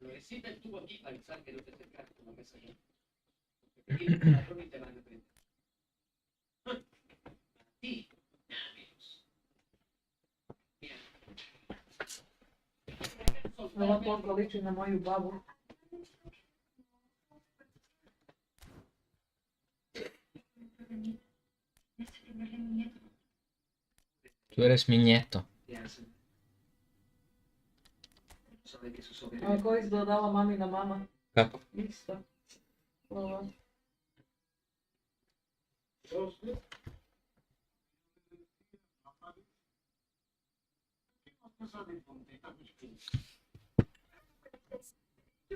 Lo necesita el tubo aquí para avisar que no te acercas como que se te tiran la torre y te van a prender. Sí, amigos. Mira. Ova torba liči na moju babu. Tu eres mi nieto. A ko izgledala mamina mama? Kako? Isto. Ova. Yo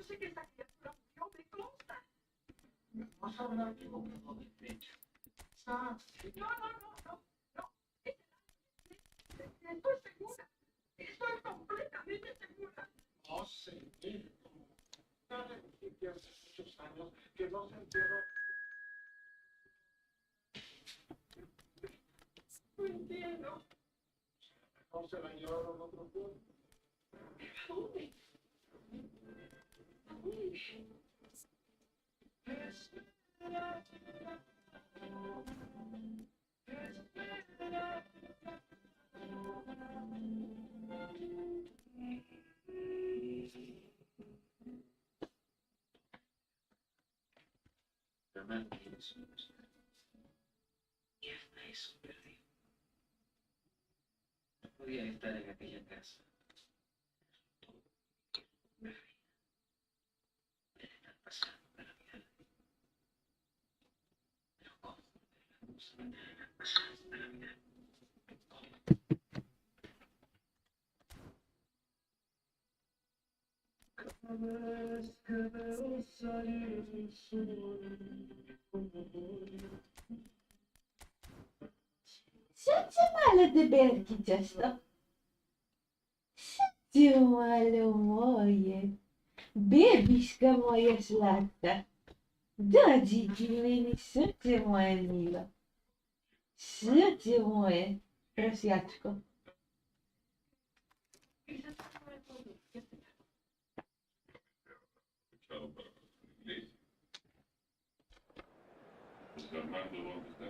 sé que esta criatura murió, me consta. Vas a hablar que no del pecho. No. Estoy segura. Estoy completamente segura. No sé. Hace muchos años que no se entierra. No entiendo. No se la llevaron a otro punto. ¿A dónde? Hermano, y hasta eso perdí. No podía estar en aquella casa. Me están pasando la Navidad. Pero ¿cómo? Se me están pasando la Navidad. Cada vez que veo salir el sol. Що це мало дебелки часто? Що це мало моє? Бебішка моя сладка. Доченьки мені, що це моє мило? Що це моє? Просячко. Armando, ¿dónde está?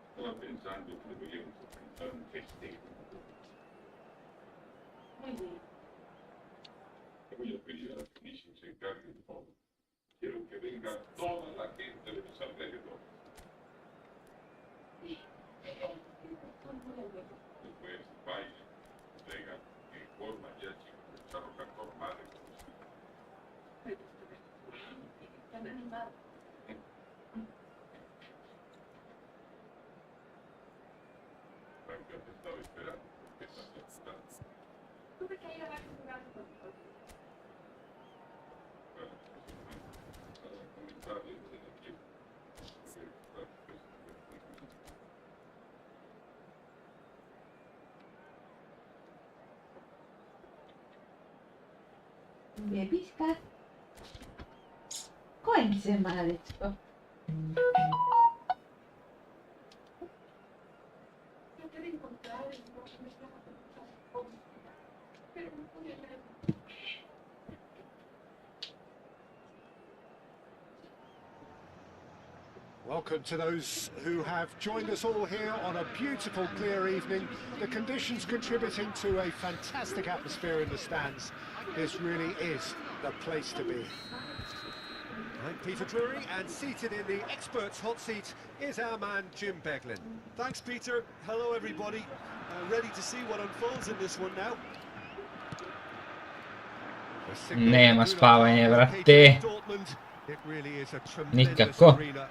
Estaba pensando que deberíamos organizar un festejo. Muy bien. Le voy a pedir a la Felicia que se encargue de todo. Quiero que venga toda la gente de los alrededores. Después baile, venga, en forma ya chicos, empezaron a formar el Está animado. Franca te estaba esperando porque estás apurado. Tuve que ir a varios lugares con mi padre. Bueno, para comentarle de la tiempo. Бебішка. Конче, малечко. Traté de encontrar el lugar donde estaba todo, pero no pude ver. Welcome to those who have joined us all here on a beautiful, clear evening. The conditions contributing to a fantastic atmosphere in the stands. This really is the place to be. I'm Peter Drury, and seated in the experts' hot seat is our man Jim Beglin. Thanks, Peter. Hello, everybody. Ready to see what unfolds in this one now. Nema spavanja, brate. It really is a tremendous Nikako. arena.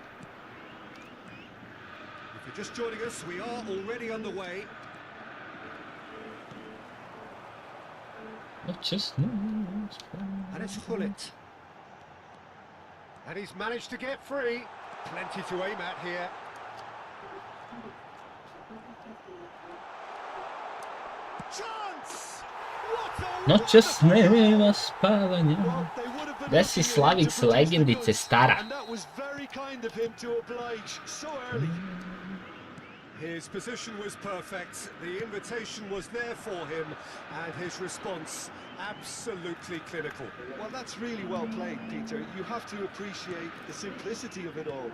If you're just joining us, we are already underway. And it's Hullet. And he's managed to get free. Plenty to aim at here. Chance! What a Noćas wonderful nema goal! spavanja. Well, they would have been Gde si lucky Slavic to s put us to legendice good. stara? And that was very kind of him to oblige so early. His position was perfect, the invitation was there for him, and his response absolutely clinical. Well, that's really well played, Peter. You have to appreciate the simplicity of it all.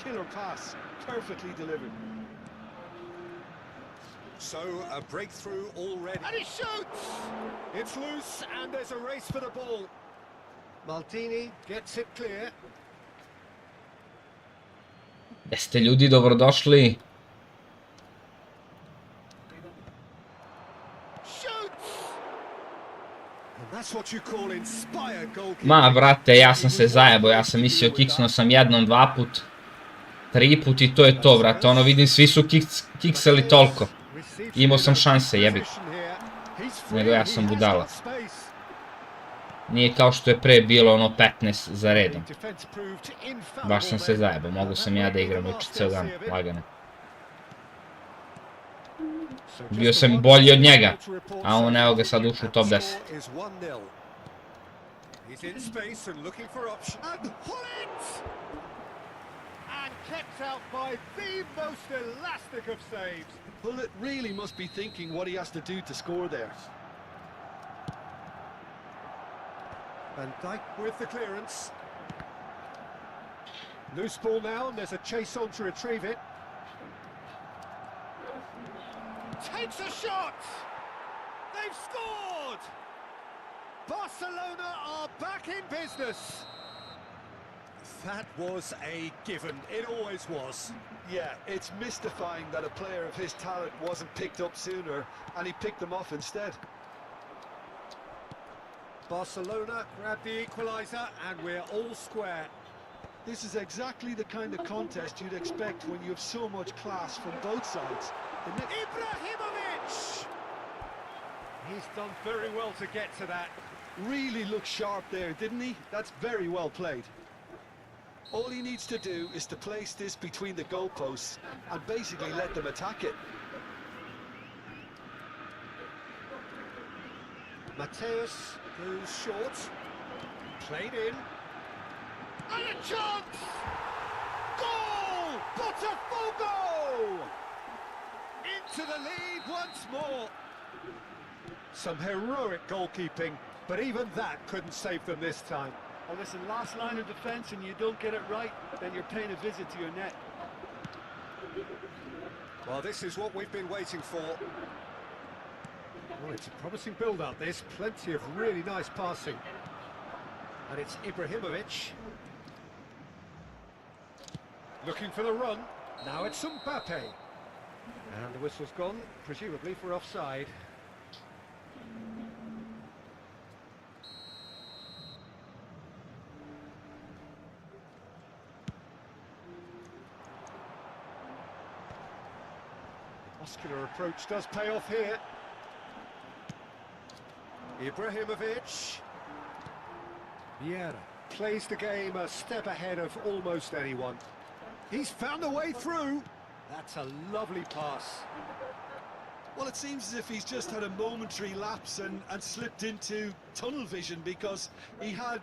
Killer pass, perfectly delivered. So, a breakthrough already. And he shoots! It's loose, and there's a race for the ball. Maldini gets it clear. Jeste ljudi dobrodošli. That's what you call inspired goalkeeping. Ma, brate, ja sam se zajebao, ja sam mislio kiksnuo sam jednom, dva put, tri put i to je to, brate, ono vidim svi su kiksali toliko. Imao sam šanse, jebi. Nego ja sam budala. Nije kao što je pre bilo ono 15 za redom. Baš sam se zajebao, mogu sam ja da igram juče ceo dan, lagano. Bio sam bolji od njega, a on evo ga sad ušao u top 10. He's in space and looking for options. And Hullet! And kept out by the most elastic of saves. Hullet really must be thinking what he has to do to score there. Van Dijk with the clearance. Loose ball now, and there's a chase on to retrieve it. Takes a shot! They've scored! Barcelona are back in business. That was a given. It always was. Yeah, it's mystifying that a player of his talent wasn't picked up sooner, and he picked them off instead. Barcelona grab the equaliser, and we're all square. This is exactly the kind of contest you'd expect when you have so much class from both sides. Ibrahimovic! He's done very well to get to that. Really looked sharp there, didn't he? That's very well played. All he needs to do is to place this between the goalposts and basically let them attack it. Mateus goes short. Played in. And a chance! Goal! Botafogo! Into the lead once more. Some heroic goalkeeping, but even that couldn't save them this time. Oh, listen, last line of defence and you don't get it right, then you're paying a visit to your net. Well, this is what we've been waiting for. Well, it's a promising build-up, this. Plenty of really nice passing. And it's Ibrahimovic. Looking for the run. Now it's Mbappe. And the whistle's gone, presumably for offside. Muscular approach does pay off here. Ibrahimovic. Vieira plays the game a step ahead of almost anyone. He's found a way through. That's a lovely pass. Well, it seems as if he's just had a momentary lapse and slipped into tunnel vision because he had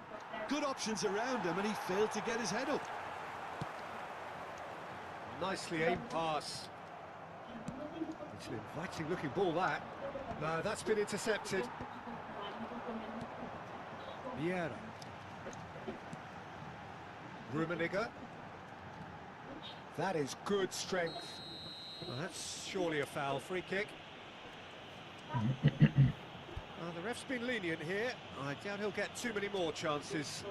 good options around him and he failed to get his head up. Nicely aimed pass. It's an inviting looking ball, that. No, that's been intercepted. Vieira. Rummenigge. That is good strength. Well, that's surely a foul. Free kick. The ref's been lenient here. I doubt he'll get too many more chances.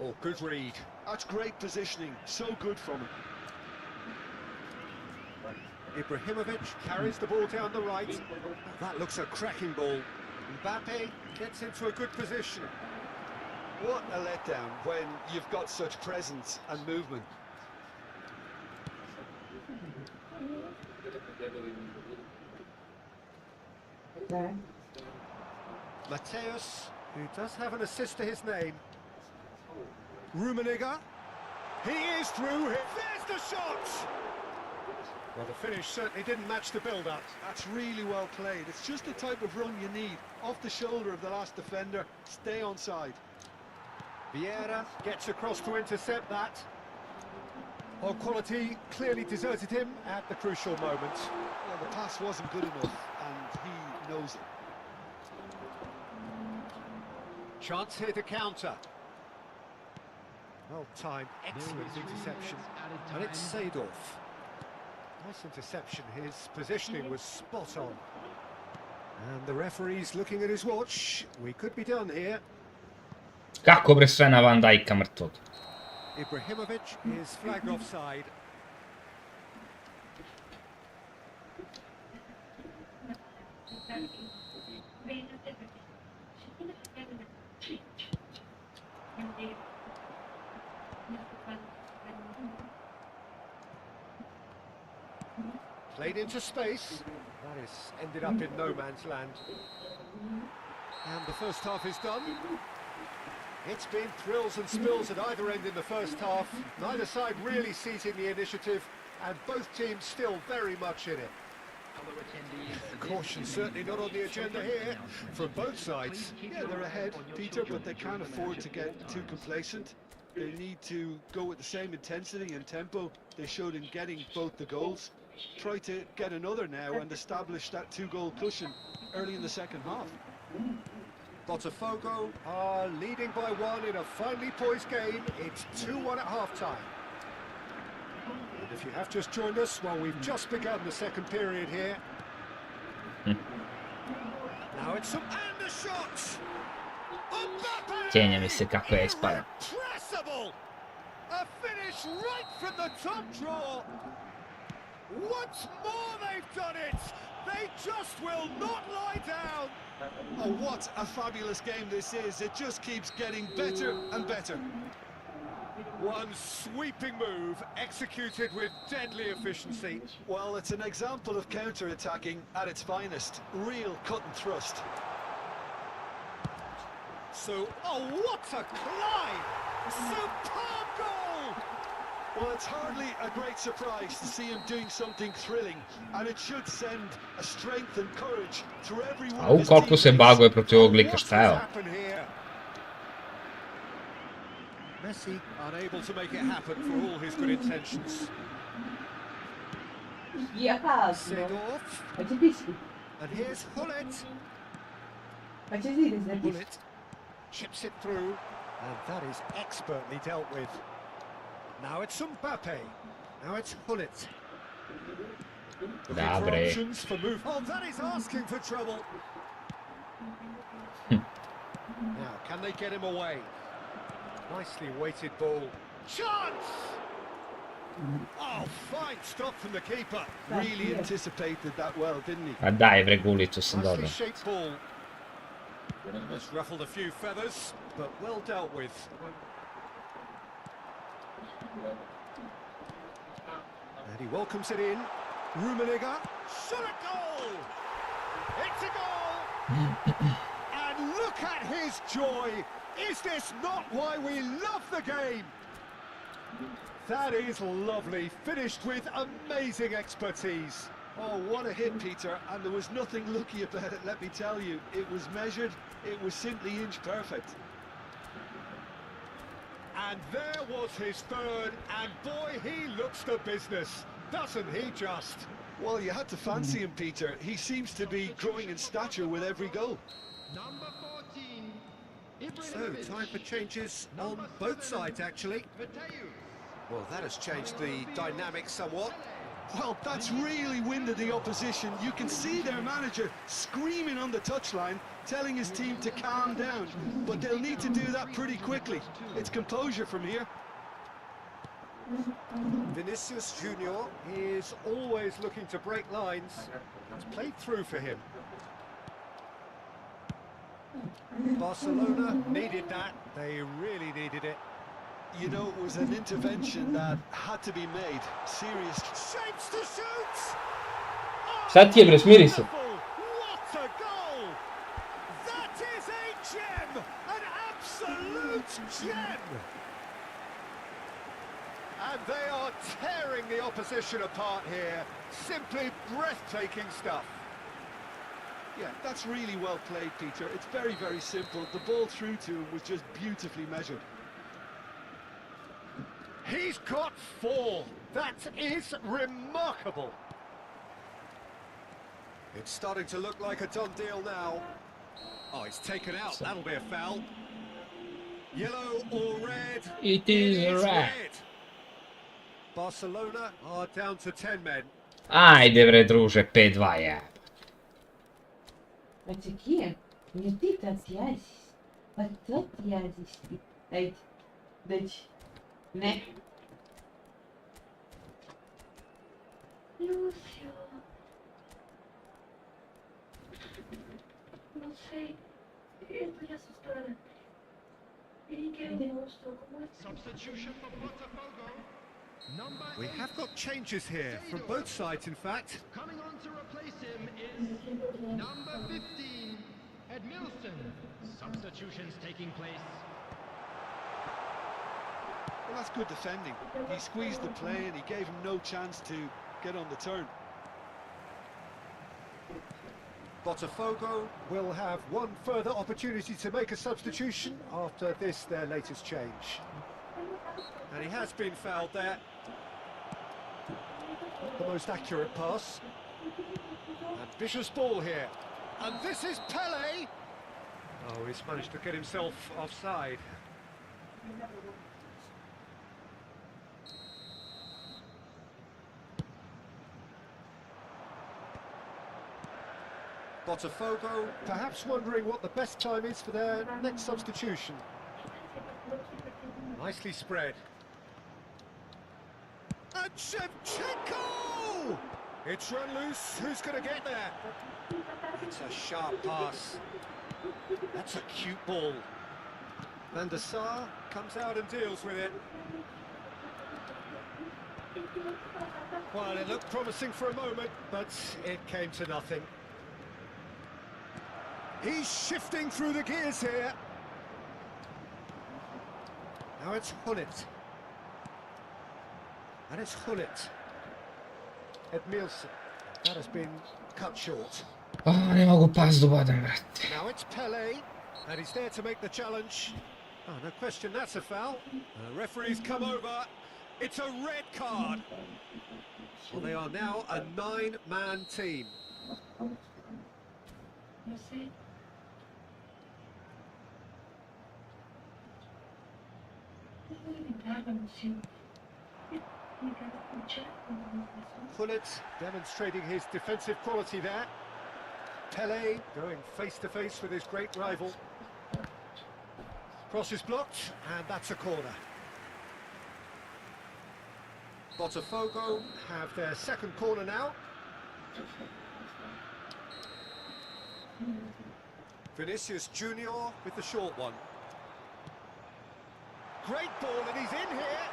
Oh, good read. That's great positioning, so good from him. Ibrahimovic carries the ball down the right. That looks a cracking ball. Mbappe gets into a good position. What a letdown when you've got such presence and movement. Okay. Mateus, who does have an assist to his name. Rummenigge. He is through. There's the shot! Well, the finish certainly didn't match the build-up. That's really well played. It's just the type of run you need. Off the shoulder of the last defender, stay onside. Vieira gets across to intercept that. Well, quality clearly deserted him at the crucial moment. Well, the pass wasn't good enough, and he knows it. Chance here to counter. Well timed, excellent interception. And it's Seedorf. Nice interception, his positioning was spot on. And the referee's looking at his watch. We could be done here. Kako bre sve na Van Dijka mrtvog? Ibrahimovic is flagged offside. Played into space. That is ended up in no man's land. And the first half is done. It's been thrills and spills at either end in the first half. Neither side really seizing the initiative, and both teams still very much in it. Caution certainly not on the agenda here from both sides. Yeah, they're ahead, Peter, but they can't afford to get too complacent. They need to go with the same intensity and tempo they showed in getting both the goals. Try to get another now and establish that two-goal cushion early in the second half. Botafogo are leading by one in a finely poised game. It's 2-1 at half-time. And if you have just joined us, well, we've just begun the second period here. Now it's some... And the shots! Cijenja mi se kako je ispada. Impressible! A finish right from the top draw. Once more they've done it! They just will not lie down! Oh, what a fabulous game this is. It just keeps getting better and better. One sweeping move executed with deadly efficiency. Well, it's an example of counter-attacking at its finest. Real cut and thrust. So, oh, what a climb! Superb goal! Well, it's hardly a great surprise to see him doing something thrilling, and it should send a strength and courage through everyone. Au koliko se baguje protiv ovog lika, šta je ovo? Messi unable to make it happen for all his good intentions. Jaka, Seedorf, pa će pišti, and here's Hullet. pa će zidi za pišti. Hullet chips it through, and that is expertly dealt with. Now it's Mbappe. Now it's Hullet. Da bre. Options for move. Oh, that is asking for trouble. Now, can they get him away? Nicely weighted ball. Chance! Oh, fine stop from the keeper. Really anticipated that well, didn't he? A daj bre, gulicu sam Nicely dodao. shaped ball. Just ruffled a few feathers, but well dealt with. And he welcomes it in. Rummenigge. Shot a goal! It's a goal! And look at his joy! Is this not why we love the game? That is lovely, finished with amazing expertise. Oh, what a hit, Peter, and there was nothing lucky about it, let me tell you. It was measured, it was simply inch perfect. And there was his third, and boy, he looks the business, doesn't he just? Well, you had to fancy him, Peter. He seems to be growing in stature with every goal. So, time for changes on both sides, actually. Well, that has changed the dynamic somewhat. Well, that's really winded the opposition. You can see their manager screaming on the touchline, telling his team to calm down. But they'll need to do that pretty quickly. It's composure from here. Vinicius Junior is always looking to break lines. It's played through for him. Barcelona needed that. They really needed it. You know, it was an intervention that had to be made. Serious. Shapes to shoot! Šta ti je bre, smiri se. What a goal! That is a gem! An absolute gem! And they are tearing the opposition apart here. Simply breathtaking stuff. Yeah, that's really well played, Peter. It's very, very simple. The ball through to him was just beautifully measured. He's got 4. That is remarkable. It's starting to look like a done deal now. Oh, he's taken out. That'll be a foul. Yellow or red? It is red. Barcelona are down to 10 men. Ajde bre druže, 5-2 je. Pa čekaj, не ты отъязись, а ты отъязись. Ej, deci, ne. Lucio. Não sei. Eu tô assustada. Ele quer um monstro como esse. Substitution for Botafogo. We have got changes here, from both sides in fact. Coming on to replace him is number 15, Edmilson. Substitutions taking place. Well, that's good defending. He squeezed the play and he gave him no chance to get on the turn. Botafogo will have one further opportunity to make a substitution after this, their latest change. And he has been fouled there. Not the most accurate pass. Ambitious ball here. And this is Pele. Oh, he's managed to get himself offside. Botafogo perhaps wondering what the best time is for their next substitution. Nicely spread. And Shevchenko! It's run loose. Who's going to get there? It's a sharp pass. That's a cute ball. Van der Sar comes out and deals with it. Well, it looked promising for a moment, but it came to nothing. He's shifting through the gears here. Now it's Hullet. And it's Hullet. Edmilson. That has been cut short. Oh, ne mogu pas do bodem, brate. Now it's Pele. And he's there to make the challenge. Oh, no question, that's a foul. The referee's come over. It's a red card. Well, they are now a 9-man team. Não sei. Eu lembrava no filme. Ligava com o Jako. Hullet demonstrating his defensive quality there. Pele going face-to-face with his great rival. Cross is blocked, and that's a corner. Botafogo have their second corner now. Vinicius Junior with the short one. Great ball, and he's in here.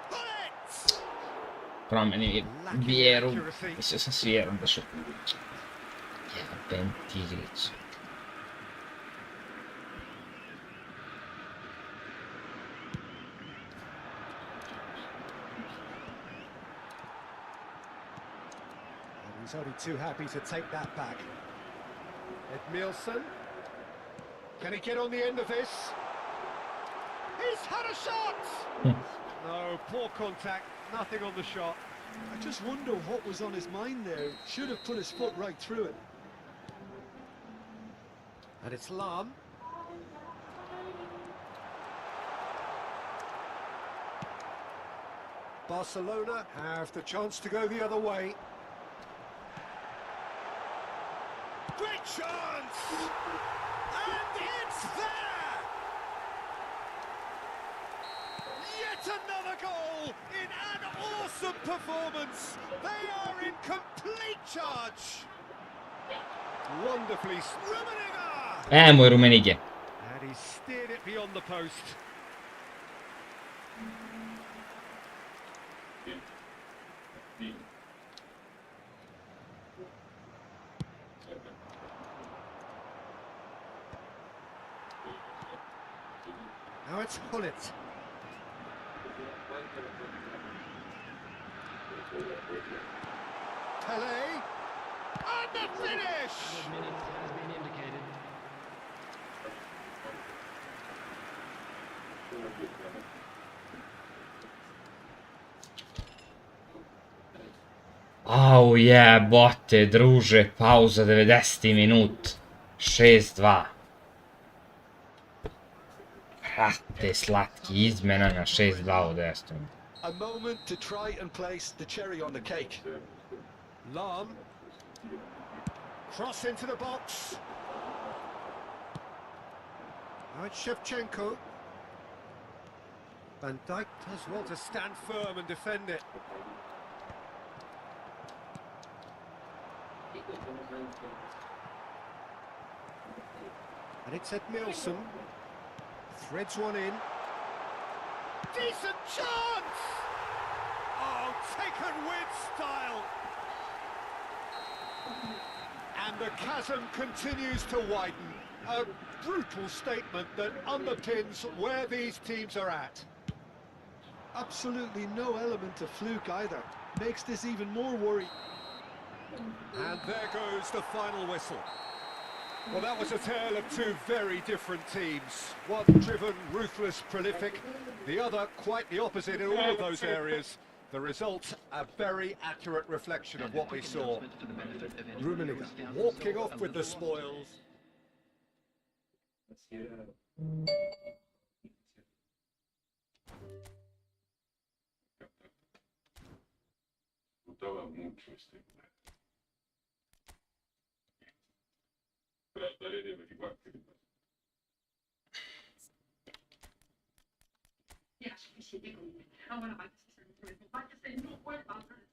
Bullet! Promeni vjeru. Mislio sam s vjerom da su... Jebem tigricu. He's only too happy to take that back. Edmilson. Can he get on the end of this? He's had a shot! No, poor contact. Nothing on the shot. I just wonder what was on his mind there. Should have put his foot right through it. And it's Lam. Barcelona have the chance to go the other way. Great chance! And it's there! Yet another goal in an awesome performance. They are in complete charge. Wonderfully, Rummenigge! Moj Rummenigge. And he steered it beyond the post. Now it's Hullet. Pele. And the finish! Minutes has been indicated. Au jebote, druže, pauza 90. minut. 6-2. Brate, slatki, izmena na 6-2 u 10. A moment to try and place the cherry on the cake. Lam. Cross into the box. Now it's Shevchenko. Van Dijk does well to stand firm and defend it. And it's Ed Nielsen. Threads one in. Decent chance! Oh, taken with style. And the chasm continues to widen. A brutal statement that underpins where these teams are at. Absolutely no element of fluke either. Makes this even more worrying. And there goes the final whistle. Well, that was a tale of two very different teams. One driven, ruthless, prolific. The other quite the opposite in all of those areas. The result, a very accurate reflection of what we saw. Rummenigge walking off with the spoils. Disfrutaba mucho este plan. Trataré de averiguar qué le pasa. Ya es suficiente con no, bueno, vaya a ser otra vez. Vaya a ser, no vuelva a ser.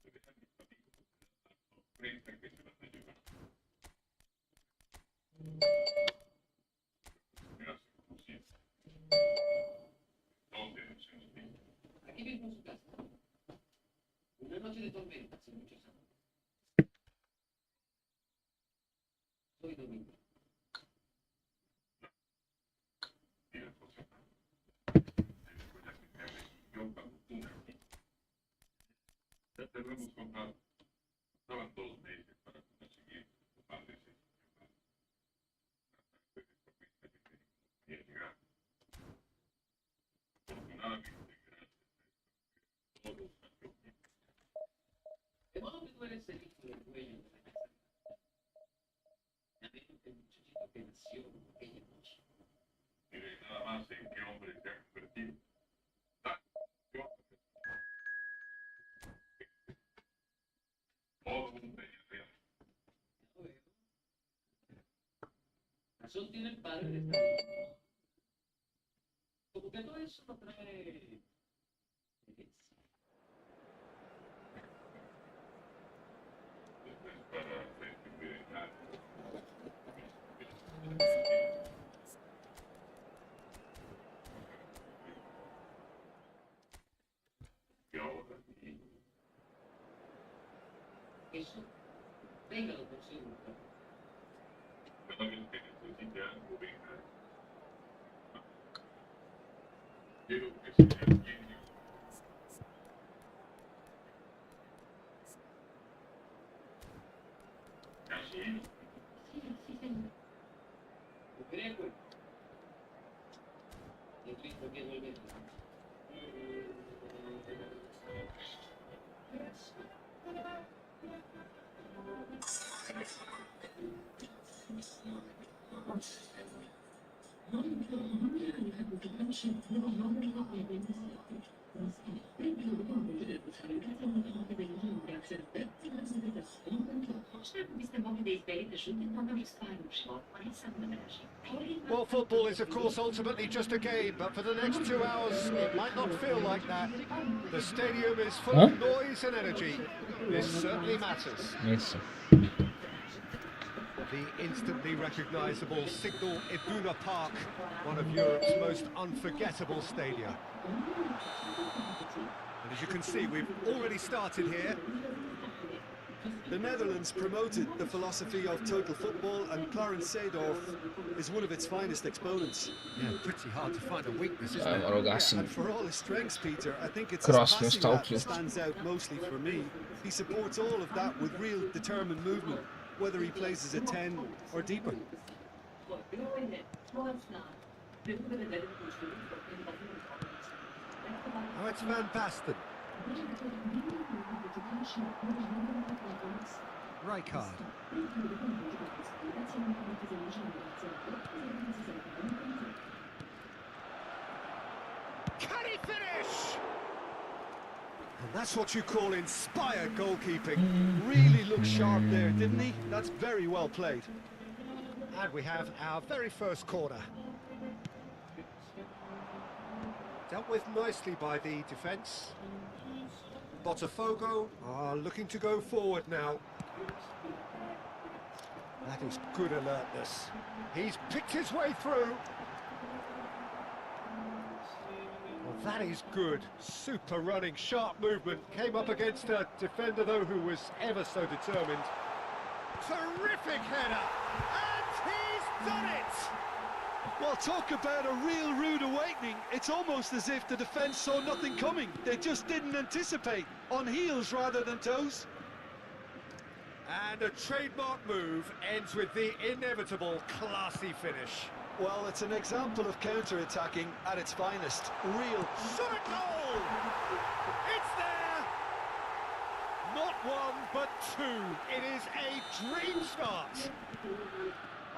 Se dejan mis amigos frente a que se las ayudan. Me hace como siempre. ¿Dónde no se nos dice? Aquí mismo en su casa. Una noche de tormenta hace muchos años. Soy domingo. Mira, José, te recuerdas que me recibió cuando tú naciste. Ya te lo hemos contado. Estaban 2 meses para conseguir tu padre ese hasta que descubriste que quería llegar. Afortunadamente, gracias a todo salió bien. De modo que tú eres el hijo del dueño de la casa. Ya veo que el muchachito que nació aquella noche. Mire nada más en qué hombre se ha convertido. Yo, todo un real. Ya veo. Razón tiene el padre de esta niña. Como que todo eso no trae herencia. Esto es para recuperar. Y ahora, Eso, véngalo por seguro. cada vez que necesite algo, venga. Quiero que sea alguien. Así, Sí, señor. Lo quería pues. Y Cristo que vuelve. Well, football is of course ultimately just a game, but for the next 2 hours it might not feel like that. The stadium is full of noise and energy. This certainly matters. Nisam. The instantly recognisable Signal Iduna Park, one of Europe's most unforgettable stadia. And as you can see, we've already started here. The Netherlands promoted the philosophy of total football, and Clarence Seedorf is one of its finest exponents. Yeah, pretty hard to find a weakness, isn't it? Moram gasim. And for all his strengths, Peter, I think it's his Krasno passing sta that uključen. stands out mostly for me. He supports all of that with real determined movement, whether he plays as a 10 or deeper. Oh, it's Van Basten. Rijkaard. Can he finish? And that's what you call inspired goalkeeping. Really looked sharp there, didn't he? That's very well played. And we have our very first corner. Dealt with nicely by the defence. Botafogo are looking to go forward now. That is good alertness. He's picked his way through. Well, that is good. Super running, sharp movement. Came up against a defender, though, who was ever so determined. Terrific header! And he's done it! Well, talk about a real rude awakening. It's almost as if the defence saw nothing coming. They just didn't anticipate. On heels rather than toes. And a trademark move ends with the inevitable classy finish. Well, it's an example of counter-attacking at its finest. Real Shot a goal! It's there! Not one, but two. It is a dream start.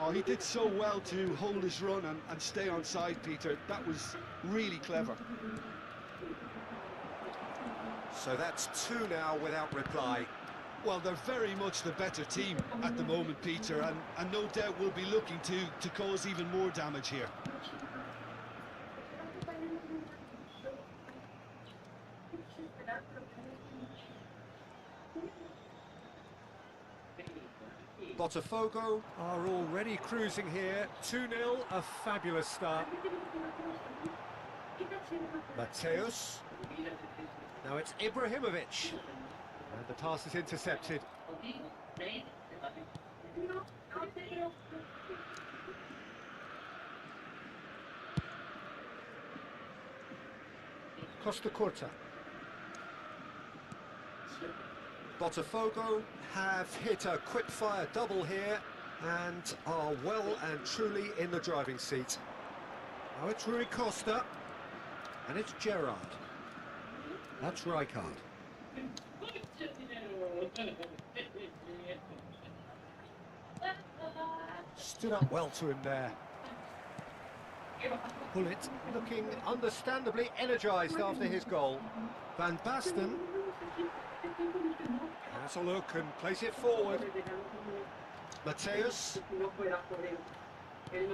Oh, he did so well to hold his run and stay on side, Peter. That was really clever. So that's two now without reply. Well, they're very much the better team at the moment, Peter, and no doubt will be looking to cause even more damage here. Botafogo are already cruising here. 2-0, a fabulous start. Mateus. Now it's Ibrahimovic. And the pass is intercepted. Costa Curta. Botafogo have hit a quick-fire double here and are well and truly in the driving seat. Now it's Rui Costa, and it's Gerrard. That's Rijkaard. Stood up well to him there. Bullet looking understandably energised after his goal. Van Basten has a look and plays it forward. Mateus.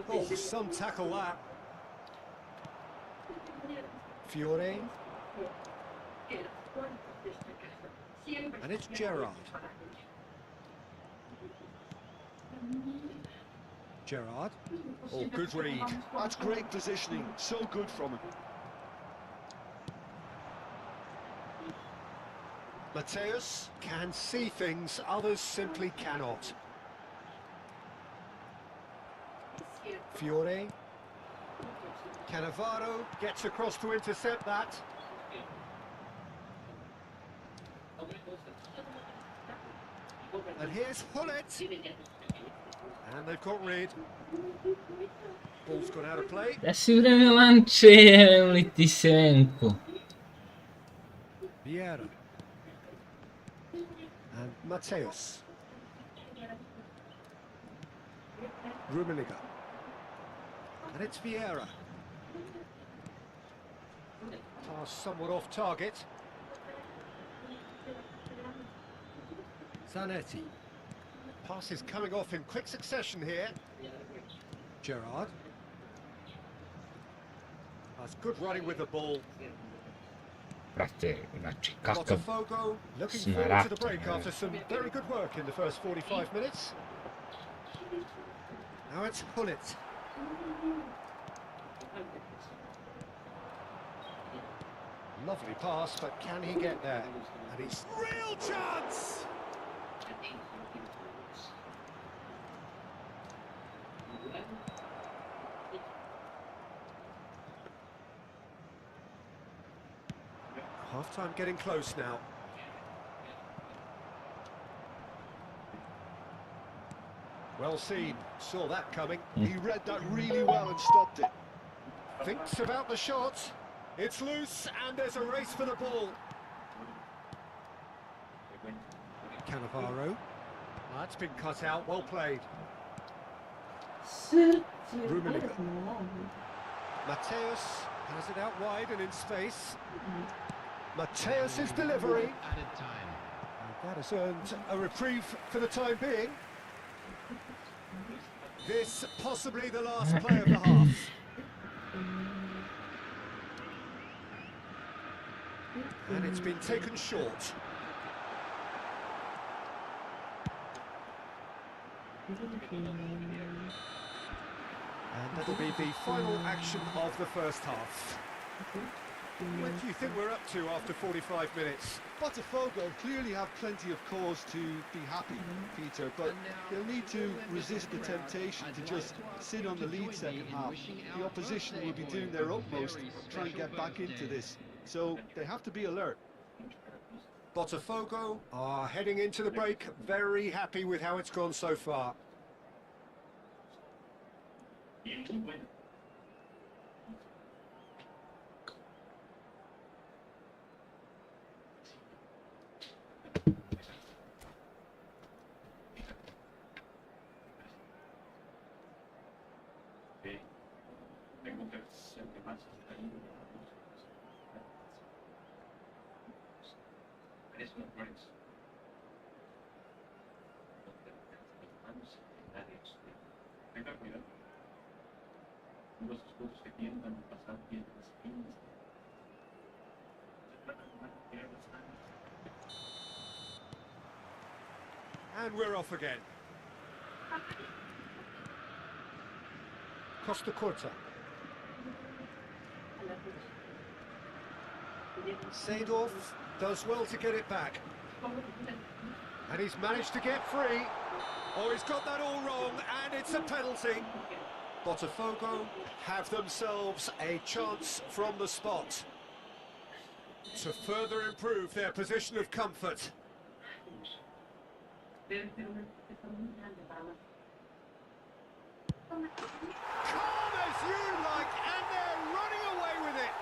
Oh, some tackle that. Fiore. And it's Gerrard. Gerrard. Oh, good read. That's great positioning. So good from him. Mateus can see things others simply cannot. Fiore. Cannavaro gets across to intercept that. And here's Hullet. And they've got rid. Ball's gone out of play. Da si vreme lance Litisenko. Vieira. And Mateus. Rummenigge. And it's Vieira. Pass somewhat off target. Zanetti. Pass is coming off in quick succession here. Gerrard. That's good running with the ball. Brate, znači, kakav Botafogo looking forward to the snarat. break after some very good work in the first 45 minutes. Now it's Hullet. Lovely pass, but can he get there? And it's real chance! Half-time getting close now. Well seen, saw that coming. He read that really well and stopped it. Thinks about the shot. It's loose and there's a race for the ball. Cannavaro. That's been cut out, well played. Rummenigge. Mateus has it out wide and in space. Mateus's delivery. Added time. And that has earned a reprieve for the time being. This possibly the last play of the half. And it's been taken short. And that'll be the final action of the first half. What do you think we're up to after 45 minutes? Botafogo clearly have plenty of cause to be happy, Peter, but they'll need to resist the temptation to just sit on the lead second half. The opposition will be doing their utmost to try and get back into this, so they have to be alert. Botafogo are heading into the break very happy with how it's gone so far. Tenga cuidado. Los escudos que tiendan a pasar bien las piñas. Se trata de mantener bastante. And we're off again. Costa Curta. Seedorf does well to get it back. And he's managed to get free. Oh, he's got that all wrong, and it's a penalty. Botafogo have themselves a chance from the spot to further improve their position of comfort. Calm as you like, and they're running away with it.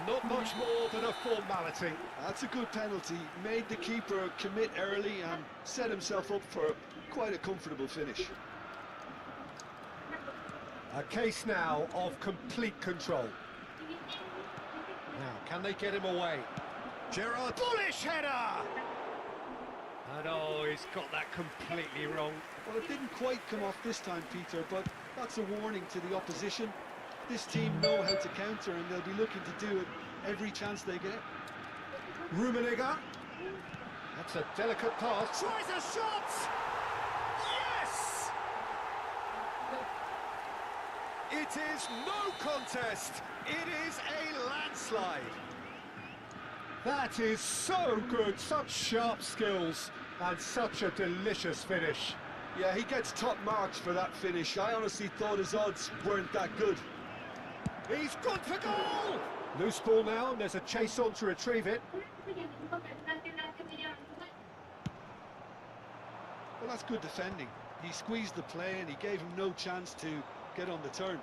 Not much more than a formality. That's a good penalty. Made the keeper commit early and set himself up for quite a comfortable finish. A case now of complete control. Now, can they get him away? Gerrard, bullish header! And oh, he's got that completely wrong. Well, it didn't quite come off this time, Peter, but that's a warning to the opposition. This team know how to counter, and they'll be looking to do it every chance they get. Rummenigge. That's a delicate pass. Tries a shot! Yes! It is no contest. It is a landslide. That is so good. Such sharp skills and such a delicious finish. Yeah, he gets top marks for that finish. I honestly thought his odds weren't that good. He's good for goal! Loose ball now, and there's a chase on to retrieve it. Well, that's good defending. He squeezed the play and he gave him no chance to get on the turn.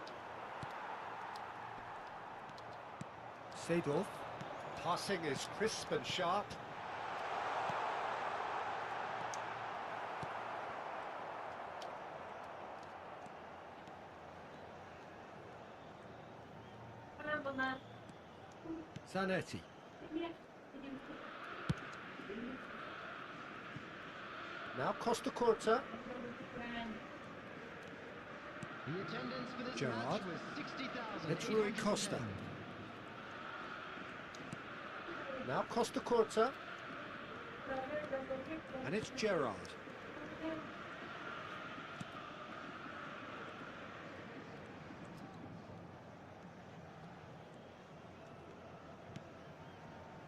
Seedorf. Passing is crisp and sharp. Zanetti. Now Costa Curta. The attendance for this Gerrard. match was 60,000. It's Rui Costa. Now Costa Curta. And it's Gerrard.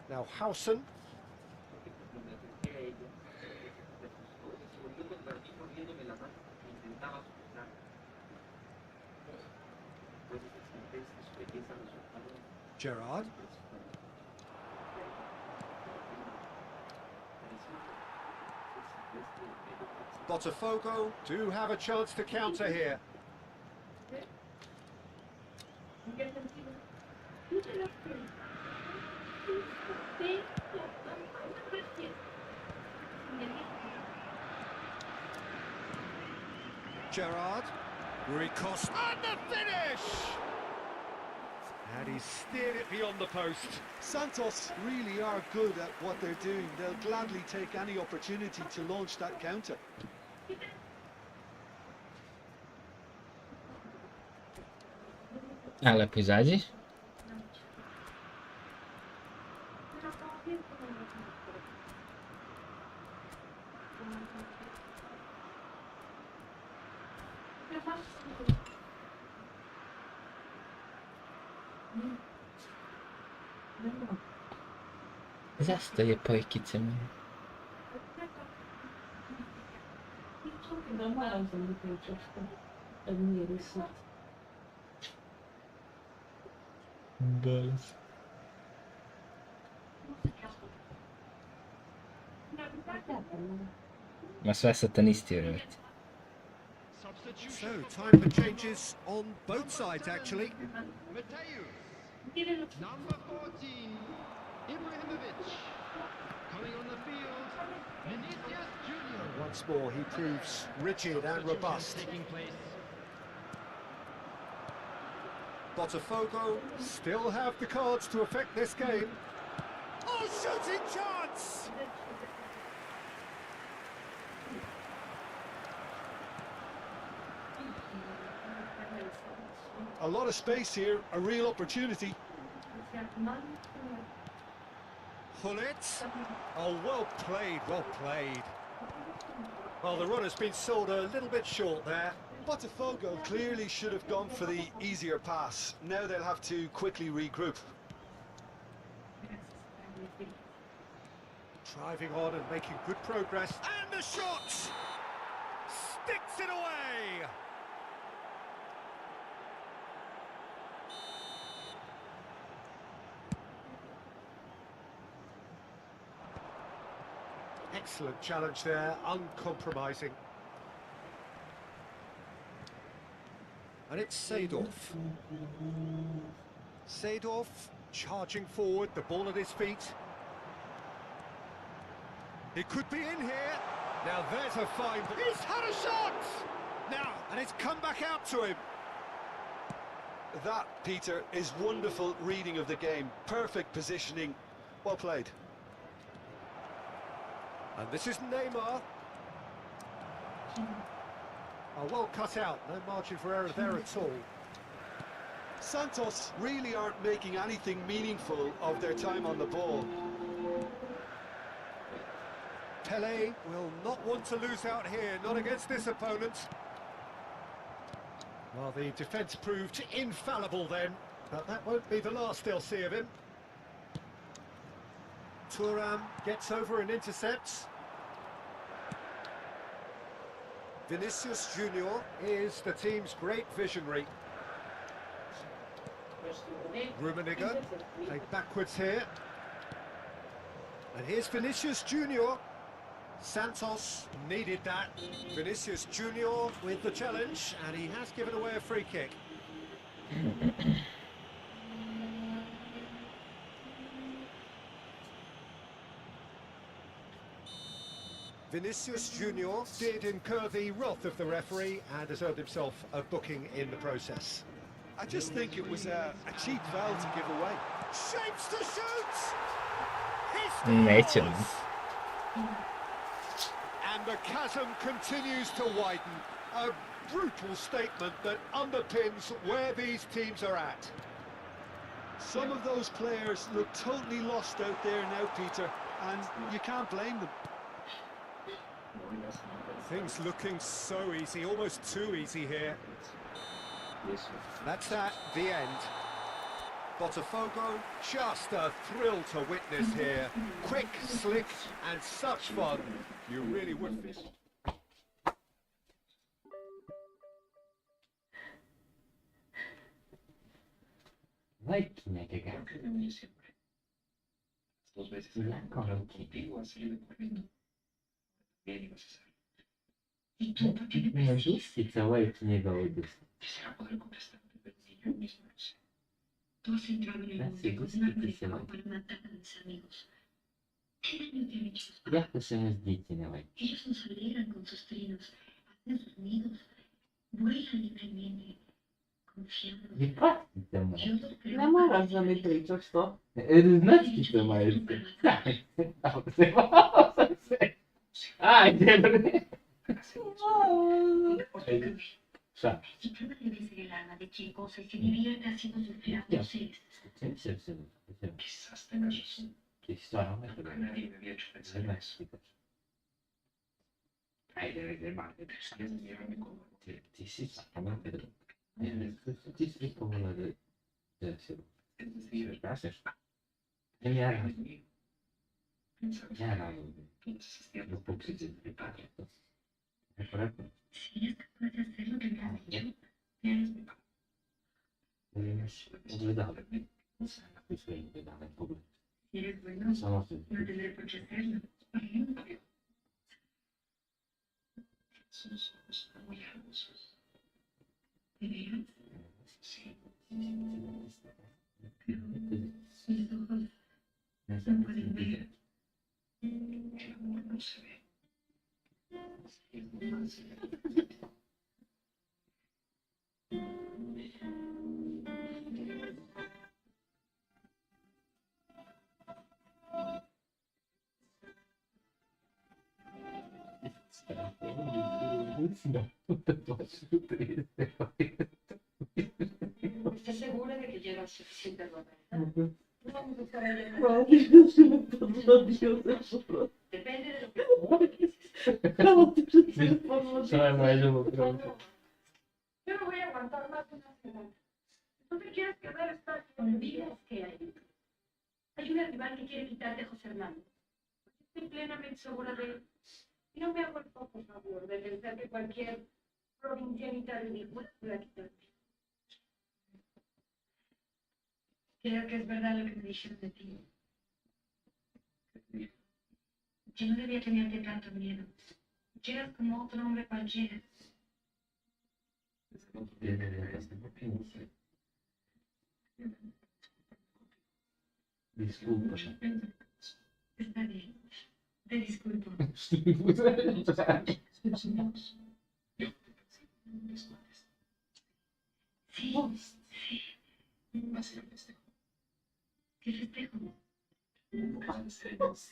Now Hausen. Gerrard. Botafogo do have a chance to counter here. Gerrard. Rui Costa. And the finish! And he's steered it beyond the post. Santos really are good at what they're doing. They'll gladly take any opportunity to launch that counter. Ale pejzaži. Zašto je pojkice mi? No moram sam biti učešta. Da mi nije risno. Bolas. Ma sve satanisti vjerovati. So, time for changes on both sides, actually. Mateus. Number 14. Ibrahimovic. Coming on the field. Vinicius Junior. Once more, he proves rigid and robust. Taking place. Botafogo still have the cards to affect this game. Oh, shooting chance! A lot of space here, a real opportunity. Hullet. Oh, well played, well played. Well, the run has been sold a little bit short there. Botafogo clearly should have gone for the easier pass. Now they'll have to quickly regroup. Driving on and making good progress. And the shot! Sticks it away! Excellent challenge there, uncompromising. And it's Seedorf. Seedorf charging forward, the ball at his feet. He could be in here. Now there's a fine ball. He's had a shot! Now, and it's come back out to him. That, Peter, is wonderful reading of the game. Perfect positioning. Well played. And this is Neymar. Oh, well cut out, no margin for error there at all. Santos really aren't making anything meaningful of their time on the ball. Pele will not want to lose out here, not against this opponent. Well, the defence proved infallible then, but that won't be the last they'll see of him. Thuram gets over and intercepts. Vinicius Junior is the team's great visionary. Rummenigge played backwards here. And here's Vinicius Junior. Santos needed that. Vinicius Junior with the challenge, and he has given away a free kick. Vinicius Junior did incur the wrath of the referee and has earned himself a booking in the process. I just think it was a cheap foul to give away. Shapes to shoot. Neće. And the chasm continues to widen. A brutal statement that underpins where these teams are at. Some of those players look totally lost out there now, Peter, and you can't blame them. Things looking so easy, almost too easy here. That's at the end. Botafogo, just a thrill to witness here. Quick, slick, and such fun. You really would feel. Vai que me cagar. Siempre. 2 veces contigo ha sido correcto. Bien innecesario. ¿Y tú por qué le Quisiera poder contestar, pero ni yo mismo lo sé. Tú has entrado en el mundo con una presión para matar a mis amigos. ¿Qué daño te han hecho los pájaros? Ellos nos alegran con sus trinos, hacen sus nidos, vuelan libremente, confiando. Yo los creo Ne moraš da mi pričaš to. Ajde, bre. Y prueba debe ser el alma de quien goza y se divierte haciendo sufrir a otros seres. Quizás tengas razón. Nunca nadie me había hecho pensar en eso. ¿Crees que es mirarme como es decir, Gracias. eres mío? Pensar todas esas tiernas ausencias de mi padre. Si eres capaz de hacer lo que me has dicho, Eres mi padre. si eres bueno, no tendré por qué hacerlo. Sus ojos muy hermosos. ¿De veras? Sí. Pero mis ojos no pueden ver. El amor no se ve. Es lo más ¿Estás segura de que llevas suficiente ropa? Vamos a estar ahí. Oh, Dios, se me pasó, Dios, eso. Depende de lo que dices. ¿Cómo te respondo? Yo no voy a aguantar más de una semana. Si tú te quieres quedar, está aquí. Olvidas que hay una rival que quiere quitarte a José Hernando. Estoy plenamente segura de él. Y no me hago el poco favor de pensar que cualquier provincianita ridícula pueda quitarte. Creo que es verdad lo que me dijeron de ti. Yo no debía tenerte tanto miedo. Llegas como otro hombre cualquiera. Disculpa. Está bien. Te disculpo. Sí, sí. Va a ser un festejo. ¿Qué festejo? Van a ser los...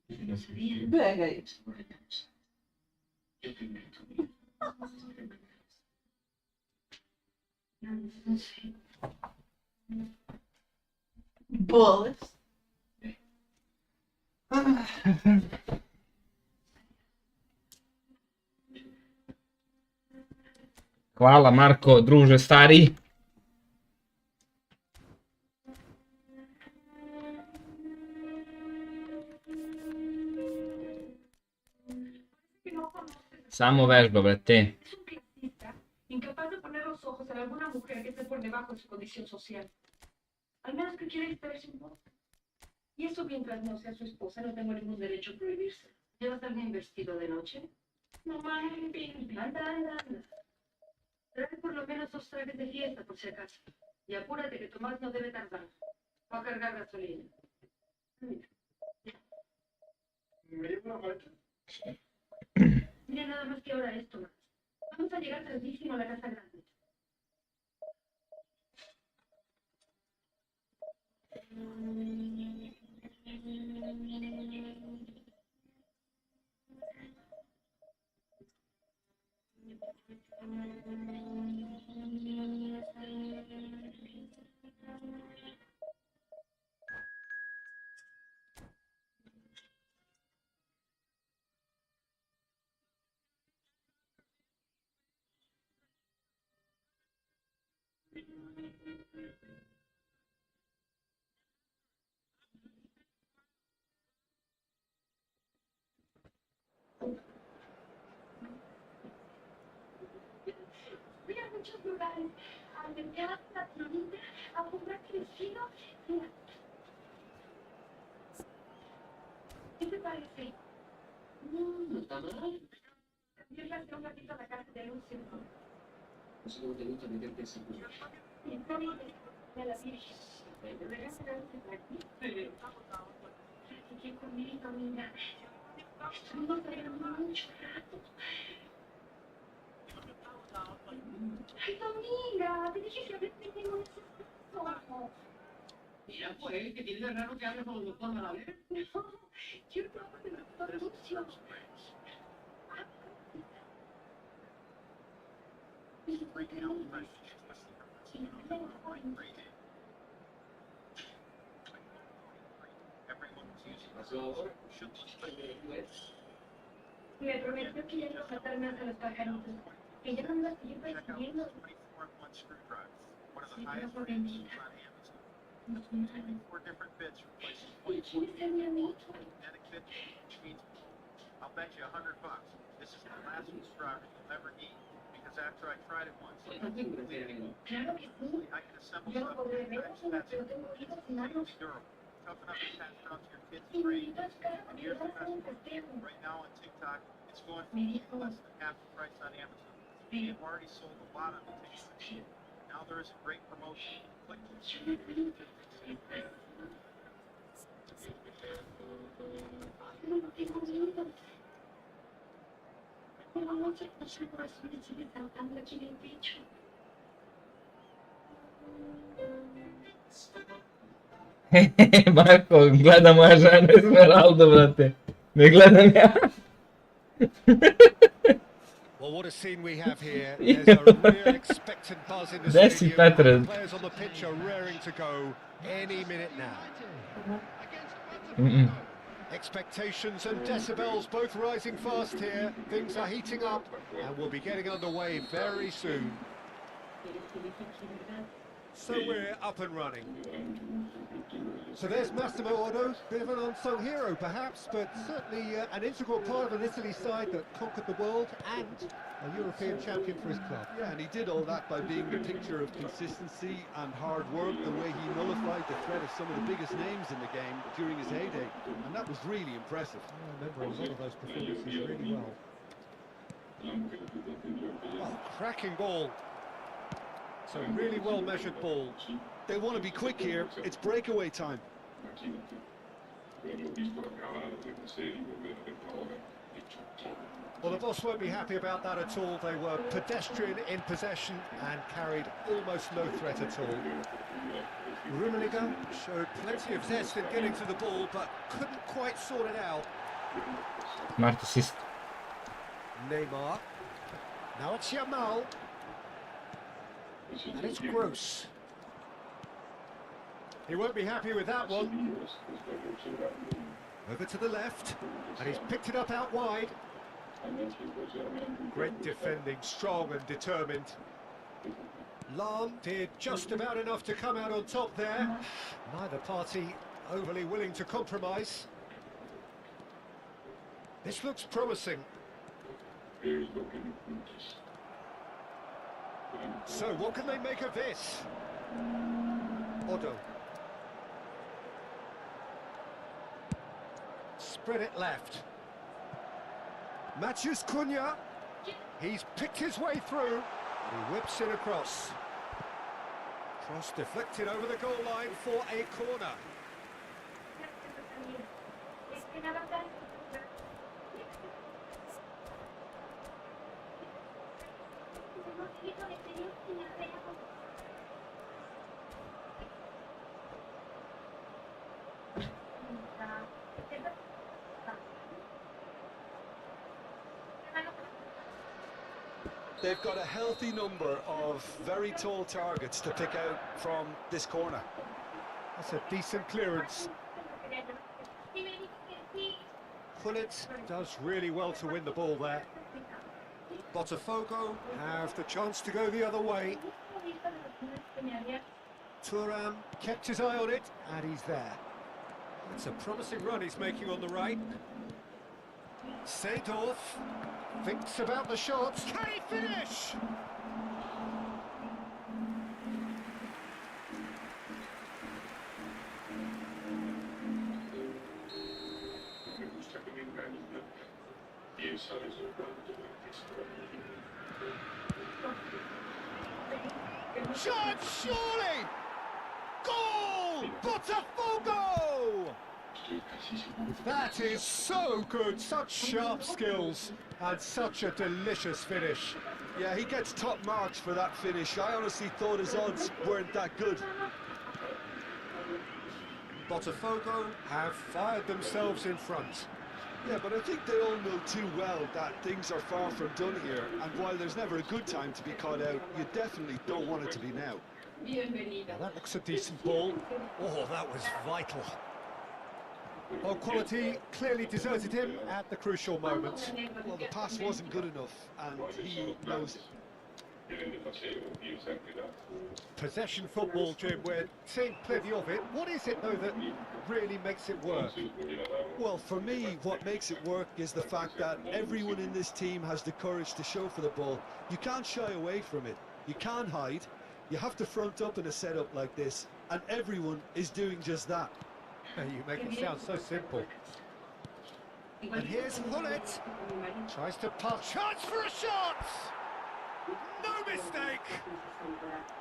No sabía. Venga aí. Yo te invito a mí. No sé. Bolas. Hvala Marko, druže stari. Samo vežba, brate. Es un clasista, incapaz de poner los ojos en alguna mujer que esté por debajo de su condición social. Al menos que quiera distraerse un poco. Y eso mientras no sea su esposa, no tengo ningún derecho a prohibirse. ¿Llevas a alguien vestido de noche? Mamá, no me piden. Anda. Trae por lo menos 2 trajes de fiesta, por si acaso. Y apúrate que Tomás no debe tardar. Va a cargar gasolina. Mira nada más que hora es, Tomás. Vamos a llegar tardísimo a la casa grande. Voy a muchos lugares, a mercados, a tiendas, a comprar vestidos. Mira. ¿Qué te parece? No está mal. También le un ratito a la casa de Lucio. No sé cómo te gusta meterte ese culo. Y está bien de la Virgen. ¿Deberías quedarse por aquí? Sí. Así que conmigo, mira. Estuvimos hablando mucho rato. Ay, Dominga, te dije que a veces tengo eso. Mira, pues, que tiene de raro que hables con los dos a la vez. No, quiero probar de los dos Lucios. Me prometió que ya no matar más a los pajaritos, que ya no me iba a seguir persiguiendo. Sí, pero por bendita. No sabes. Oye, ¿quién es el mi amigo? I'll bet you $100. This is the last screwdriver you'll ever need because after I tried it once, Claro que sí. I can assemble Yo no stuff podré that's verlo, pero tengo oídos y manos. durable, tough enough to pass down to your kids' Y me brain. invitó a su casa And porque here's le the va a hacer un best festejo. part. Right now on TikTok, it's going Me for dijo, less than half the price on Amazon. sí. They've already sold a lot on the TikTok. Now there is a great promotion. Click Yo no puedo. No tengo oídos. Por la noche escucho el corazón me sigue saltando aquí en el pecho. Marko, gleda moja žena Esmeralda, brate. Ne gledam ja. Well, what a scene we have here. There's a real expectant buzz in the Desi stadium. Petre. The players on the pitch are raring to go any minute now. Expectations and decibels both rising fast here. Things are heating up and we'll be getting underway very soon. So we're up and running. So there's Massimo Otto, bit of an unsung hero perhaps, but certainly an integral part of an Italy side that conquered the world and a European champion for his club. Yeah, and he did all that by being the picture of consistency and hard work, the way he nullified the threat of some of the biggest names in the game during his heyday, and that was really impressive. I remember a lot of those performances really well. Oh, cracking ball. So really well measured ball. They want to be quick here, it's breakaway time. Well, the boss won't be happy about that at all. They were pedestrian in possession and carried almost no threat at all. Rummenigge showed plenty of zest in getting to the ball, but couldn't quite sort it out. Smart assist. Neymar. Now it's Yamal. And it's Gross. He won't be happy with that one. Over to the left. And he's picked it up out wide. Great defending, strong and determined. Lahm did just about enough to come out on top there. Neither party overly willing to compromise. This looks promising. So, what can they make of this? Otto. Spread it left. Matches Cunha. He's picked his way through. He whips it across. Cross deflected over the goal line for a corner. They've got a healthy number of very tall targets to pick out from this corner. That's a decent clearance. Pullet does really well to win the ball there. Botafogo have the chance to go the other way. Thuram kept his eye on it, and he's there. It's a promising run he's making on the right. Seedorf thinks about the shots. Can he finish? Me gusta que me engañen, y esa es la parte de la historia. Shot, surely! Goal! Botafogo! That is so good, such sharp skills, and such a delicious finish. Yeah, he gets top marks for that finish. I honestly thought his odds weren't that good. Botafogo have fired themselves in front. Yeah, but I think they all know too well that things are far from done here, and while there's never a good time to be caught out, you definitely don't want it to be now. Now that looks a decent ball. Oh, that was vital. Well, quality clearly deserted him at the crucial moment. Well, the pass wasn't good enough, and he knows it. Possession football, Jim, we're seeing plenty of it. What is it, though, that really makes it work? Well, for me, what makes it work is the fact that everyone in this team has the courage to show for the ball. You can't shy away from it. You can't hide. You have to front up in a setup like this, and everyone is doing just that. You make it sound so simple. And here's Hullet. Tries to punch. Chance for a shot! No mistake!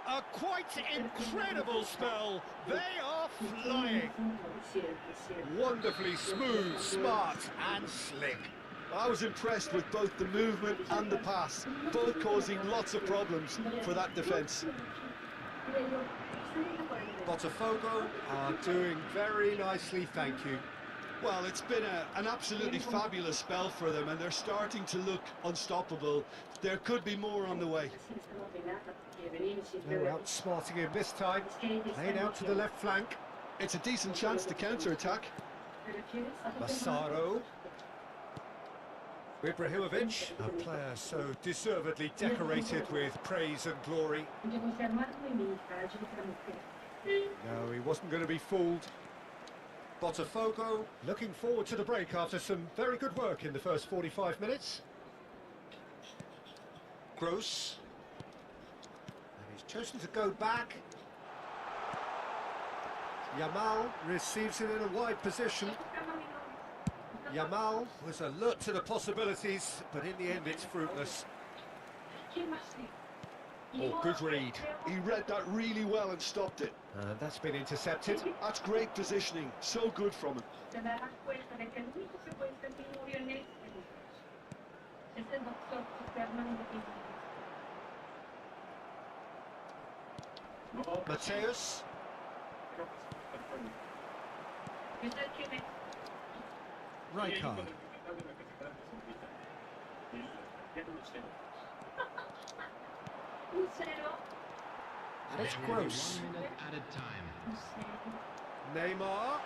A quite incredible spell. They are flying. Wonderfully smooth, smart and slick. I was impressed with both the movement and the pass, both causing lots of problems for that defence. Botafogo are doing very nicely, thank you. Well, it's been an absolutely fabulous spell for them, and they're starting to look unstoppable. There could be more on the way. They're outsmarting him this time. Played out to the left flank. It's a decent chance to counter-attack. Massaro. Ibrahimovic, a player so deservedly decorated with praise and glory. No, he wasn't going to be fooled. Botafogo looking forward to the break after some very good work in the first 45 minutes. Gross. And he's chosen to go back. Yamal receives it in a wide position. Yamal was alert to the possibilities, but in the end it's fruitless. Oh, good read. He read that really well and stopped it. That's been intercepted. That's great positioning. So good from him. Mateus. Rijkaard. And it's Gross. 1 minute added time. Neymar.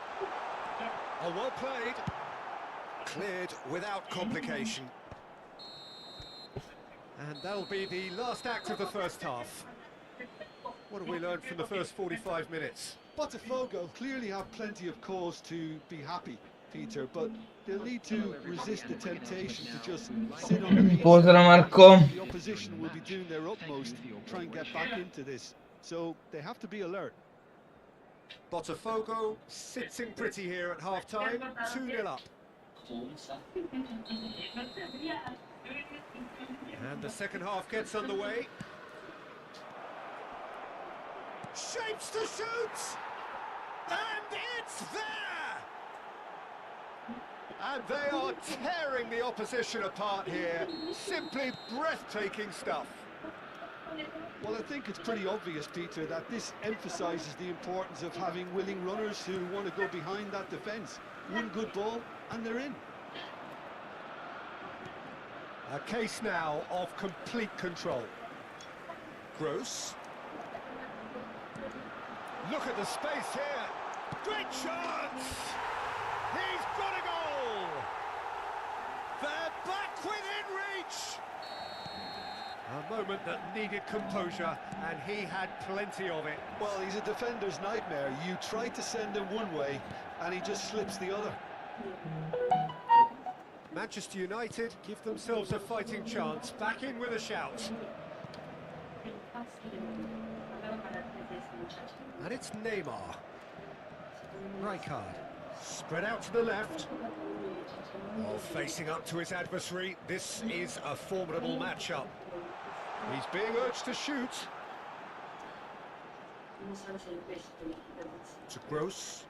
Oh, well played. Cleared without complication. And that'll be the last act of the first half. What have we learned from the first 45 minutes? Botafogo clearly have plenty of cause to be happy, Peter, but they'll need to resist the temptation to just sit on the bench. Pozdrav Marko. The opposition will be doing their utmost to try and get back into this, so they have to be alert. Botafogo sitting pretty here at half-time, 2-0 up. And the second half gets underway. Shapes to shoot! And it's there! And they are tearing the opposition apart here. Simply breathtaking stuff. Well, I think it's pretty obvious, Peter, that this emphasises the importance of having willing runners who want to go behind that defence. One good ball, and they're in. A case now of complete control. Gross. Look at the space here. Great chance! He's got a goal! They're back within reach! A moment that needed composure, and he had plenty of it. Well, he's a defender's nightmare. You try to send him one way, and he just slips the other. Manchester United give themselves a fighting chance. Back in with a shout. And it's Neymar. Rijkaard. Spread out to the left. While facing up to his adversary, this is a formidable matchup. He's being urged to shoot. To Gross.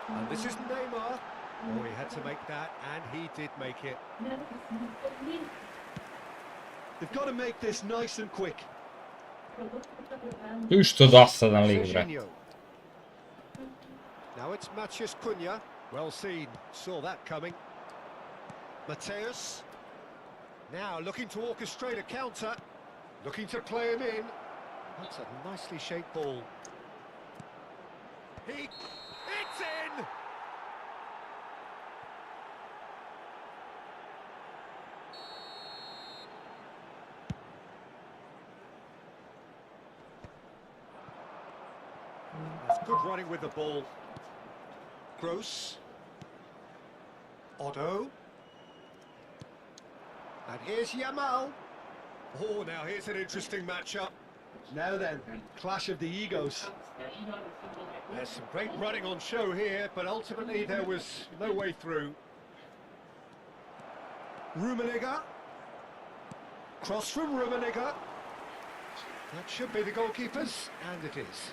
And this is Neymar. Oh, he had to make that, and he did make it. They've got to make this nice and quick. Što dosadan lig, bre. Serginho. Now it's Matheus Cunha. Well seen, saw that coming. Mateus. Now looking to orchestrate a counter. Looking to play him in. That's a nicely shaped ball. It's in! That's good running with the ball. Gross. Otto. And here's Yamal. Oh, now here's an interesting matchup. Now then, clash of the egos. There's some great running on show here, but ultimately there was no way through. Rummenigge. Cross from Rummenigge. That should be the goalkeepers, and it is.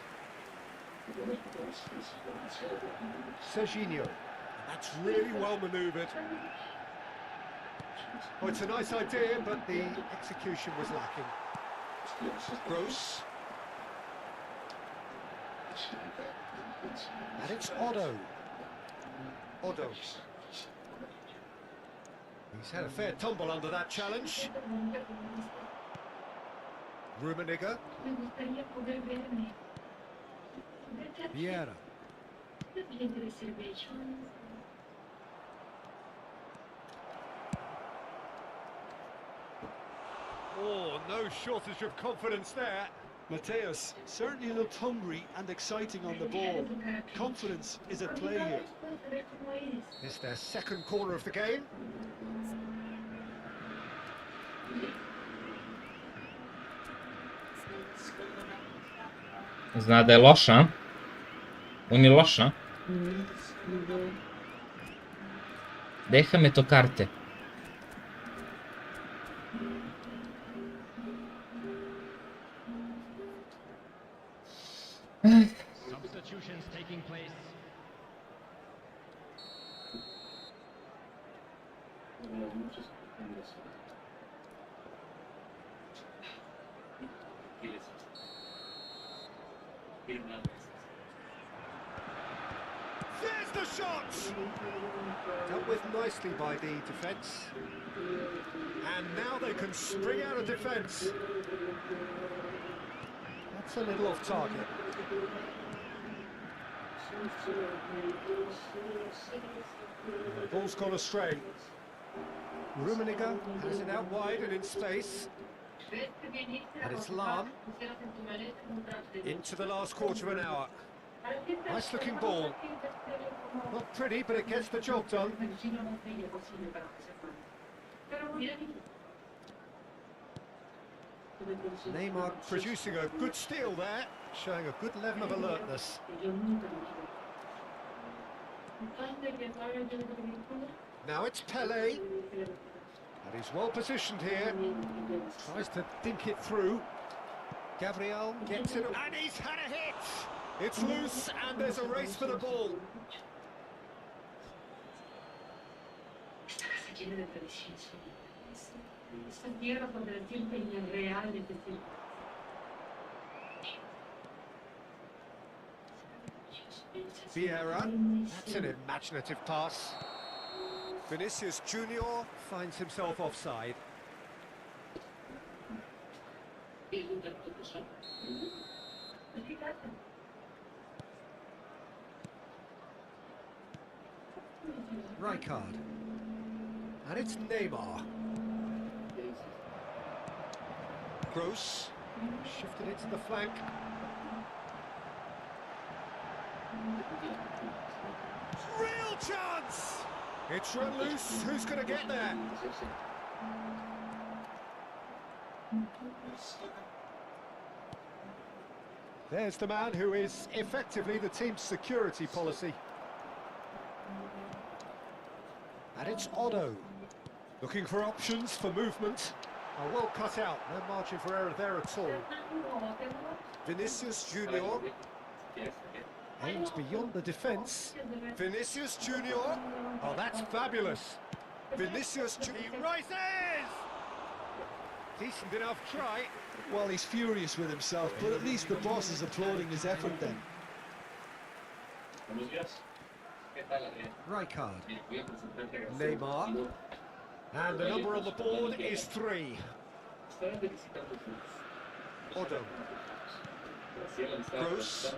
Serginho. That's really well manoeuvred. Oh, it's a nice idea, but the execution was lacking. Gross. And it's Otto. Otto. He's had a fair tumble under that challenge. Rummenigge. Vieira. Oh, no shortage of confidence there. Mateus certainly looked hungry and exciting on the ball. Confidence is at play here. It's their second corner of the game. Zna da je loša. On je loša. Déjame tocarte. Substitutions taking place. There's the shot! Dealt with nicely by the defence. And now they can spring out of defence. That's a little off target. The ball's gone astray. Rummenigge has it out wide and in space. And it's Lam. Into the last quarter of an hour. Nice looking ball. Not pretty, but it gets the job done. Neymar producing a good steal there, showing a good level of alertness. Now it's Pelé. And he's well positioned here. Tries to dink it through. Gabriel gets it, and he's had a hit! It's loose, and there's a race for the ball. Vieira, that's an imaginative pass. Vinicius Junior finds himself offside. Rijkaard. And it's Neymar. Gross shifted it to the flank. Real chance! It's run loose. Who's going to get there? There's the man who is effectively the team's security policy. And it's Otto. Looking for options for movement. Oh, well cut out. No margin for error there at all. Vinicius Junior aims beyond the defence. Vinicius Junior. Oh, that's fabulous. Vinicius Junior. He rises! Decent enough try. Well, he's furious with himself, but at least the boss is applauding his effort then. Rijkaard. Neymar. And the number on the board is 3. Otto. Gross.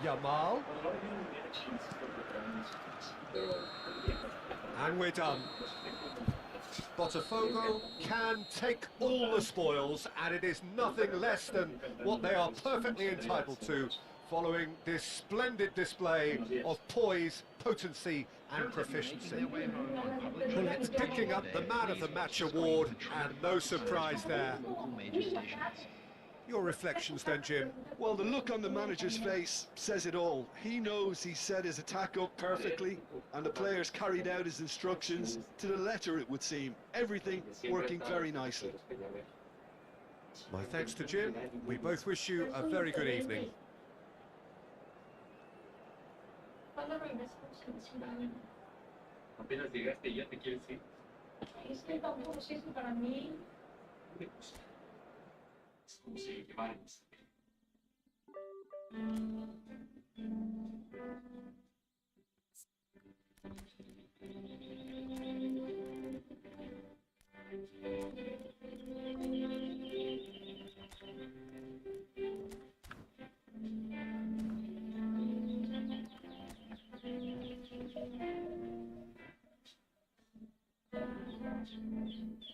Yamal. And we're done. Botafogo can take all the spoils, and it is nothing less than what they are perfectly entitled to, following this splendid display of poise, potency and proficiency. Well, it's picking up the Man of the Match award, and no surprise there. Your reflections then, Jim? Well, the look on the manager's face says it all. He knows he set his attack up perfectly, and the players carried out his instructions to the letter, it would seem. Everything working very nicely. My thanks to Jim. We both wish you a very good evening. Apenas llegaste y ya te quieres ir. Es que tampoco es eso para mí. Es como si llevaran.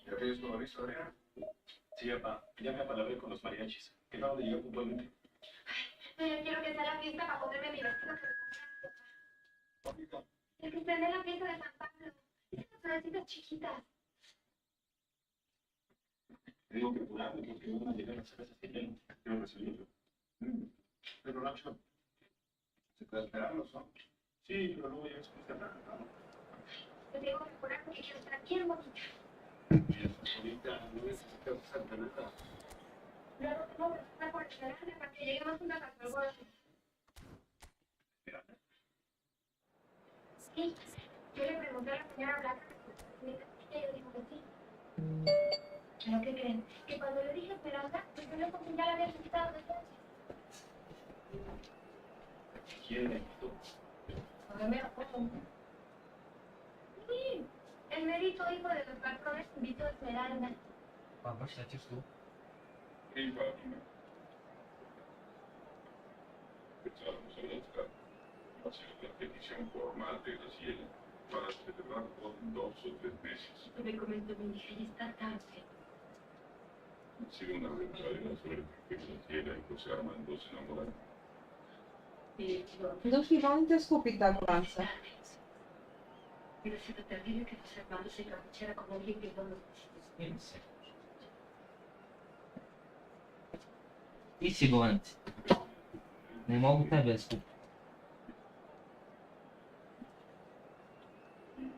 ¿Ya tienes todo listo, Adriana? Sí, papá. Ya me apalabré con los mariachis. ¿Qué tal de llegar puntualmente? No, yo quiero que sea la fiesta para ponerme mi vestido que me compraron. El que prende la fiesta de San Pablo. Esas florecitas chiquitas. Te digo que apurarme porque van a llegar las cervezas que tengo. Quiero recibirlo. Pero Nacho, ¿se puede esperarlos, no? Sí, pero luego ya después de hablar, ¿no? Te tengo que apurar porque quiero estar bien bonita. Ahorita no necesitas usar nada. Luego tengo que estar por esperarme para que lleguemos juntas a algo así. Sí, yo le pregunté a la señora Blanca que me ella dijo que sí. ¿Pero qué creen? Que cuando le dije Esperanza, pues yo le conté ya la había quitado de todo. ¿Quién? A ver, me acuerdo. Sí, el mérito hijo de los patrones invitó a Esmeralda. Papá, ¿estás tú? Sí, Fátima. Pensábamos en esta. Hacer una petición formal de Graciela para celebrar con 2 o 3 meses. Me comentó mi hija y está tarde. Ha sido una verdadera suerte que Graciela y José Armando se enamoraron. Nu filmam te skupita Franța. Hubiera sido terrible que José Armando se enganchara con alguien que no lo Ti si govornici. Ne mogu tebe skupiti.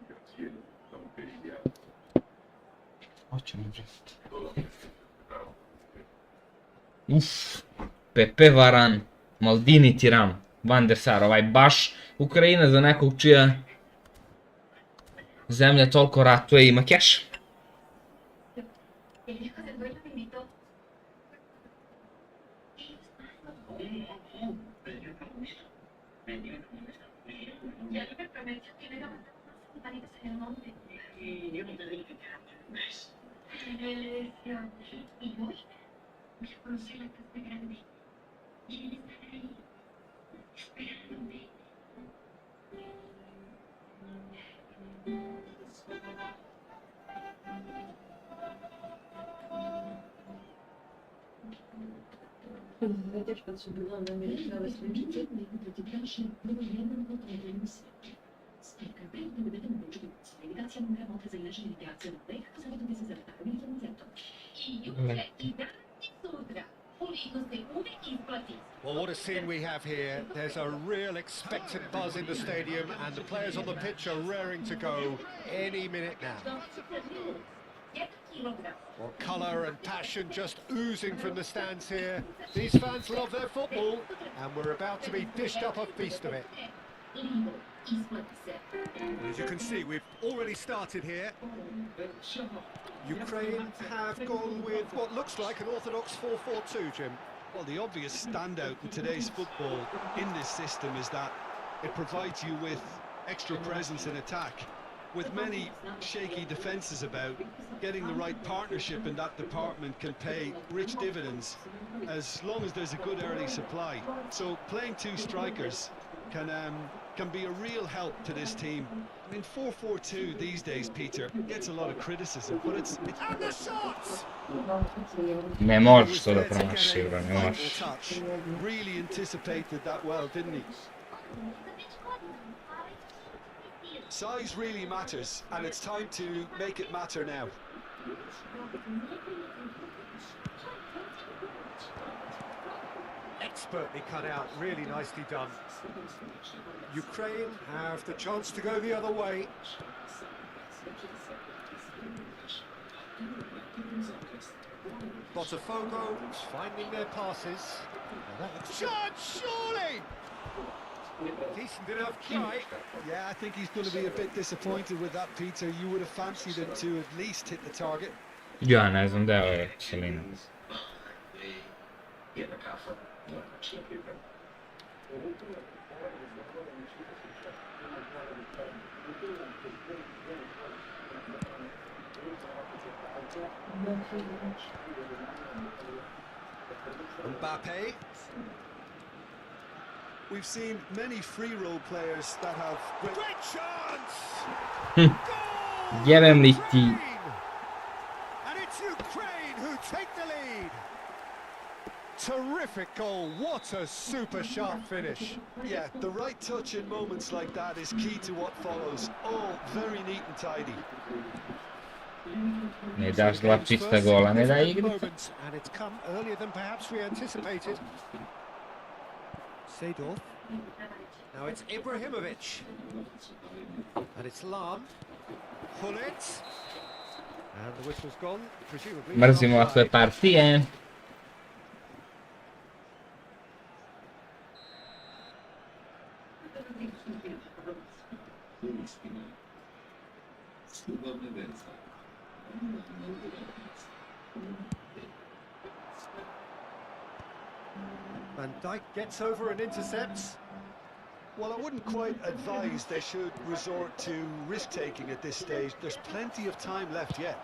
Graciela, la mujer ideal. Hoće mi Pepe Varan, Maldini Tiran, Van der Sar, ovaj baš Ukrajina za nekog čija zemlja toliko ratuje ima keš. El hijo del dueño me invitó. Ya me prometió que me iba a mandar unas campanitas en el monte. Y yo no te dije que te ves. Me decía, y voy a conocer la casa grande. Y él estará ahí, esperándome. Ja też potrzebowałam namierzać służyć. Well, what a scene we have here. There's a real expectant buzz in the stadium, and the players on the pitch are raring to go any minute now. Well, colour and passion just oozing from the stands here. These fans love their football, and we're about to be dished up a feast of it. As you can see, we've already started here. Ukraine have gone with what looks like an orthodox 4-4-2, Jim. Well, the obvious standout in today's football in this system is that it provides you with extra presence in attack. With many shaky defences about, getting the right partnership in that department can pay rich dividends as long as there's a good early supply. So playing two strikers can be a real help to this team. I mean, 4-4-2 these days, Peter, gets a lot of criticism, but it's And the shots! Ne možeš to da promašiš, bro, ne možeš. really anticipated that well, didn't he? Size really matters, and it's time to make it matter now. Expertly cut out, really nicely done. Ukraine have the chance to go the other way. Botafogo finding their passes. Shot, surely! Decent enough try. Yeah, I think he's going to be a bit disappointed with that, Peter. You would have fancied him to at least hit the target. Ja ne znam da je ovo celina. Mbappe. We've seen many free role players that have Great chance! Jebem li ti. And it's Ukraine who take the lead. Terrific goal, what a super sharp finish. Yeah, the right touch in moments like that is key to what follows. All very neat and tidy. Ne daš dva čista gola, ne da igri. And it's come earlier than perhaps we anticipated. Seydorf. Now it's Ibrahimovic. And it's Lam. Pull it. And the whistle's gone, presumably. Mrzim ovakve partije. Van Dijk gets over and intercepts. Well, I wouldn't quite advise they should resort to risk-taking at this stage. There's plenty of time left yet.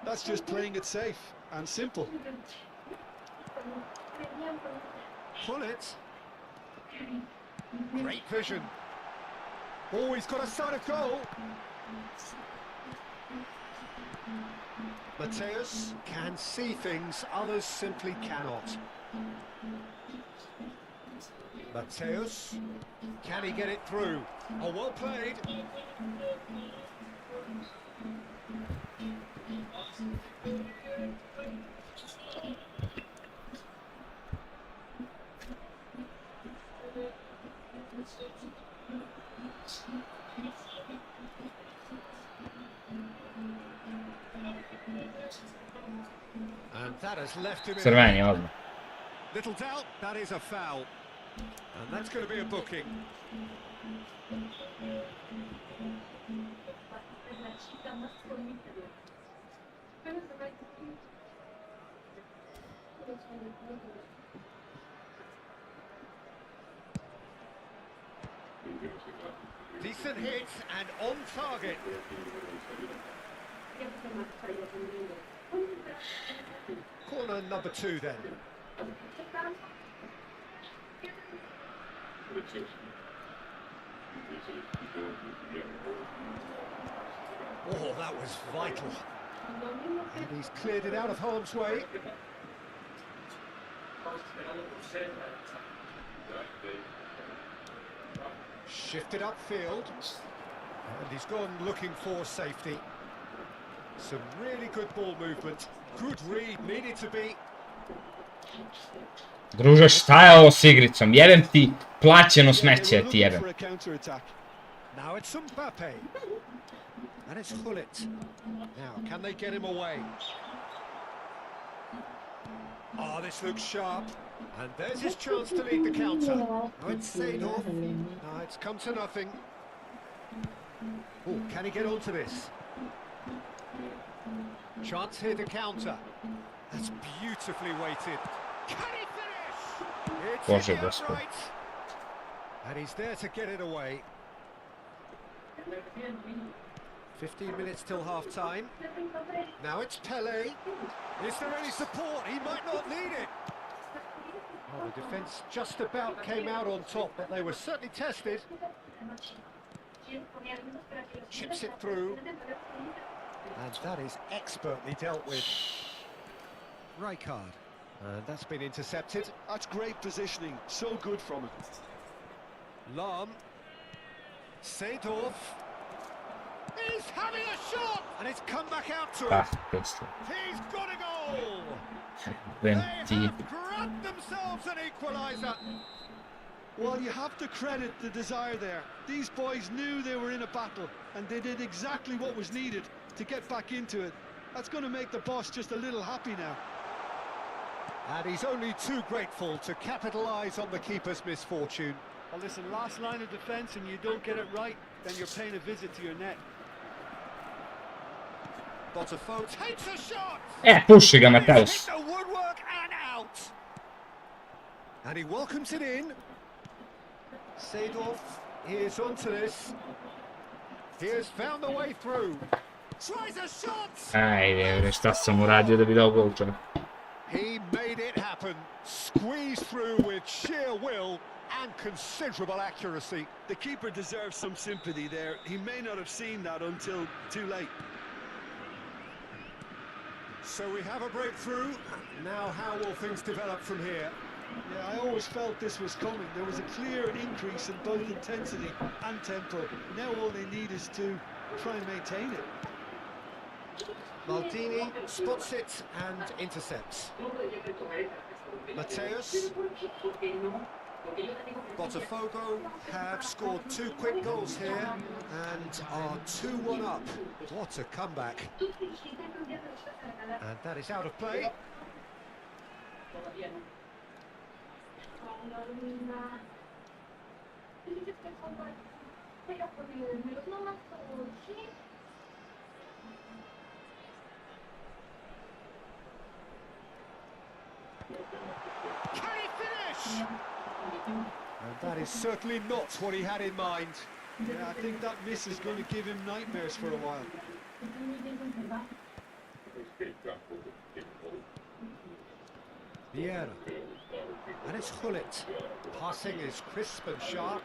That's just playing it safe and simple. Pull it. Great vision. Oh, he's got a sight of goal. Mateus can see things others simply cannot. Mateus, can he get it through? Oh, well played. And that has left him in Crveni odmah. little doubt, that is a foul. And that's going to be a booking. Decent hit and on target. Corner number 2 then. Oh, that was vital. And he's cleared it out of harm's way. Shifted upfield, and he's gone looking for safety. Some really good ball movement. Good read, needed to be. Druže, šta je ovo s igricom? Jebem ti plaćeno smeće, ti jebem. Now it's Mbappe. And it's Gullit. Now, can they get him away? Oh, this looks sharp. And there's his chance to lead the counter. Now it's Seedorf. No, it's come to nothing. Oh, can he get onto this? Chance here to counter. That's beautifully weighted. Can he finish? It's in the upright. And he's there to get it away. 15 minutes till half-time. Now it's Pele. Is there any support? He might not need it. Oh, the defence just about came out on top, but they were certainly tested. Chips it through. And that is expertly dealt with. Rijkaard. And that's been intercepted. That's great positioning. So good from it. Lahm. Seedorf. He's having a shot! And it's come back out to him. He's got a goal! They have grabbed themselves an equaliser. Well, you have to credit the desire there. These boys knew they were in a battle, and they did exactly what was needed to get back into it. That's going to make the boss just a little happy now. And he's only too grateful to capitalise on the keeper's misfortune. Well, listen, last line of defence and you don't get it right, then you're paying a visit to your net. Botafogo takes a shot! Puši ga, Mateus. The woodwork and out! And he welcomes it in. Seedorf is onto this. He has found the way through. Tries a shot! Ajde, šta sam uradio da bi dao gol, čovjek. He made it happen. Squeezed through with sheer will and considerable accuracy. The keeper deserves some sympathy there. He may not have seen that until too late. So we have a breakthrough. Now how will things develop from here? Yeah, I always felt this was coming. There was a clear increase in both intensity and tempo. Now all they need is to try and maintain it. Maldini spots it and intercepts. Mateus. Botafogo have scored 2 quick goals here and are 2-1 up. What a comeback. And that is out of play. Can he finish? And that is certainly not what he had in mind. Yeah, I think that miss is going to give him nightmares for a while. Vieira. And it's Gullit. Passing is crisp and sharp.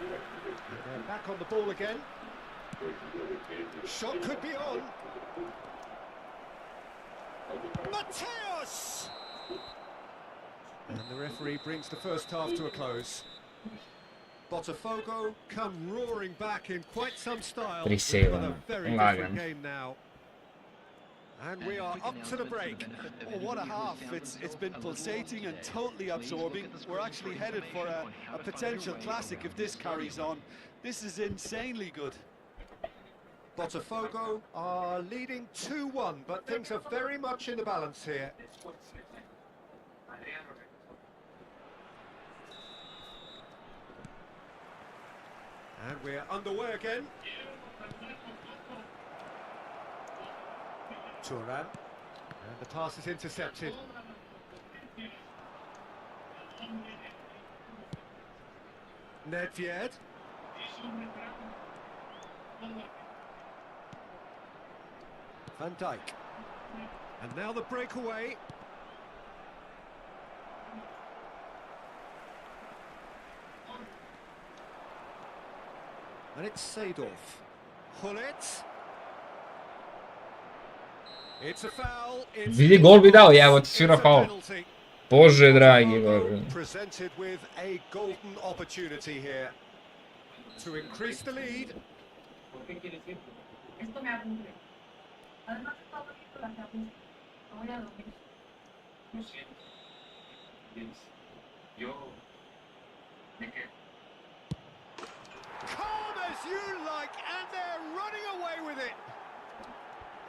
And they're back on the ball again. Shot could be on. Mateus! And the referee brings the first half to a close. Botafogo come roaring back in quite some style with a very different game now. And we are up to the break. Oh, what a half. It's been pulsating and totally absorbing. We're actually headed for a potential classic if this carries on. This is insanely good. Botafogo are leading 2-1, but things are very much in the balance here. And we're underway again. Turan. And the pass is intercepted. Nedved. Van Dijk. And now the breakaway. And it's Seedorf. Gullit. It's a foul. Vidi gol bi dao, evo ti svira faul. Bože dragi, Bože. Presented with a golden opportunity here to increase the lead. Esto me aburre. Además, está bonito la cabeza. No voy a dormir. Lo siento. Yo me quedo. Calm as you like, and they're running away with it.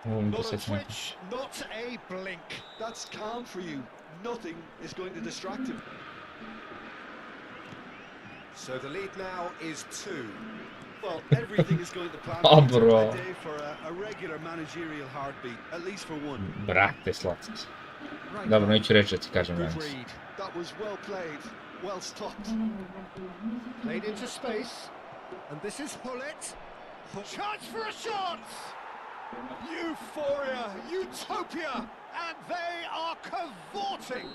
Not a twitch, not a blink. That's calm for you. Nothing is going to distract him. So the lead now is 2. Well, everything is going to plan Oh, Peter, bro. a day for a regular managerial heartbeat, at least for one. Brate, slatki. Dobro, neću reći da ti kažem Good danas. read. That was well played, well stopped. Played into space, and this is Hullet. Chance for a shot! Euphoria, utopia, and they are cavorting.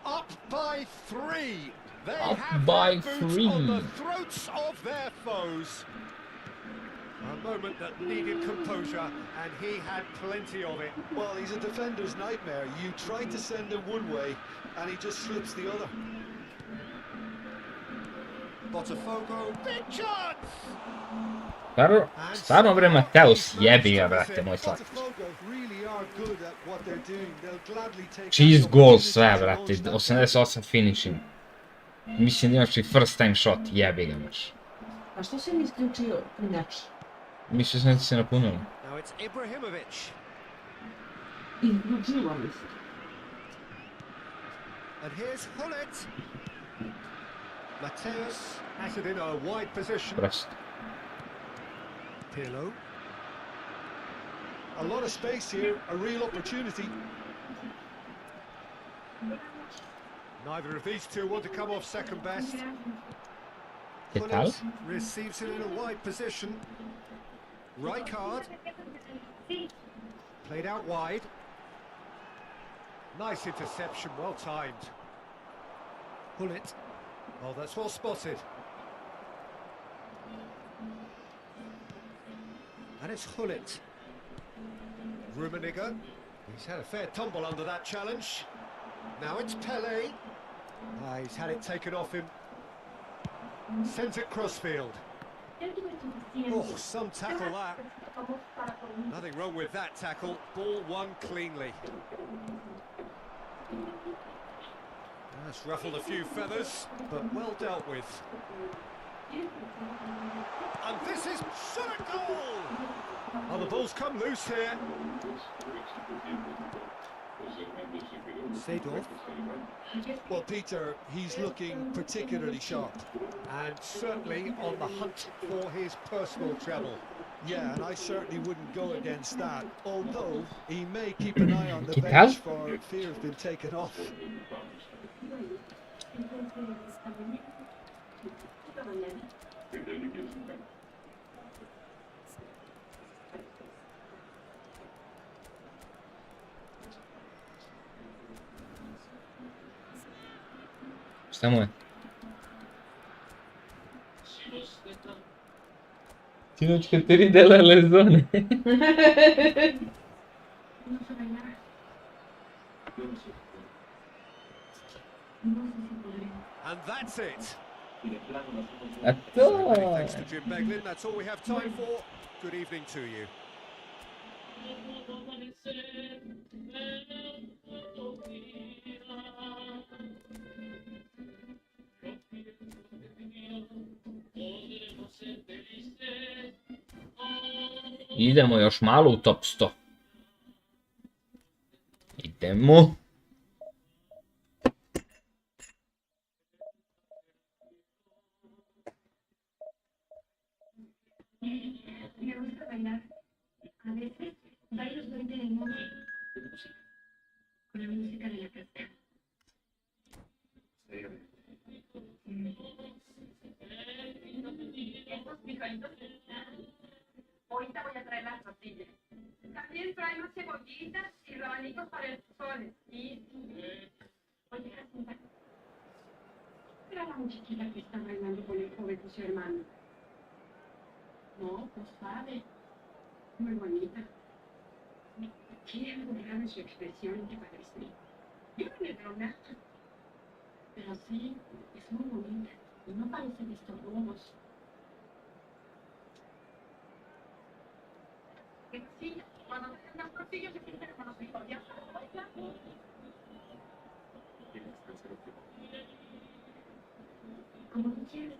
Up by 3. They Up have by their boots 3. on the throats of their foes. A moment that needed composure, and he had plenty of it. Well, he's a defender's nightmare. You try to send him one way, and he just slips the other. Botafogo, big chance! Stvarno bre, Mateus, jebi ga, brate, moj slatki. Botafogo really are good at what they're doing. They'll gladly take Cheese that goal opportunity sve, to brate, launch that 88 finishing. Mislim da imaš i first time shot, jebi ga baš. A što si mi isključio punjač? Mislio sam da ti se napunilo. Now it's Ibrahimovic. Izključila mi se. And here's Hullet. Mateus has it in a wide position. Prosto. Pirlo. A lot of space here, a real opportunity. Neither of these two want to come off second best. ¿Qué tal? Receives it in a wide position. Rijkaard. Played out wide. Nice interception, well timed. Hullet. Oh, that's well spotted. And it's Hullet. Rummenigge. He's had a fair tumble under that challenge. Now it's Pele. He's had it taken off him. Sends it crossfield. Oh, some tackle that. Nothing wrong with that tackle. Ball won cleanly. That's ruffled a few feathers, but well dealt with. And this is shot a goal! Oh, the ball's come loose here. Seedorf. Well, Peter, he's looking particularly sharp. And certainly on the hunt for his personal treble. Yeah, and I certainly wouldn't go against that, although he may keep an eye on the ¿Qué tal? bench for fear of being taken off. Šta mu je? Sinoć kad ti videla lezone. And that's it. A So many to! thanks to Jim Beglin. That's all we have time for. Good evening to you. Idemo još malo u top 100. Idemo. Me gusta bailar. A veces bailo suerte de noche. Con la música de la cascada. Estos frijolitos. Ahorita voy a traer las tortillas. También trae más cebollitas y rabanitos para el pozole. Y... Oye, Jacinta. Era la muchachita que está bailando con el joven de su hermano. No, pues sabe. Muy bonita. Tiene algo raro en su expresión que parece. Yo no le veo nada. Pero sí, es muy bonita. Y no parece de estos rudos. Sí, cuando tengan las tortillas se pintan con los hijos. Ya. Como tú quieres.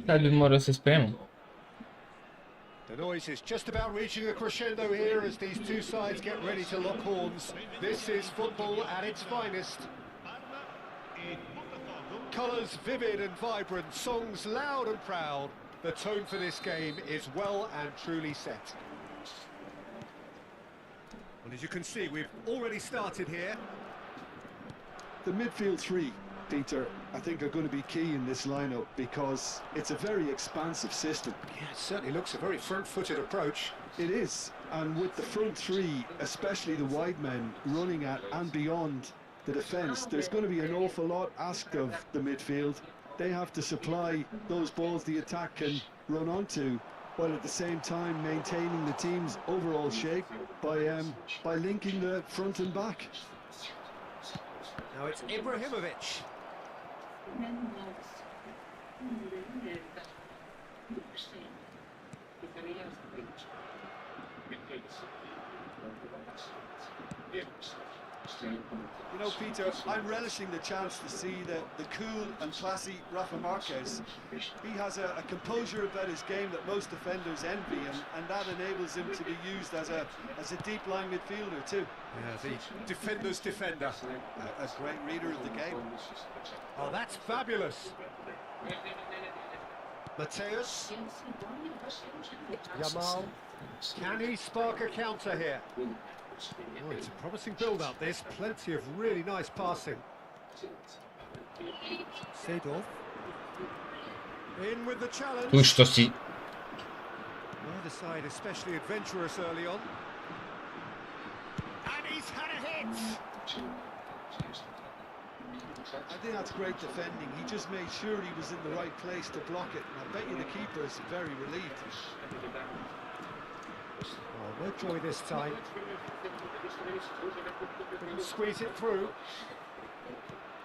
Sad bi morao se spremam. The noise is just about reaching a crescendo here as these two sides get ready to lock horns. This is football at its finest. Colours vivid and vibrant, songs loud and proud. The tone for this game is well and truly set. Well, as you can see, we've already started here. The midfield three, Peter, I think are going to be key in this lineup because it's a very expansive system. Yeah, it certainly looks a very front-footed approach. It is, and with the front three, especially the wide men, running at and beyond the defence, there's going to be an awful lot asked of the midfield. They have to supply those balls the attack can run onto, while at the same time maintaining the team's overall shape by linking the front and back. Now it's Ibrahimovic. You know, Peter, I'm relishing the chance to see the cool and classy Rafa Marquez. He has a composure about his game that most defenders envy, and that enables him to be used as a deep-lying midfielder too. Yeah, the defender's defender. A great reader of the game. Oh, that's fabulous. Mateus. Yamal. Can he spark a counter here? Oh, it's a promising build-up, this. Plenty of really nice passing. Seedorf. In with the challenge. Tu što si... Neither side especially adventurous early on. And he's had a hit! I think that's great defending. He just made sure he was in the right place to block it. And I bet you the keeper's very relieved. Oh, no joy this time. Couldn't squeeze it through.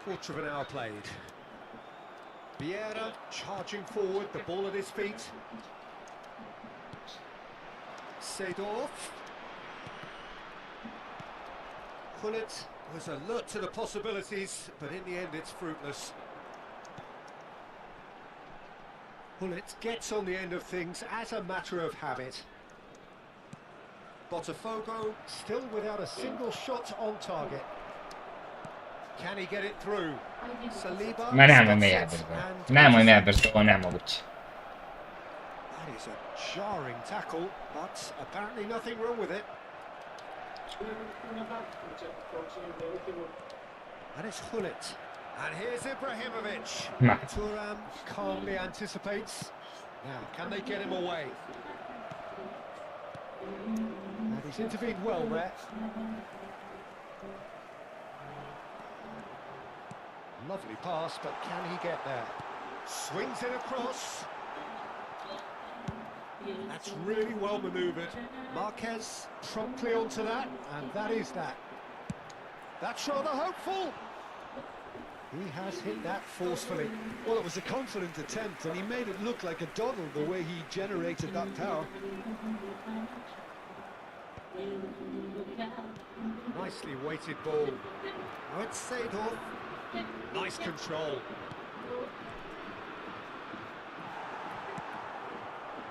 Quarter of an hour played. Vieira charging forward, the ball at his feet. Seedorf. Gullit was alert to the possibilities, but in the end it's fruitless. Gullit gets on the end of things as a matter of habit. Botafogo still without a single shot on target. Can he get it through? Saliba. Ma nemoj me jebati. Nemoj me jebati, ovo nemoguće. That is a jarring tackle, but apparently nothing wrong with it. And it's Gullit. And here's Ibrahimovic. Ma. Thuram calmly anticipates. Now, can they get him away? And he's intervened well there. Lovely pass, but can he get there? Swings it across. That's really well manoeuvred. Marquez promptly onto that, and that is that. That's rather hopeful. He has hit that forcefully. Well, it was a confident attempt, and he made it look like a doddle the way he generated that power. Nicely weighted ball. Now it's Seedorf. Nice control.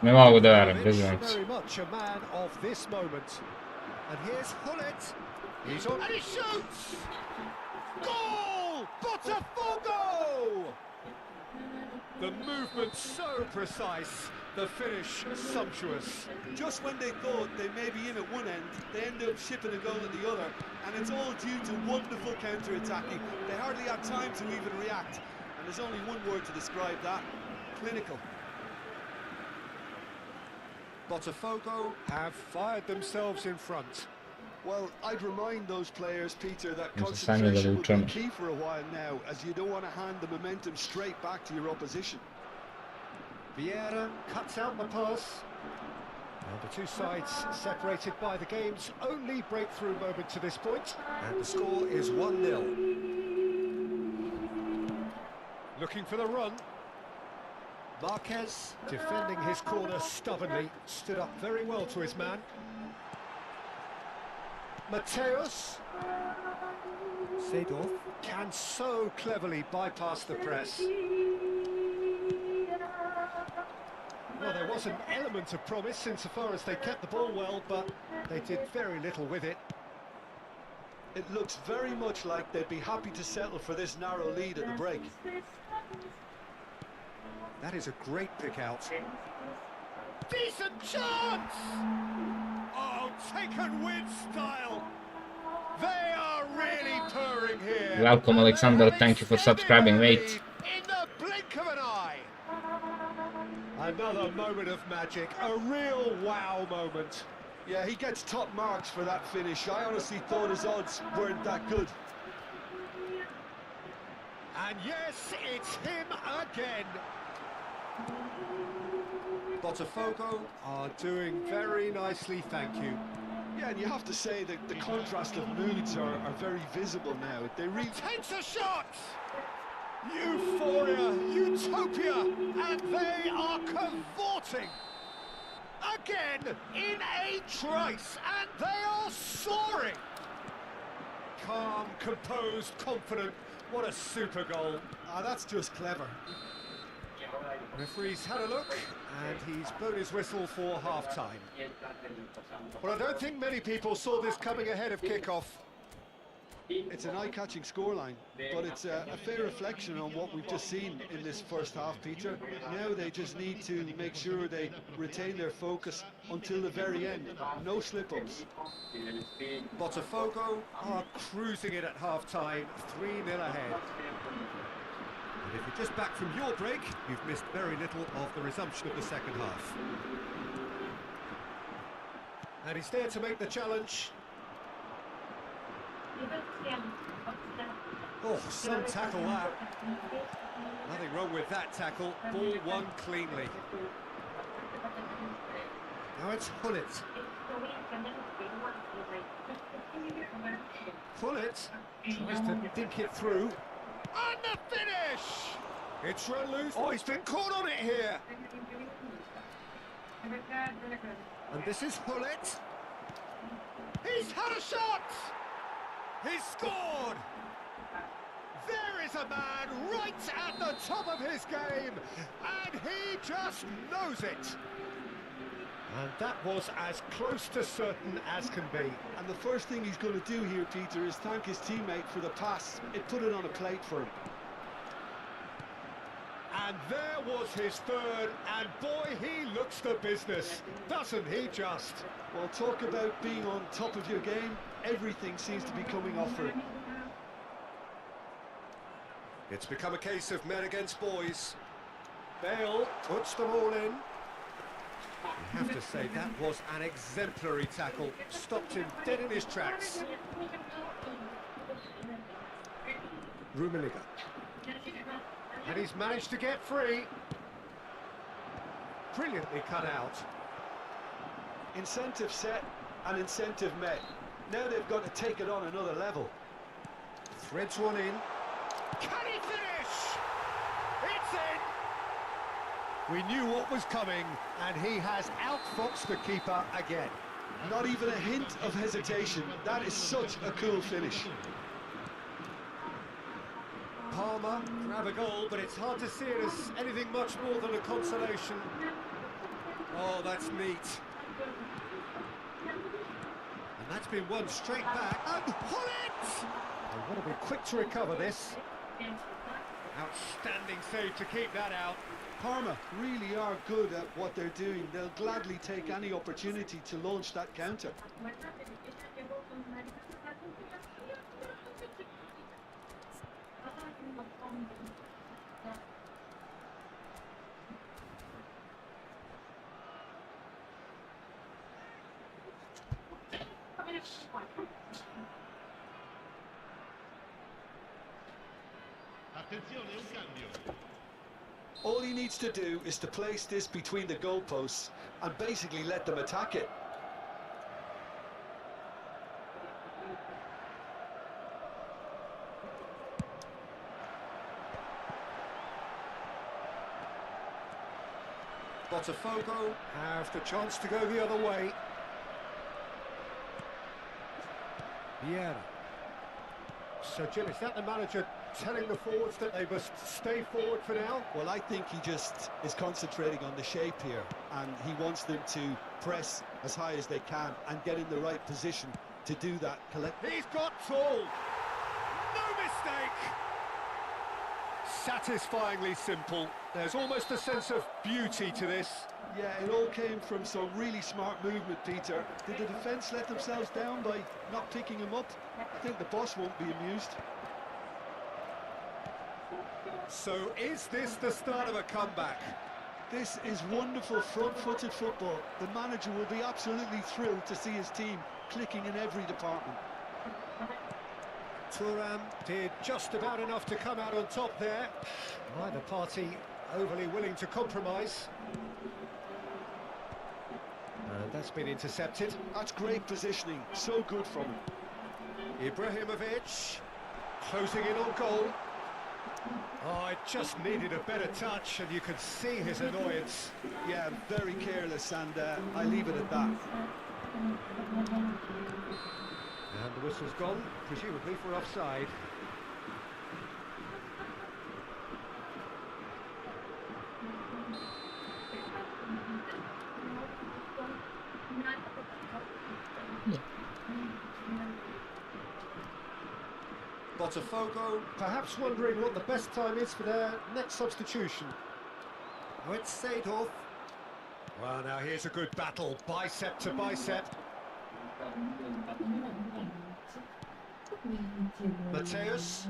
Ne mogu da verujem, It's bezumec. very much a man of this moment. And here's Hullet. He's on and he shoots! Goal! Botafogo! The movement so precise, the finish sumptuous. Just when they thought they may be in at one end, they end up shipping a goal at the other, and it's all due to wonderful counter-attacking. They hardly had time to even react, and there's only one word to describe that: clinical. Botafogo have fired themselves in front. Well, I'd remind those players, Peter, that Non si sa niente concentration will be dell'ultimo. key for a while now, as you don't want to hand the momentum straight back to your opposition. Vieira cuts out the pass. And the two sides separated by the game's only breakthrough moment to this point. And the score is 1-0. Looking for the run. Marquez, defending his corner stubbornly, stood up very well to his man. Mateus. Seedorf can so cleverly bypass the press. Well, there was an element of promise insofar as they kept the ball well, but they did very little with it. It looks very much like they'd be happy to settle for this narrow lead at the break. That is a great pick out. Decent chance! Oh, taken with style. They are really purring here. Welcome, Alexander. Thank you for subscribing, mate. In the blink of an eye. Another moment of magic, a real wow moment. Yeah, he gets top marks for that finish. I honestly thought his odds weren't that good. And yes, it's him again. Botafogo are doing very nicely, thank you. Yeah, and you have to say that the contrast of moods are very visible now. They really Takes a shot! Euphoria, utopia, and they are cavorting. Again, in a trice, and they are soaring. Calm, composed, confident. What a super goal. Ah, that's just clever. Referee's had a look, and he's blown his whistle for half-time. Well, I don't think many people saw this coming ahead of kick-off. It's an eye-catching scoreline, but it's a fair reflection on what we've just seen in this first half, Peter. Now they just need to make sure they retain their focus until the very end. No slip-ups. Botafogo are cruising it at half-time, 3-0 ahead. And if you're just back from your break, you've missed very little of the resumption of the second half. And he's there to make the challenge. Oh, some tackle that. Nothing wrong with that tackle. Ball won cleanly. Now it's Hullet. Hullet tries to dink it through. And the finish! It's run loose. Oh, he's been caught on it here. And this is Hullet. He's had a shot! He's scored! There is a man right at the top of his game, and he just knows it. And that was as close to certain as can be. And the first thing he's going to do here, Peter, is thank his teammate for the pass. It put it on a plate for him. And there was his third, and boy, he looks the business, doesn't he just? Well, talk about being on top of your game. Everything seems to be coming off for him. It's become a case of men against boys. Bale puts them all in. You have to say that was an exemplary tackle. Stopped him dead in his tracks. Rummenigge. And he's managed to get free. Brilliantly cut out. Incentive set and incentive met. Now they've got to take it on another level. Threads one in. Can he finish? It's in! We knew what was coming, and he has outfoxed the keeper again. Not even a hint of hesitation. That is such a cool finish. Palmer grab a goal, but it's hard to see it as anything much more than a consolation. Oh, that's neat. And that's been won straight back. And pull it! They've got to be quick to recover this. Outstanding save to keep that out. Parma really are good at what they're doing. They'll gladly take any opportunity to launch that counter. Attenzione, un cambio. All he needs to do is to place this between the goalposts and basically let them attack it. Botafogo have the chance to go the other way. Vieira. So, Jim, is that the manager telling the forwards that they must stay forward for now? Well, I think he just is concentrating on the shape here, and he wants them to press as high as they can and get in the right position to do that. He's got tall. No mistake. Satisfyingly simple. There's almost a sense of beauty to this. Yeah, it all came from some really smart movement, Peter. Did the defence let themselves down by not picking him up? I think the boss won't be amused. So is this the start of a comeback? This is wonderful front-footed football. The manager will be absolutely thrilled to see his team clicking in every department. Thuram did just about enough to come out on top there. Neither party overly willing to compromise. And that's been intercepted. That's great positioning, so good from him. Ibrahimovic closing in on goal. Oh, it just needed a better touch, and you could see his annoyance. Yeah, very careless, and I leave it at that. And the whistle's gone, presumably for offside. Botafogo perhaps wondering what the best time is for their next substitution. Oh, it's Seedorf. Well, now here's a good battle, bicep to bicep. Mateus.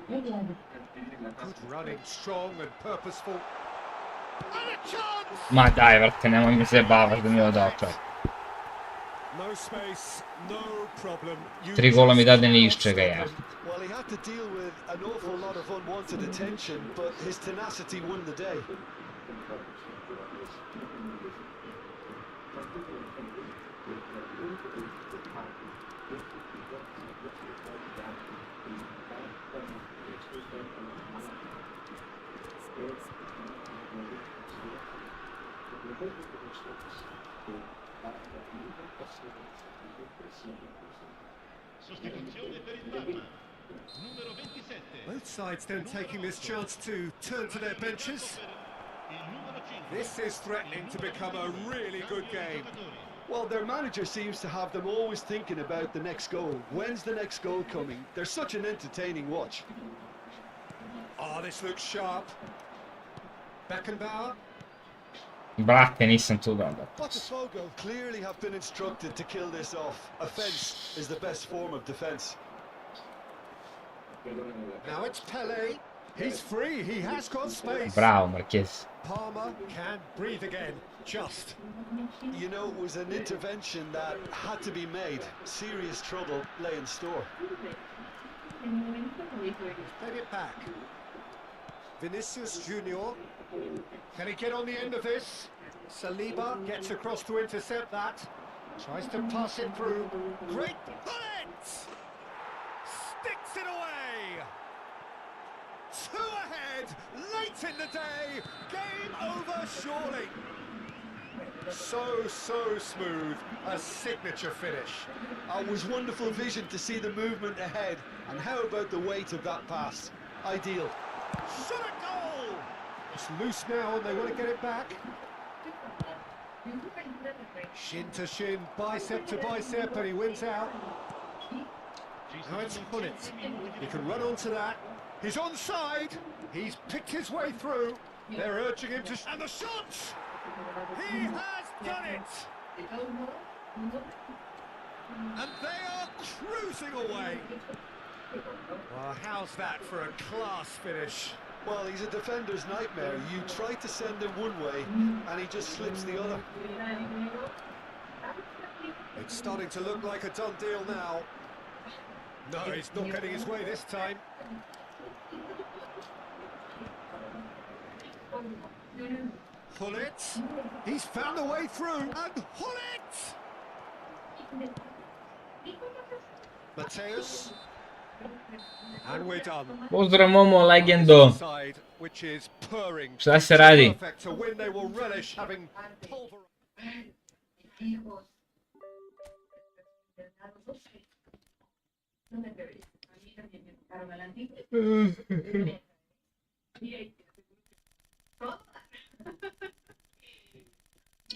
Good running, strong and purposeful. And a chance! Ma dai, teniamo in se bava, da mio dato. No space, no problem. 3 gola mi dade nišće ga je. Well, he had to deal with an awful lot of unwanted attention, but his tenacity won the day. Sostituzione per il Parma. Numero 27. Both sides then taking this chance to turn to their benches. This is threatening to become a really good game. Well, their manager seems to have them always thinking about the next goal. When's the next goal coming? They're such an entertaining watch. Oh, this looks sharp. Beckenbauer. Brate, nisam tu dobro. Botafogo clearly have been instructed to kill this off. Offence is the best form of defence. Now it's Pele. He's free. He has got space. Bravo, Marquez. Palmer can breathe again. Just. You know, it was an intervention that had to be made. Serious trouble lay in store. Get it back. Vinicius Junior. Can he get on the end of this? Saliba gets across to intercept that. Tries to pass it through. Great bullet! Sticks it away! 2 ahead, late in the day. Game over, surely. So smooth. A signature finish. It was wonderful vision to see the movement ahead. And how about the weight of that pass? Ideal. Shot a goal! It's loose now and they want to get it back. Shin to shin, bicep to bicep, and he wins out. Now it's Hullet. He can run onto that. He's onside. He's picked his way through. They're urging him to... And the shots! He has done it! And they are cruising away. Well, how's that for a class finish? Well, he's a defender's nightmare. You try to send him one way, and he just slips the other. It's starting to look like a done deal now. No, he's not getting his way this time. Hullet, he's found a way through, and Hullet! Mateus, and we're done. Pozdrav Momo, legendo. Side, which is purring. Šta se radi? Perfect to win, they will relish having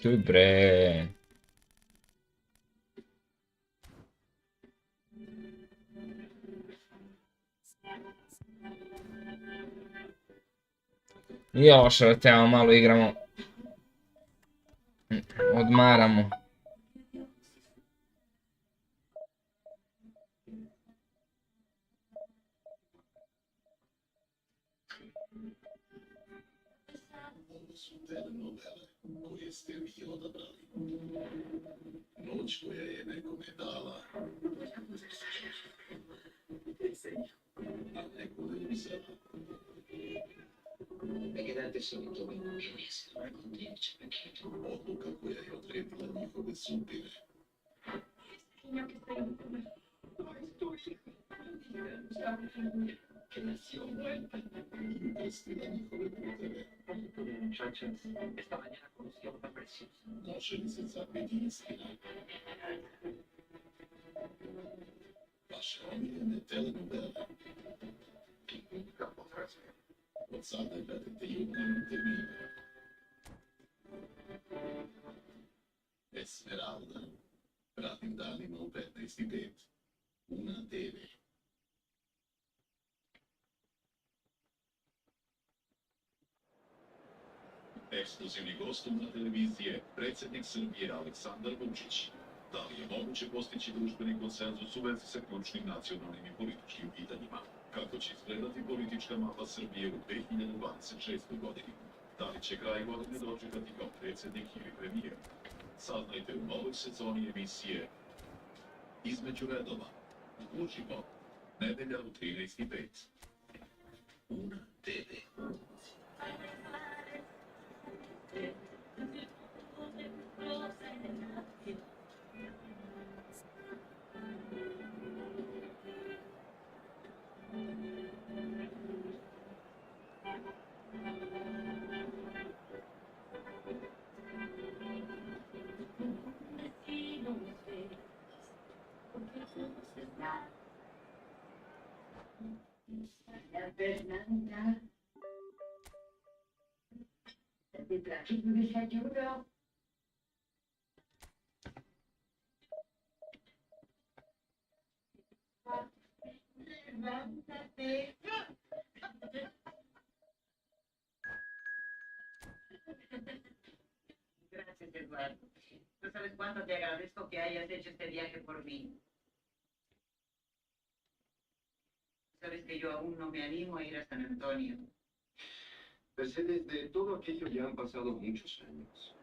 Čuj bre. Još, evo malo igramo. Odmaramo. Koje ste vi odabrali. Noć koja je nekome dala, a nekome uzela. Odluka koja je odredila njihove sudbine. Ukrstila njihove puteve. Može li se zapiti istina? Vaše omiljene telenovele. Od sada gledate jutarnju termine. Esmeralda. Radnim danima u 15:05. Una TV. Ekskluzivni gostom na televiziji je predsjednik Srbije Aleksandar Vučić. Da li je moguće postići društveni konsenzus u vezi sa ključnim nacionalnim i političkim pitanjima? Kako će izgledati politička mapa Srbije u 2026. godini? Da li će kraj godine dočekati kao predsjednik ili premijer? Saznajte u novoj sezoni emisije Između redova. Uživo. Nedelja u 13:05. Una TV. Fernanda, te traje un desayuno. Levántate. Gracias, Eduardo. No sabes cuánto te agradezco que hayas hecho este viaje por mí. Sabes que yo aún no me animo a ir a San Antonio. Mercedes, de todo aquello ya han pasado muchos años.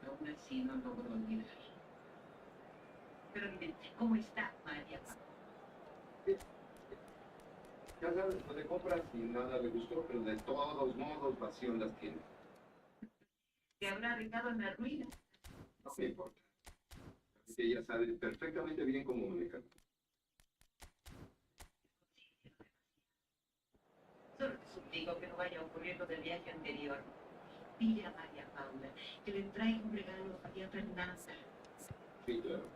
Aún así no logro olvidar. Pero dime, ¿cómo está María? Ya sabes, fue de compras y nada le gustó, pero de todos modos vacío las tiene. ¿Te habrá dejado en la ruina? No me importa. Así que ella sabe perfectamente bien cómo manejar. Solo te suplico que no vaya a ocurrir lo del viaje anterior. Dile a María Paula que le traiga un regalo a María Fernanda. Sí, claro.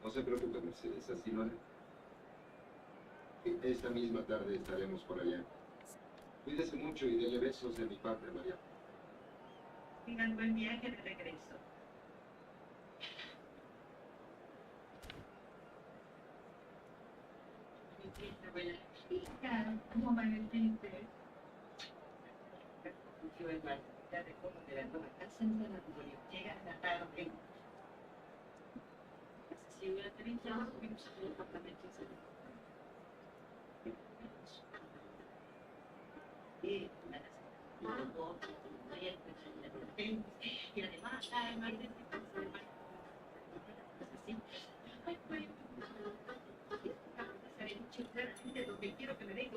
No se preocupe, Mercedes, así lo haré. Esta misma tarde estaremos por allá. Cuídese mucho y dele besos de mi parte, María. Tengan buen viaje de regreso. ¿Cómo amaneciste? Yo en la mitad de cómo de la nueva casa en San Antonio. Llega a la tarde. Si hubiera tenido, hubiéramos hecho un apartamento en San Antonio. Y además, donde quiero que me den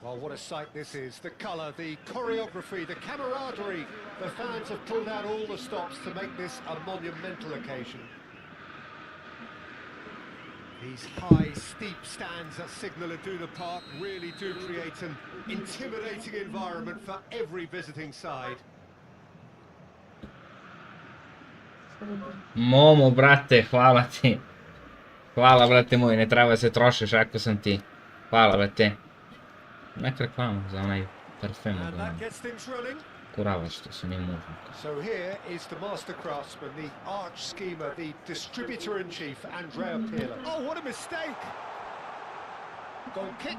Well, what a sight this is. The colour, the choreography, the camaraderie. The fans have pulled out all the stops to make this a monumental occasion. These high, steep stands that signal Idemo Park really do create an intimidating environment for every visiting side. Momo, brate, hvala ti. Hvala, brate moj, ne treba se trošiš, ako sam ti. Hvala, brate. Nek reklama za onaj parfem. Kurava što se nije možno. So here is the master craftsman, the arch schemer, the distributor-in-chief, Andrea Pirlo. Oh, what a mistake! Goal kick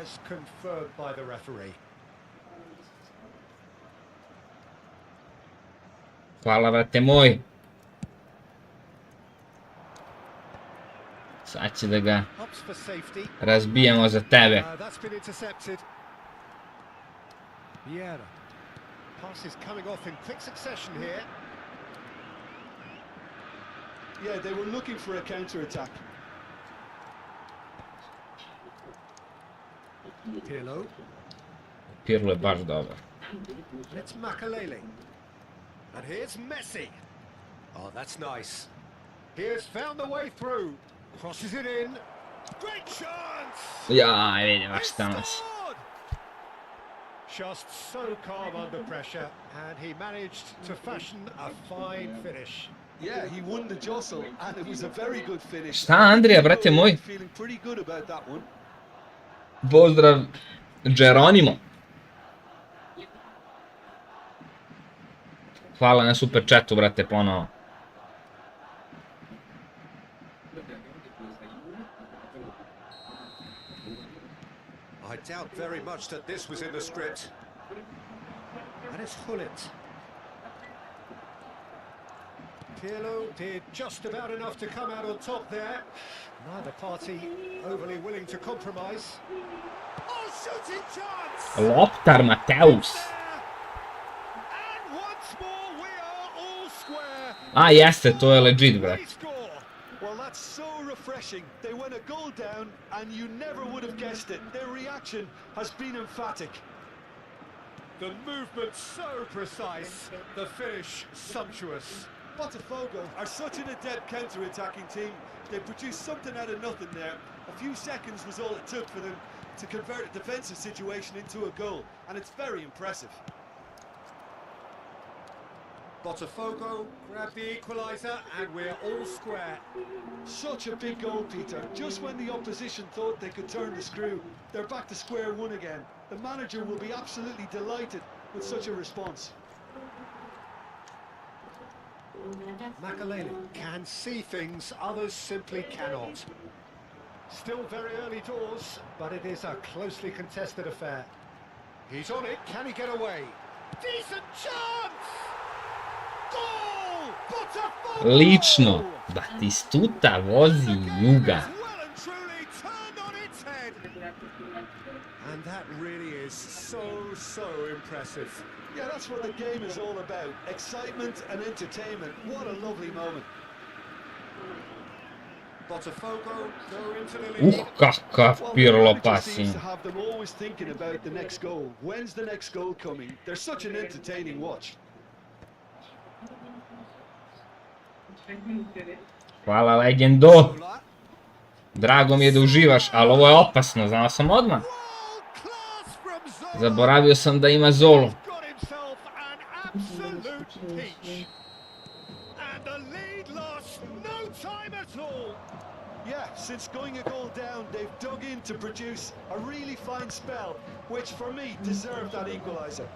as confirmed by the referee. Hvala, brate moj. Sad će da ga razbijemo za tebe. Pass is coming off in quick succession here. Yeah, they were looking for a counter-attack. Pirlo. Pirlo je baš dobar. It's Makalele. And here's Messi. Oh, that's nice. Here's found the way through. Crosses it in. Great chance! Jaj, vidim baš danas. Just so calm under pressure, and he managed to fashion a fine finish. Yeah, he won the jostle, and it was a very good finish. Šta, Andrija, brate moj? Feeling pretty good about that one. Pozdrav, Geronimo. Hvala na super chatu, brate, ponovo. I doubt very much that this was in the script. And it's Hullet. Pirlo did just about enough to come out on top there. Neither party overly willing to compromise. Oh, shooting chance! Loptar Mateus. And once more we are all square. A, jeste, to je legit, brate. Well, that's so refreshing. They went a goal down, and you never would have guessed it. Their reaction has been emphatic. The movement so precise, the finish sumptuous. Botafogo are such an adept counter-attacking team. They produced something out of nothing there. A few seconds was all it took for them to convert a defensive situation into a goal, and it's very impressive. Botafogo grabbed the equaliser, and we're all square. Such a big goal, Peter. Just when the opposition thought they could turn the screw, they're back to square one again. The manager will be absolutely delighted with such a response. Makalele can see things others simply cannot. Still very early doors, but it is a closely contested affair. He's on it, can he get away? Decent chance! Goal! Botafogo! Lično, Batistuta vozi Juga. And that really is so impressive. Yeah, that's what the game is all about. Excitement and entertainment. What a lovely moment. Botafogo go into the lead. Kakav Pirlo pasin. Seems to have them always thinking about the next goal. When's the next goal coming? They're such an entertaining watch. Hvala, legendo. Drago mi je da uživaš, ali ovo je opasno, znao sam odmah. Zaboravio sam da ima Zolo. Since going a goal down, they've dug in to produce a really fine spell, which for me deserved that equaliser.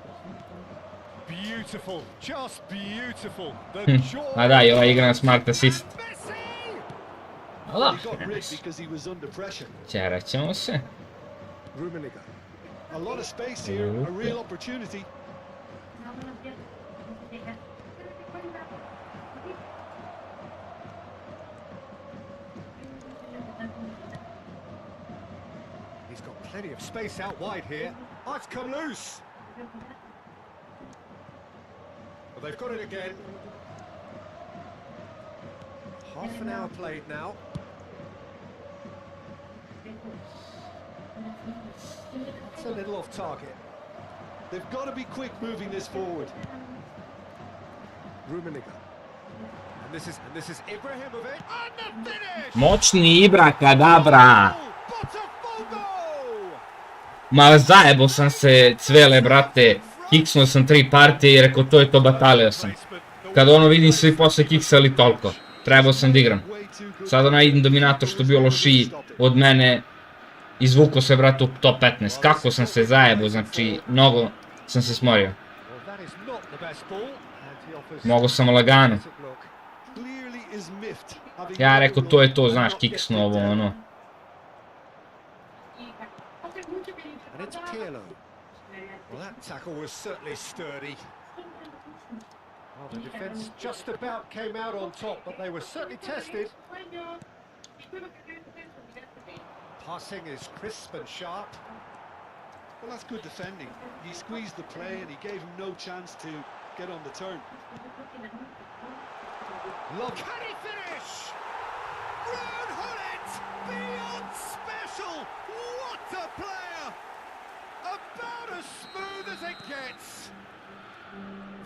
Beautiful, just beautiful. The joy. Ma dai, ova igra na smart assist. Well, he got rid because he was under pressure. Ćeraćemo se. Rummenigge. A lot of space here, a real opportunity. He's got plenty of space out wide here. Oh, it's come loose. Well, they've got it again. Half an hour played now. It's a little off target. They've got to be quick moving this forward. Rummenigge. And this is Ibrahimovic. And the finish! Moćni Ibra kadabra. Ma zajebo sam se cvele, brate. Kiksnuo sam 3 partije i rekao to je to, batalio sam. Kad ono vidim svi posle kiksali toliko. Trebao sam da igram. Sad onaj dominator što bio lošiji od mene izvukao se, brate, u top 15. Kako sam se zajebo, znači mnogo sam se smorio. Mogo sam lagano. Ja rekao to je to, znaš, kiksnuo ovo ono. And it's Pirlo. Well, that tackle was certainly sturdy. Well, the defence just about came out on top, but they were certainly tested. Passing is crisp and sharp. Well, that's good defending. He squeezed the play and he gave him no chance to get on the turn. Look, can he finish? Ruud Gullit, beyond special. What a player! About as smooth as it gets.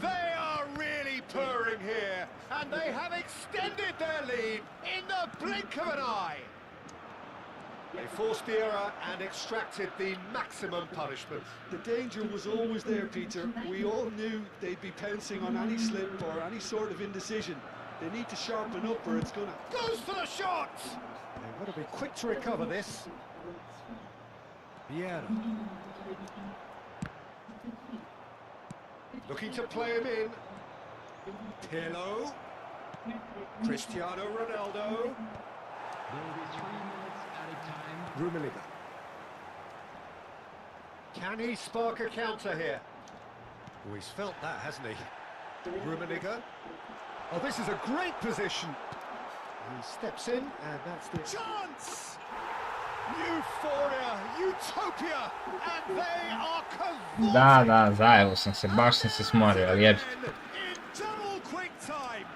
They are really purring here, and they have extended their lead in the blink of an eye. They forced the error and extracted the maximum punishment. The danger was always there, Peter. We all knew they'd be pouncing on any slip or any sort of indecision. They need to sharpen up or it's gonna... Goes for the shot! They've got to be quick to recover this. Vieira. Looking to play him in. Pirlo. Cristiano Ronaldo. Rummenigge. Can he spark a counter here? Oh, he's felt that, hasn't he? Rummenigge. Oh, this is a great position. He steps in, and that's the chance! Euphoria, utopia, and they are Da, da, zajebo sam se, baš sam se smorio, ali jebi. in double quick time.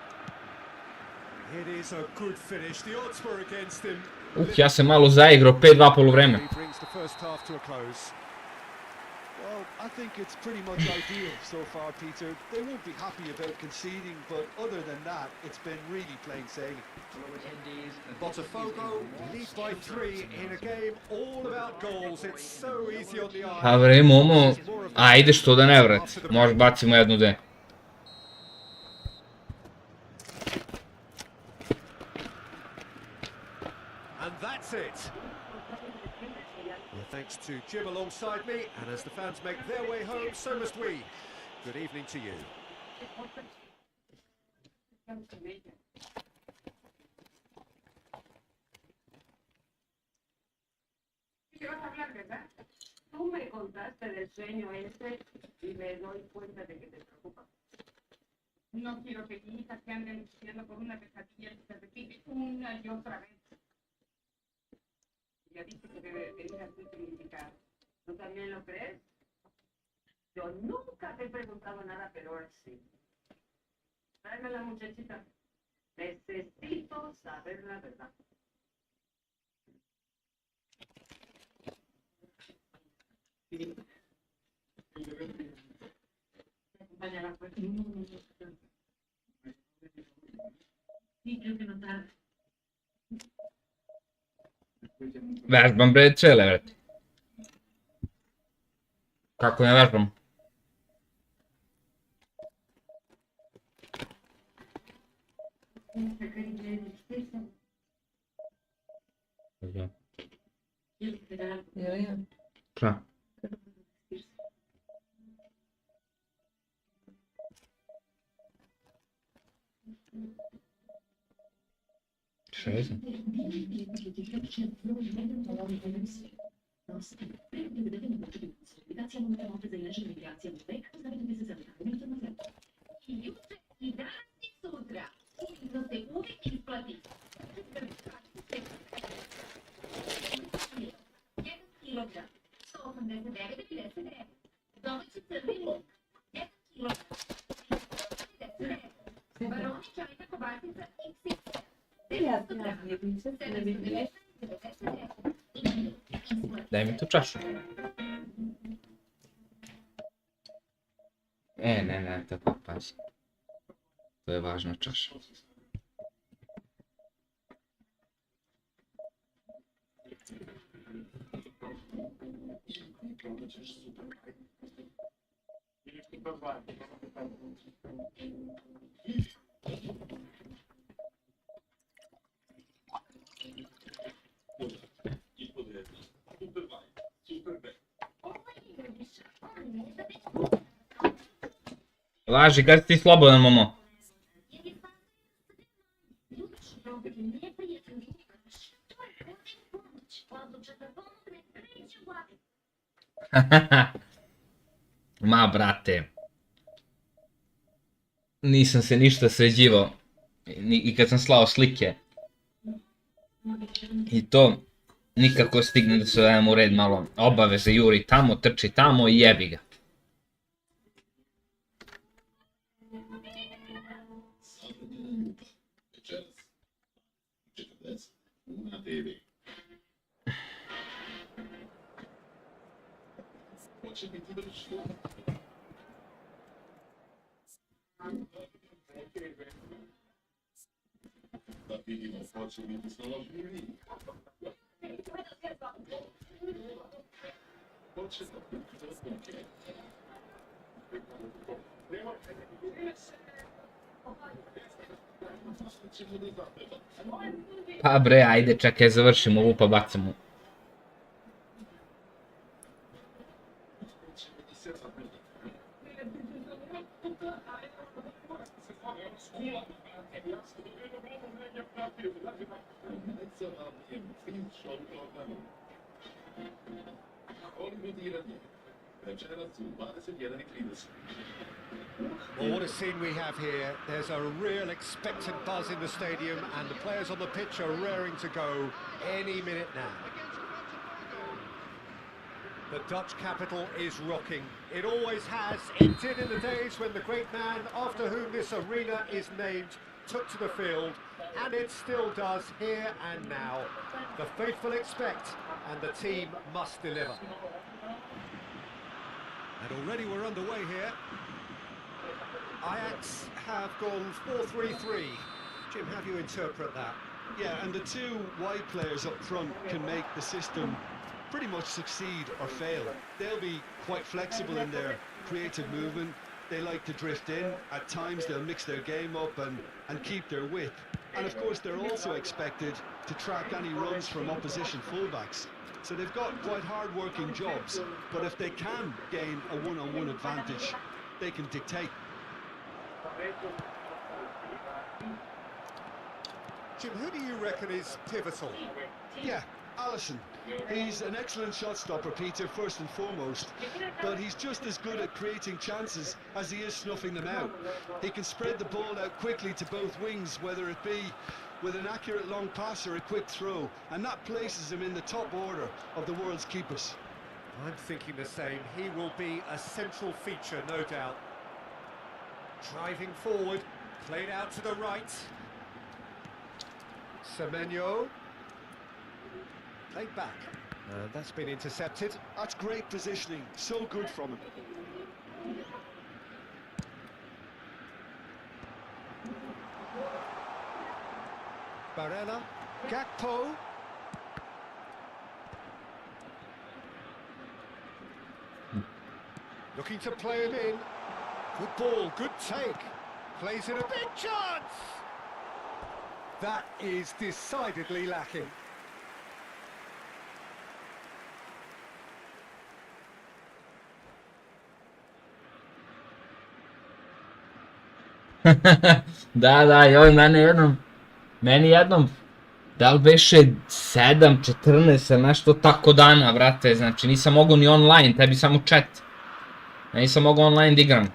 It is a good finish. The odds were against him. Ja sam malo zaigrao, 5-2 poluvreme. He brings the first half to a close. Well, I think it's pretty much ideal so far, Peter. They won't be happy about conceding, but other than that, it's been really plain sailing. Botafogo lead by 3 in a game all about goals. It's so easy on the eye. A bre, Momo, ajde što da ne vrati. Možda bacimo jednu D. And that's it. Well, thanks to Jim alongside me, and as the fans make their way home, so must we. Good evening to you. ¿Qué vas a hablar, verdad? Tú me contaste del sueño ese y me doy cuenta de que te preocupa. No quiero que mi hija se ande angustiando por una pesadilla que se repite una y otra vez. Ya dije que deberías de significado. ¿Tú también lo crees? Yo nunca te he preguntado nada, pero ahora sí. Tráeme a la muchachita. Necesito saber la verdad. Acompáñala, pues. Sí, creo que no tarda. Vežbam bre cele, vrati. Kako ne vežbam? Šta? Šta je znam? I juče i danas i sutra. Ujedno se uvijek isplati. 1 kilogram, 189,99. Domaći crni luk, 1 kilogram, 199. Baroni čajna kobasica XXL, 900 grama, 719,99. Daj mi tu čašu. Ne, tako pazi. To je važna čaša. Važi, kad si ti slobodan, momo? Ma, brate. Nisam se ništa sređivao. I kad sam slao slike. I to nikako stigne da se dajem u red malo. Obaveze, juri tamo, trči tamo i jebi ga. Pa bre, ajde, čekaj, završimo ovu pa bacamo. Well, what a scene we have here. There's a real expectant buzz in the stadium and the players on the pitch are raring to go any minute now. The Dutch capital is rocking. It always has. It did in the days when the great man after whom this arena is named took to the field, and it still does here and now. The faithful expect, and the team must deliver. And already we're underway here. Ajax have gone 4-3-3. Jim, how do you interpret that? Yeah, and the two wide players up front can make the system pretty much succeed or fail. They'll be quite flexible in their creative movement. They like to drift in. At times they'll mix their game up and keep their width. And of course they're also expected to track any runs from opposition fullbacks. So they've got quite hard-working jobs, but if they can gain a one-on-one advantage, they can dictate. Jim, who do you reckon is pivotal? Yeah, Alisson. He's an excellent shot stopper, Peter, first and foremost, but he's just as good at creating chances as he is snuffing them out. He can spread the ball out quickly to both wings, whether it be with an accurate long pass or a quick throw, and that places him in the top order of the world's keepers. I'm thinking the same. He will be a central feature, no doubt. Driving forward, played out to the right. Semenyo. Played back. That's been intercepted. That's great positioning. So good from him. Barella. Gakpo. Looking to play him in. Good ball, good take. Plays in a big chance. That is decidedly lacking. Da, joj, meni jednom, da li beše 7, 14 ili nešto tako dana, brate, znači nisam mogao ni online, tebi samo chat. Ja nisam mogao online da igram.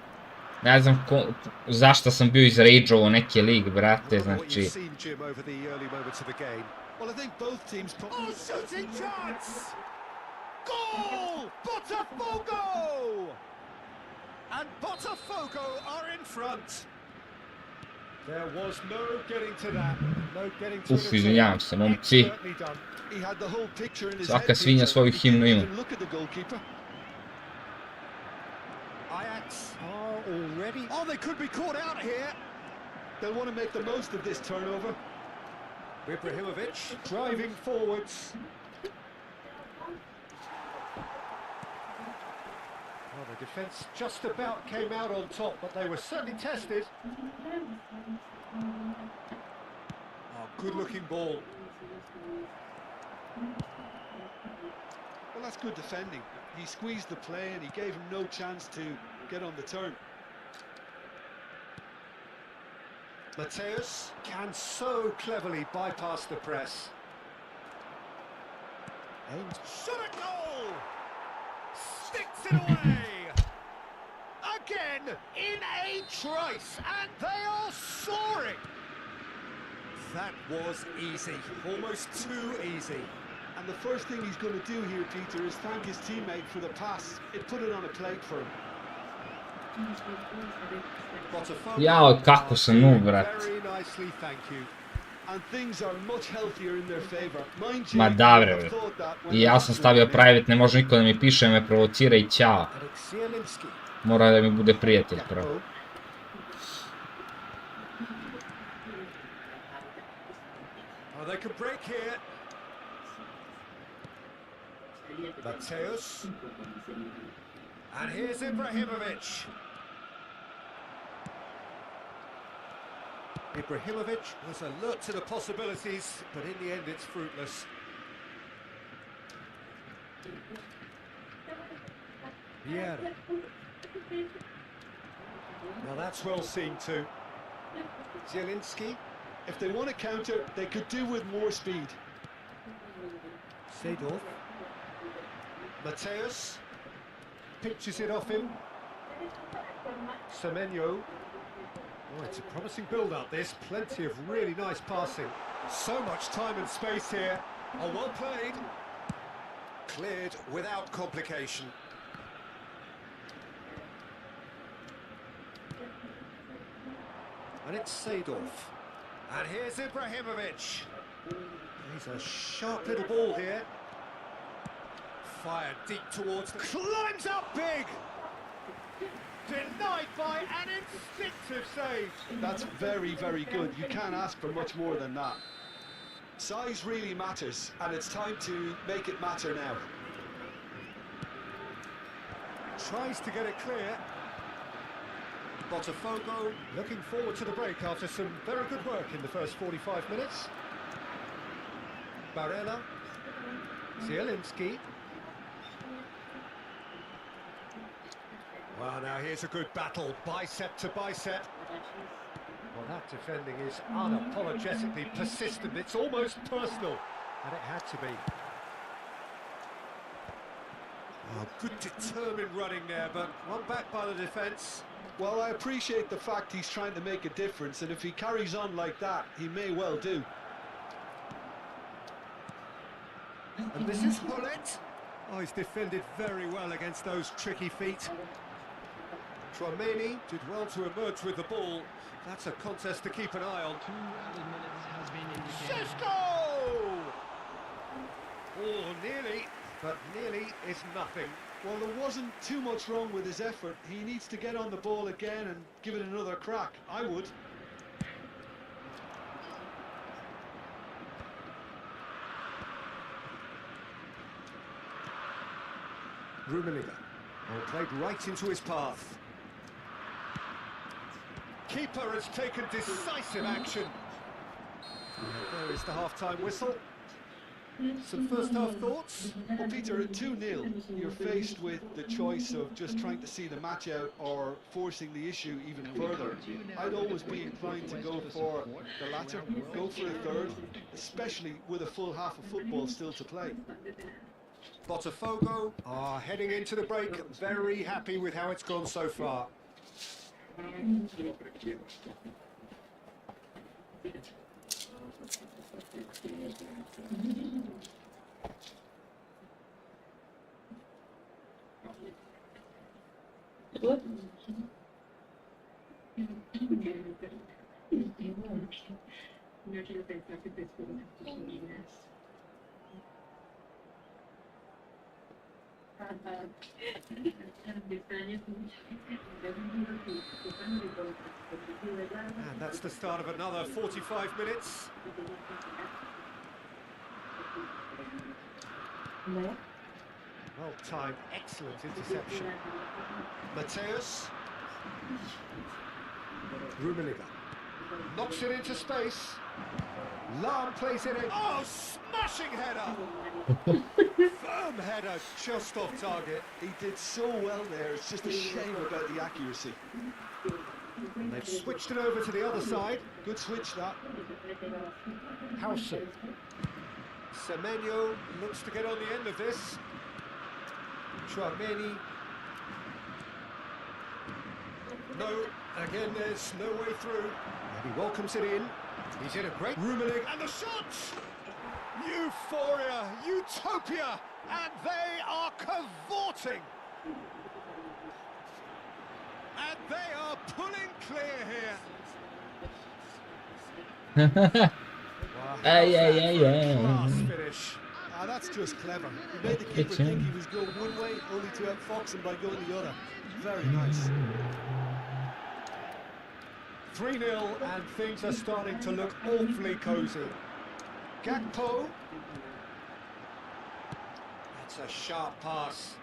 Ne znam zašto sam bio izrageovo neki lig, brate, znači... Well, I think both teams... Oh, shooting chance! Goal! Botafogo! And Botafogo are in front. There was no getting to that. No getting to Uf, izvinjavam se, momci. He had the whole picture in his Svaka head, svinja Peter. svoju himnu ima. Look at the goalkeeper. Ajax are already... Oh, they could be caught out here. They'll want to make the most of this turnover. Ibrahimovic driving forwards. Well, the defence just about came out on top, but they were certainly tested. Oh, good-looking ball. Well, that's good defending. He squeezed the play and he gave him no chance to get on the turn. Mateus can so cleverly bypass the press. And shot at goal! Sticks it away! Again in a trice, and they are soaring! That was easy, almost too easy. And the first thing he's going to do here, Peter, is thank his teammate for the pass. It put it on a plate for him. Jao, kako sam noob, brat. Ma da, bre. I ja sam stavio private, ne može niko da mi piše, me provocira i ćao. Mora da mi bude prijatelj prvo. Mateus. And here's Ibrahimovic. Ibrahimovic was alert to the possibilities, but in the end it's fruitless. Vieira. Now that's well seen too. Zielinski. If they want to counter, they could do with more speed. Seedorf. Mateus. Pitches it off him. Semenyo. Oh, it's a promising build-up, this. Plenty of really nice passing. So much time and space here. Oh, well played. Cleared without complication. And it's Seedorf. And here's Ibrahimovic. He's a sharp little ball here. Fired deep towards the... Climbs up big! Denied by an instinctive save. That's very, very good. You can't ask for much more than that. Size really matters, and it's time to make it matter now. Tries to get it clear. Botafogo looking forward to the break after some very good work in the first 45 minutes. Barella. Zielinski. Well, now here's a good battle, bicep to bicep. Well, that defending is unapologetically persistent. It's almost personal, and it had to be. Oh, good determined running there, but one back by the defence. Well, I appreciate the fact he's trying to make a difference, and if he carries on like that, he may well do. And this is Hullet. Oh, he's defended very well against those tricky feet. Trameni did well to emerge with the ball. That's a contest to keep an eye on. 2 added minutes has been indicated. Sesko! Oh, nearly, but nearly is nothing. Well, there wasn't too much wrong with his effort. He needs to get on the ball again and give it another crack. I would. Rummenigge. Oh, played right into his path. Keeper has taken decisive action. And there is the half-time whistle. Some first half thoughts? Well, Peter, at 2-0, you're faced with the choice of just trying to see the match out or forcing the issue even further. I'd always be inclined to go for the latter, go for a third, especially with a full half of football still to play. Botafogo are heading into the break, very happy with how it's gone so far. No quiero pensar que te espero en tus líneas. And that's the start of another 45 minutes. Well timed, excellent interception. Mateus. Rummenigge knocks it into space. Lahm plays it in. Oh, smashing header! Firm header, just off target. He did so well there, it's just a shame about the accuracy. And they've switched it over to the other side. Good switch, that. Howson. Semenyo looks to get on the end of this. Chouameni. No, again there's no way through. And he welcomes it in. He's in a great Rummenigge, and the shots! Euphoria, utopia, and they are cavorting. And they are pulling clear here. Class finish. Ah, that's just clever. He made the keeper think he was going one way, only to outfox him by going the other. Very nice. 3-0, and things are starting to look awfully cosy. Gakpo. That's a sharp pass.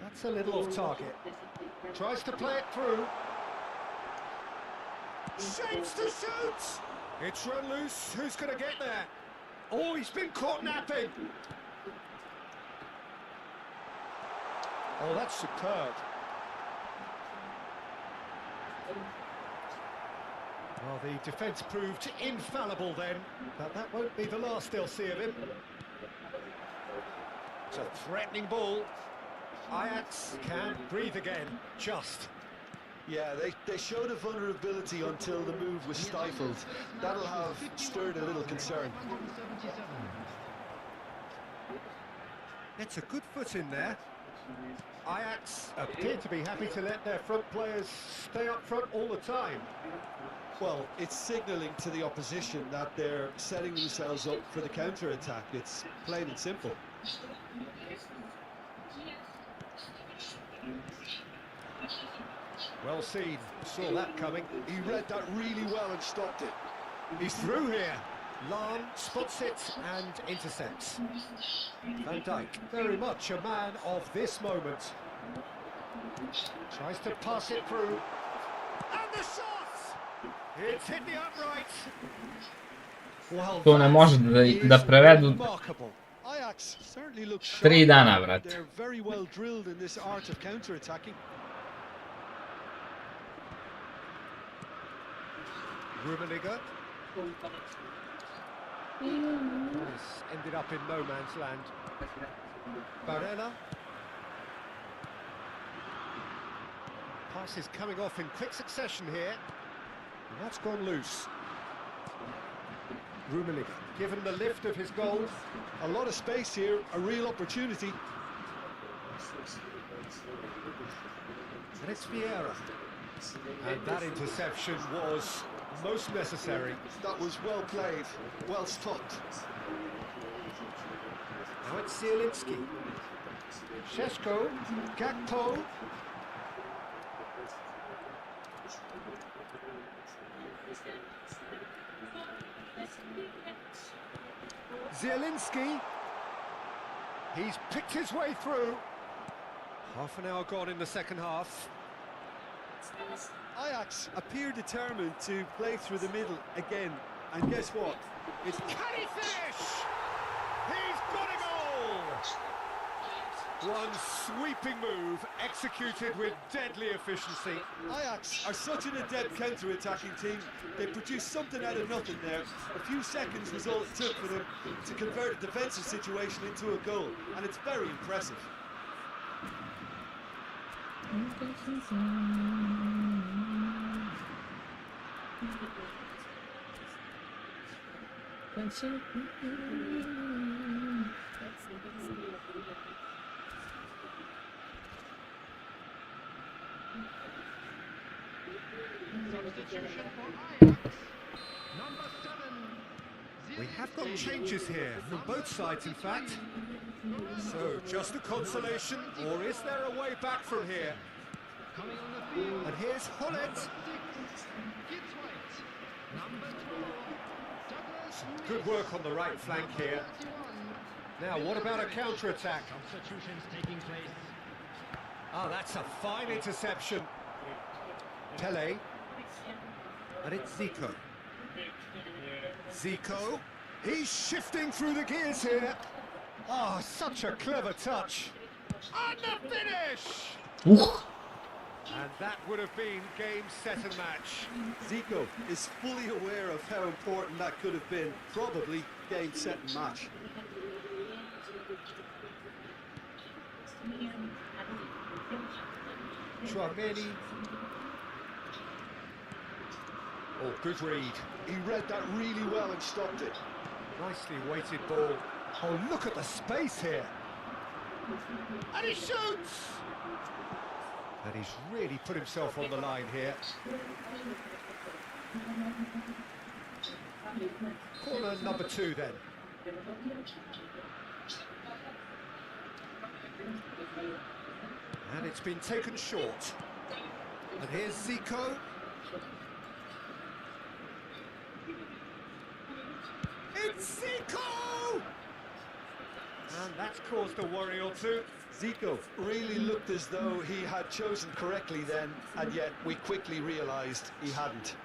That's a little off target. Tries to play it through. Shapes to shoot! It's run loose. Who's going to get there? Oh, he's been caught napping. Oh, that's superb. Well, the defence proved infallible then, but that won't be the last they'll see of him. It's a threatening ball. Ajax can breathe again, just. Yeah, they showed a vulnerability until the move was stifled. That'll have stirred a little concern. It's a good foot in there. Ajax appear to be happy to let their front players stay up front all the time. Well, it's signalling to the opposition that they're setting themselves up for the counter-attack. It's plain and simple. Well seen, saw that coming. He read that really well and stopped it. He's through here. Lahm spots it and intercepts. Van Dijk, very much a man of this moment. Tries to pass it through. And the shot! It's hit the upright. Well, To ne može da prevedu remarkable. Ajax certainly looks 3 dana, brate. They're very well drilled in this art of counter-attacking. Rummenigge. This ended up in no man's land. Barella. Pass is coming off in quick succession here. And that's gone loose. Rummenigge, given the lift of his goal. A lot of space here, a real opportunity. And it's Vieira. And that interception was most necessary. That was well played, well stopped. Now it's Zielinski. Šeško, Gakpo. Zielinski. He's picked his way through. Half an hour gone in the second half. Ajax appear determined to play through the middle again, And guess what? It's can he finish? He's got a goal! One sweeping move executed with deadly efficiency. Ajax are such an adept counter-attacking team. They produced something out of nothing there. A few seconds was all it took for them to convert a defensive situation into a goal, and it's very impressive. Substitution for Ajax. Number 7. We have got changes here from both sides, in fact. So, just a consolation, or is there a way back from here? Coming on the field. And here's Hullet. 6. Gitzweit. Number 12. Douglas. Good work on the right flank here. 31. Now, what about a counter-attack? Substitutions taking place. Ah, that's a fine interception. Pele. And it's Zico. Zico. He's shifting through the gears here. Oh, such a clever touch. And the finish! And that would have been game, set and match. Zico is fully aware of how important that could have been. Probably game, set and match. Tchouameni. Oh, good read. He read that really well and stopped it. Nicely weighted ball. Oh, look at the space here. And he shoots! And he's really put himself on the line here. Corner number 2 then. And it's been taken short. And here's Zico. It's Zico! And that's caused a worry or two. Zico really looked as though he had chosen correctly then, and yet we quickly realised he hadn't.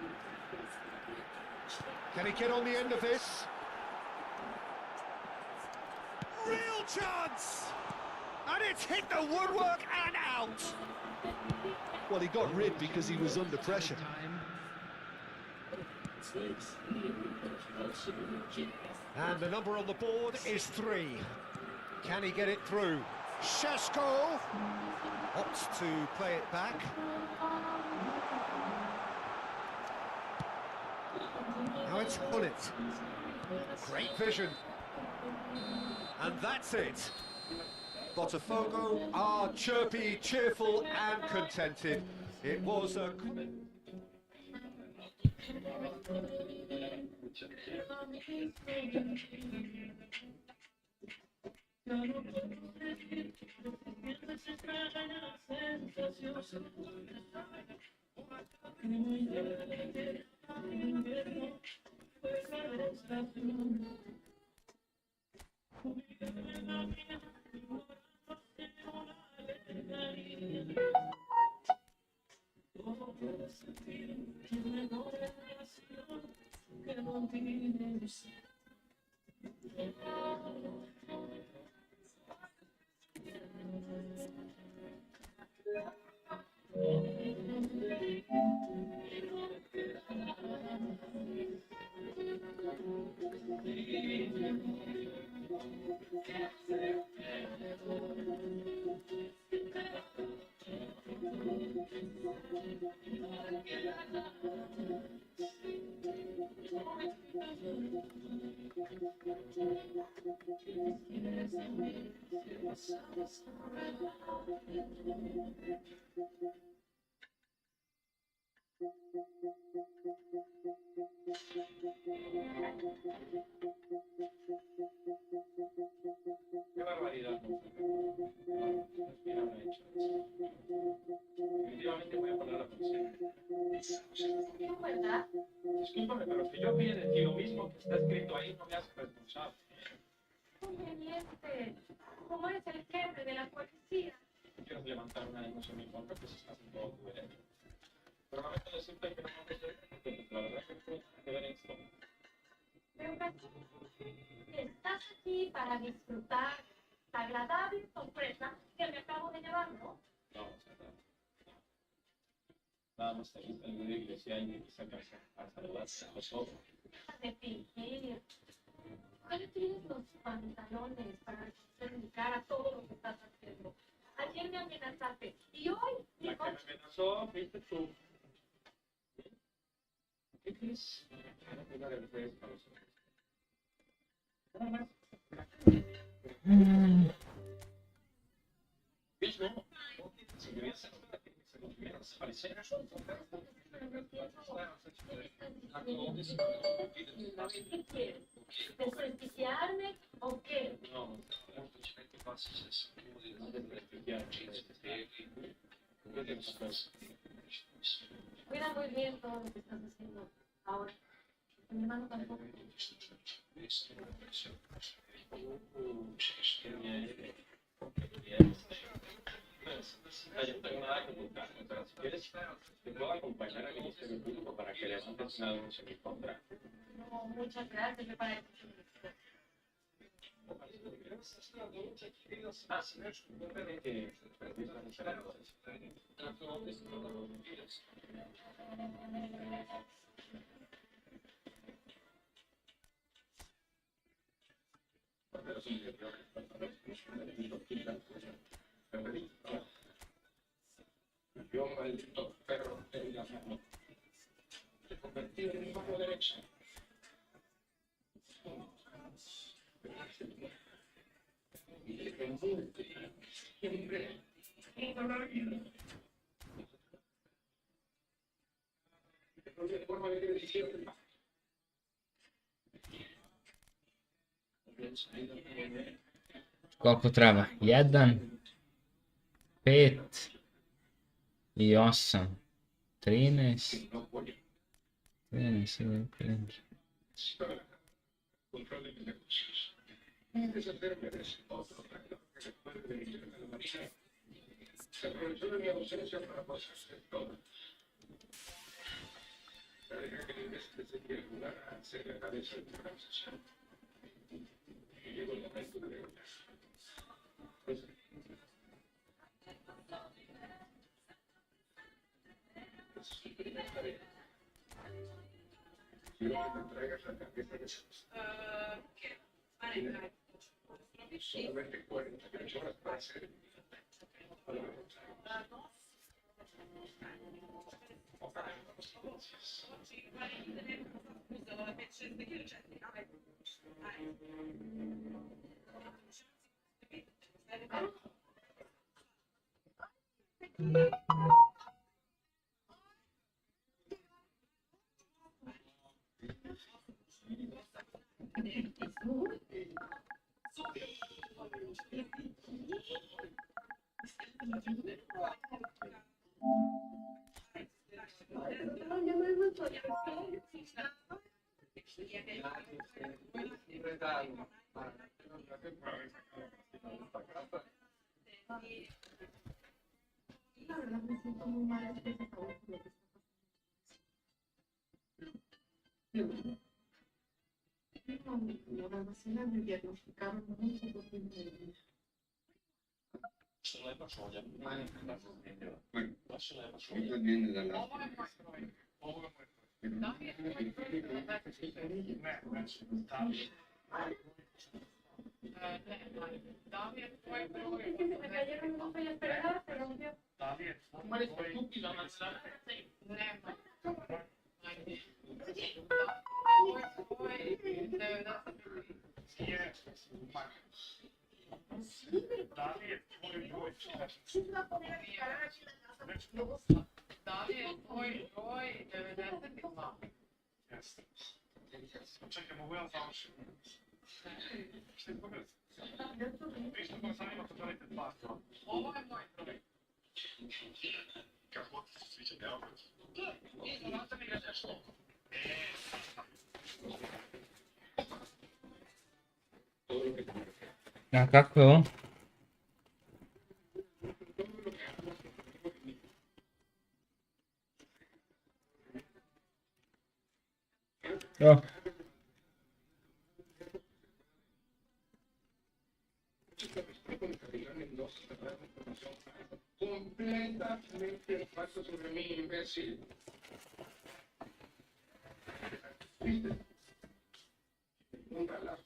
Can he get on the end of this? Real chance! And it's hit the woodwork and out! Well, he got rid because he was under pressure. And the number on the board is 3. Can he get it through? Šeško opts to play it back. Now it's Hullet. Great vision. And that's it. Botafogo are chirpy, cheerful and contented. It was a... Qué barbaridad. Definitivamente voy a poner la policía. ¿Verdad? Discúlpame, pero que yo voy a decir lo mismo que está escrito ahí no me hace responsable. Conveniente. ¿Cómo eres el jefe de la policía? Si quieres levantar una denuncia en mi contra, pues estás en todo tu derecho. Pero lamento decirte que no me gusta porque la verdad es que no tiene que ver esto. Estás aquí para disfrutar la agradable sorpresa que me acabo de llevar, ¿no? No, o sea, nada más te gusta en la iglesia y sacas a saludar a los otros. De fingir. ¿Cuáles tienes los pantalones para hacer mi cara todo lo que estás haciendo? Ayer me amenazaste y hoy... La que me amenazó, fuiste tú. ¿Qué crees? Una de ustedes para nosotros. Nada más. ¿Ves? No. Si me hubieras desaparecido. ¿Qué quieres? ¿Desprestigiarme o qué? No, ¿qué pasa? No desprestigiarme. Cuida muy bien todo lo que estás haciendo ahora. Mi hermano tampoco. Yo no tengo nada que ocultar. Si quieres, te puedo acompañar a mi público para que leas antes una denuncia en mi contra. No, muchas gracias, me parece. Ah, sí, que yo, maldito perro de la mano, te convertí en mi mano derecha. Y te convulte siempre toda la vida. No hay forma de decirlo. Koliko treba? 1, 5 i 8. 13. 13, 15. Control de mis negocios. Y deshacerme de ese otro traidor que después de venir a la marina se aprovechó de mi ausencia para pasarse todo. La deja que en vez de seguir jugar a ser la cabeza de la organización. Y llegó el momento de reunir. Pues, esa es tu primera tarea. Quiero que me traigas la tarjeta de esos. Solamente 48 horas para hacer. La verdad me siento muy mal después de todo lo que está pasando. La almacena me diagnosticaron mucho de Me cayeron dos bellas pegadas, se rompió. ¿Cómo eres estúpida, manzana? Czekaj, bo byłem zawsze. Wiesz, to pan sami ma wczoraj ten pas. Kako ti se sviđa, evo A kako je ovo? Ja. completamente fatto sobre mí, imbécil. ¿Viste? Nunca la...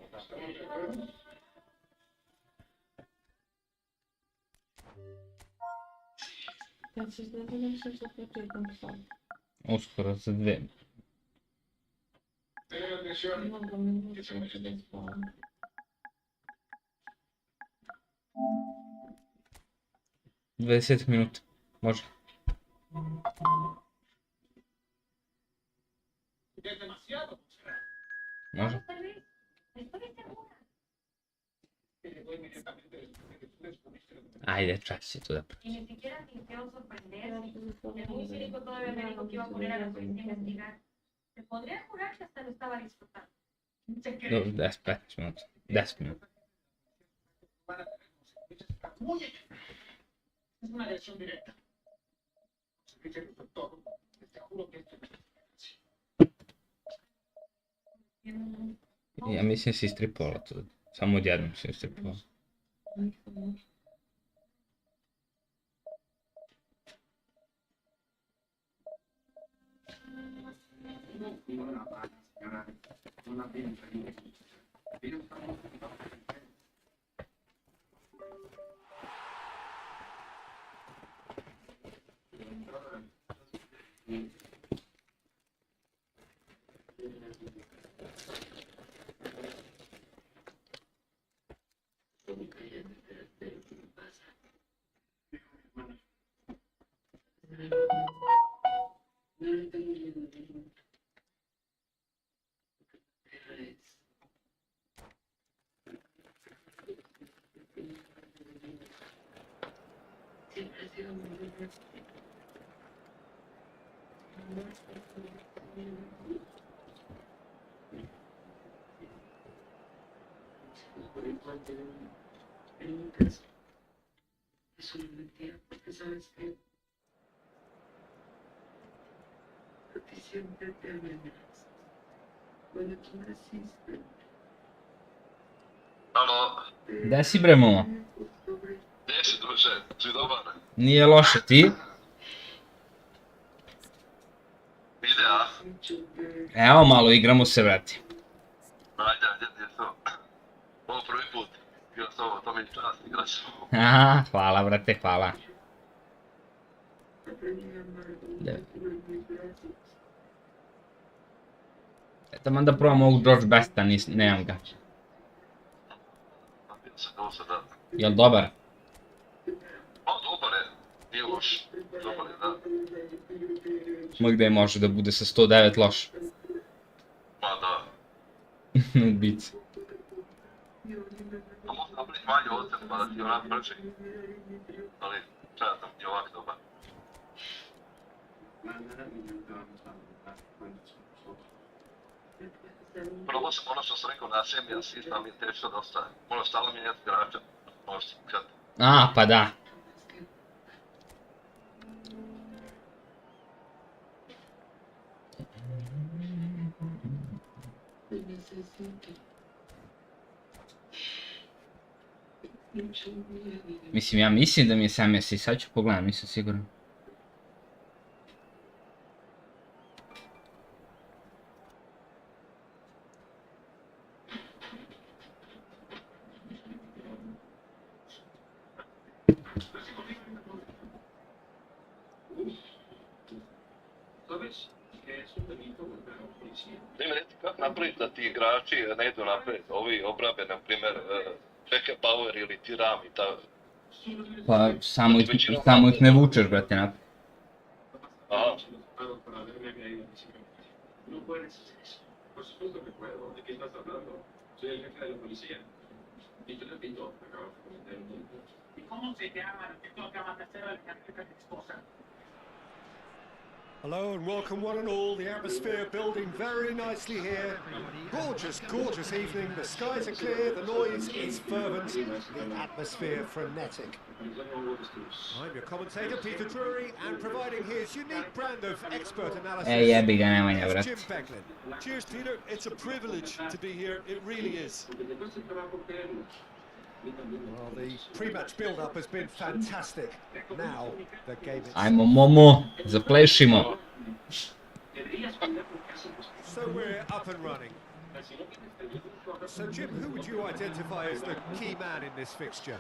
¿Estamos de acuerdo? Значи, да видим се што ќе чекам сам. Uskoro za 2. Много ми се да спавам. 20 minuta. Može. Može. Ajde, čas si tu da proći. Y ni siquiera fingió sorprenderse. El muy cínico todavía me dijo que iba a poner a la policía a investigar. Se podría jurar que hasta lo estaba disfrutando. Se cree. Dobro, 10-15 minuta. 10 minuta. Es una agresión directa. Te juro que esto Ja mislim si istripovala tu. Samo odjednom si istripovala. Nocas es una mentira, porque sabes que a ti siempre te amenazas. Cuando tú naciste, Alo, Gde si bre, momo? gdje si druže? Si dobar? Nije loše, ti? Ide, a? Evo malo, igramo se, vrati. Ajde, gdje je to? Ovo prvi put. Igra s ovo, to mi je čast igraš. Aha, hvala, brate, hvala. Taman da probam ovog George Besta, nemam ga. To se da. Jel dobar? O, dobar je. Nije loš. Dobar je, da. Ma gde može da bude sa 109 loš? Ma da. Ubica. A možda napraviti manje ocen pa da ti je onak brži. Ali, četam ti ovak dobar. Prvo ono što sam rekao na semi asist, ali je teško dosta. Moraš stalno mijenjati igrača. Možeš ti kad. A, pa da. Mislim, ja mislim da mi je sam jesi, sad ću pogledam, nisam siguran. Ti mi reci kako napraviti da ti igrači ne idu napred, ovi obrabe, na primjer, Beke Power ili Tiram i ta... Pa samo ih ne vučeš, brate, napred. Aha. No puedes hacer eso. Por supuesto que puedo. ¿De qué estás hablando? Soy el jefe de la policía. Y te repito, acabas de cometer un delito. ¿Y cómo se llama lo que toca hacer a la carpeta de esposa? Hello and welcome one and all. The atmosphere building very nicely here. Gorgeous, gorgeous evening. The skies are clear, the noise is fervent, the atmosphere frenetic. I'm your commentator, Peter Drury, and providing his unique brand of expert analysis. Jebi ga, Nemanja, brat. Jim Becklin. Cheers, Peter. It's a privilege to be here. It really is. Well, the pre-match build-up has been fantastic. Now, the game itself. Ajmo, Momo, zaplešimo. So we're up and running. So, Jim, who would you identify as the key man in this fixture?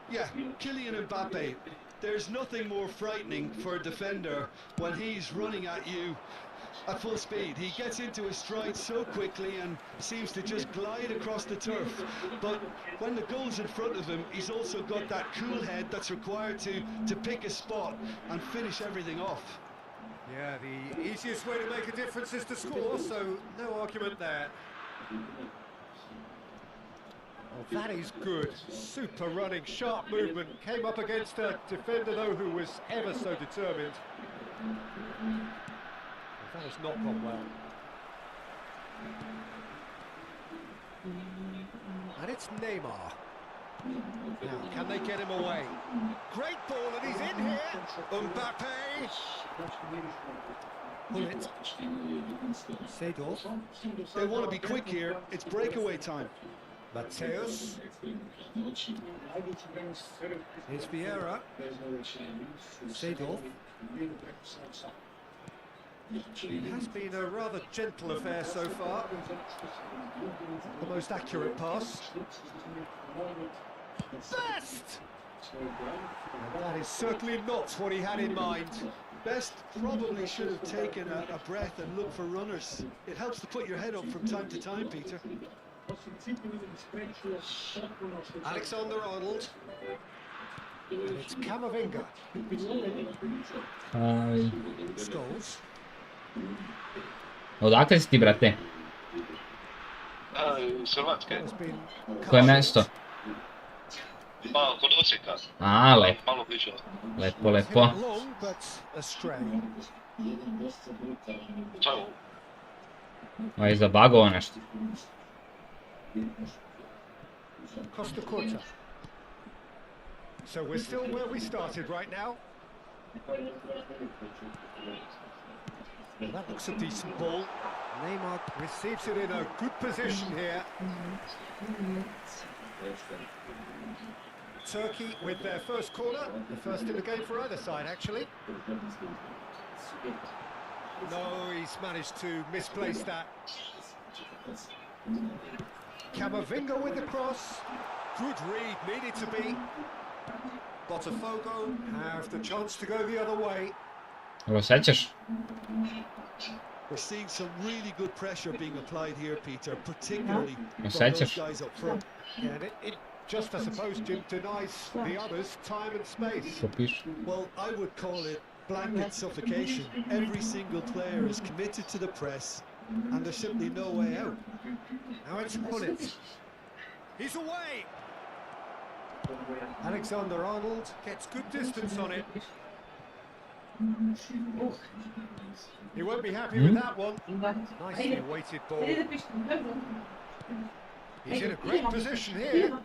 Yeah, Kylian Mbappe. There's nothing more frightening for a defender when he's running at you at full speed. He gets into his stride so quickly and seems to just glide across the turf. But when the goal's in front of him, he's also got that cool head that's required to pick a spot and finish everything off. Yeah, the easiest way to make a difference is to score, so no argument there. Oh, that is good. Super running, sharp movement. Came up against a defender, though, who was ever so determined. That has not gone well. And it's Neymar. Now, can they get him away? Great ball, and he's in here. Mbappe. Pull it. Seedorf. They want to be quick here. It's breakaway time. Mateus. Here's Vieira. Seedorf. It has been a rather gentle affair so far. The most accurate pass. Best! And that is certainly not what he had in mind. Best probably should have taken a breath and looked for runners. It helps to put your head up from time to time, Peter. Alexander-Arnold. And it's Camavinga. Scholes. Odakle si ti, brate? Iz Hrvatske. Koje mesto? Pa, kod Osijeka. A, lepo. Malo bliže. Lepo, lepo. Long, but astray. Čau. Ovo je zabagovo nešto. Costa Curta. So we're still where we started right now. Well, that looks a decent ball. Neymar receives it in a good position here. Turkey with their first corner, the first in the game for either side, actually. No, he's managed to misplace that. Camavinga with the cross. Good read, needed to be. Botafogo have the chance to go the other way. Ovo sećaš? We're seeing some really good pressure being applied here, Peter, particularly from Sećaš? those guys up front. Yeah, and it just, I suppose, Jim, denies the others time and space. Što piše? Well, I would call it blanket suffocation. Every single player is committed to the press, and there's simply no way out. Now it's Hullet. He's away! Alexander-Arnold gets good distance on it. He won't be happy with that one. Nicely weighted ball. He's in a great position here.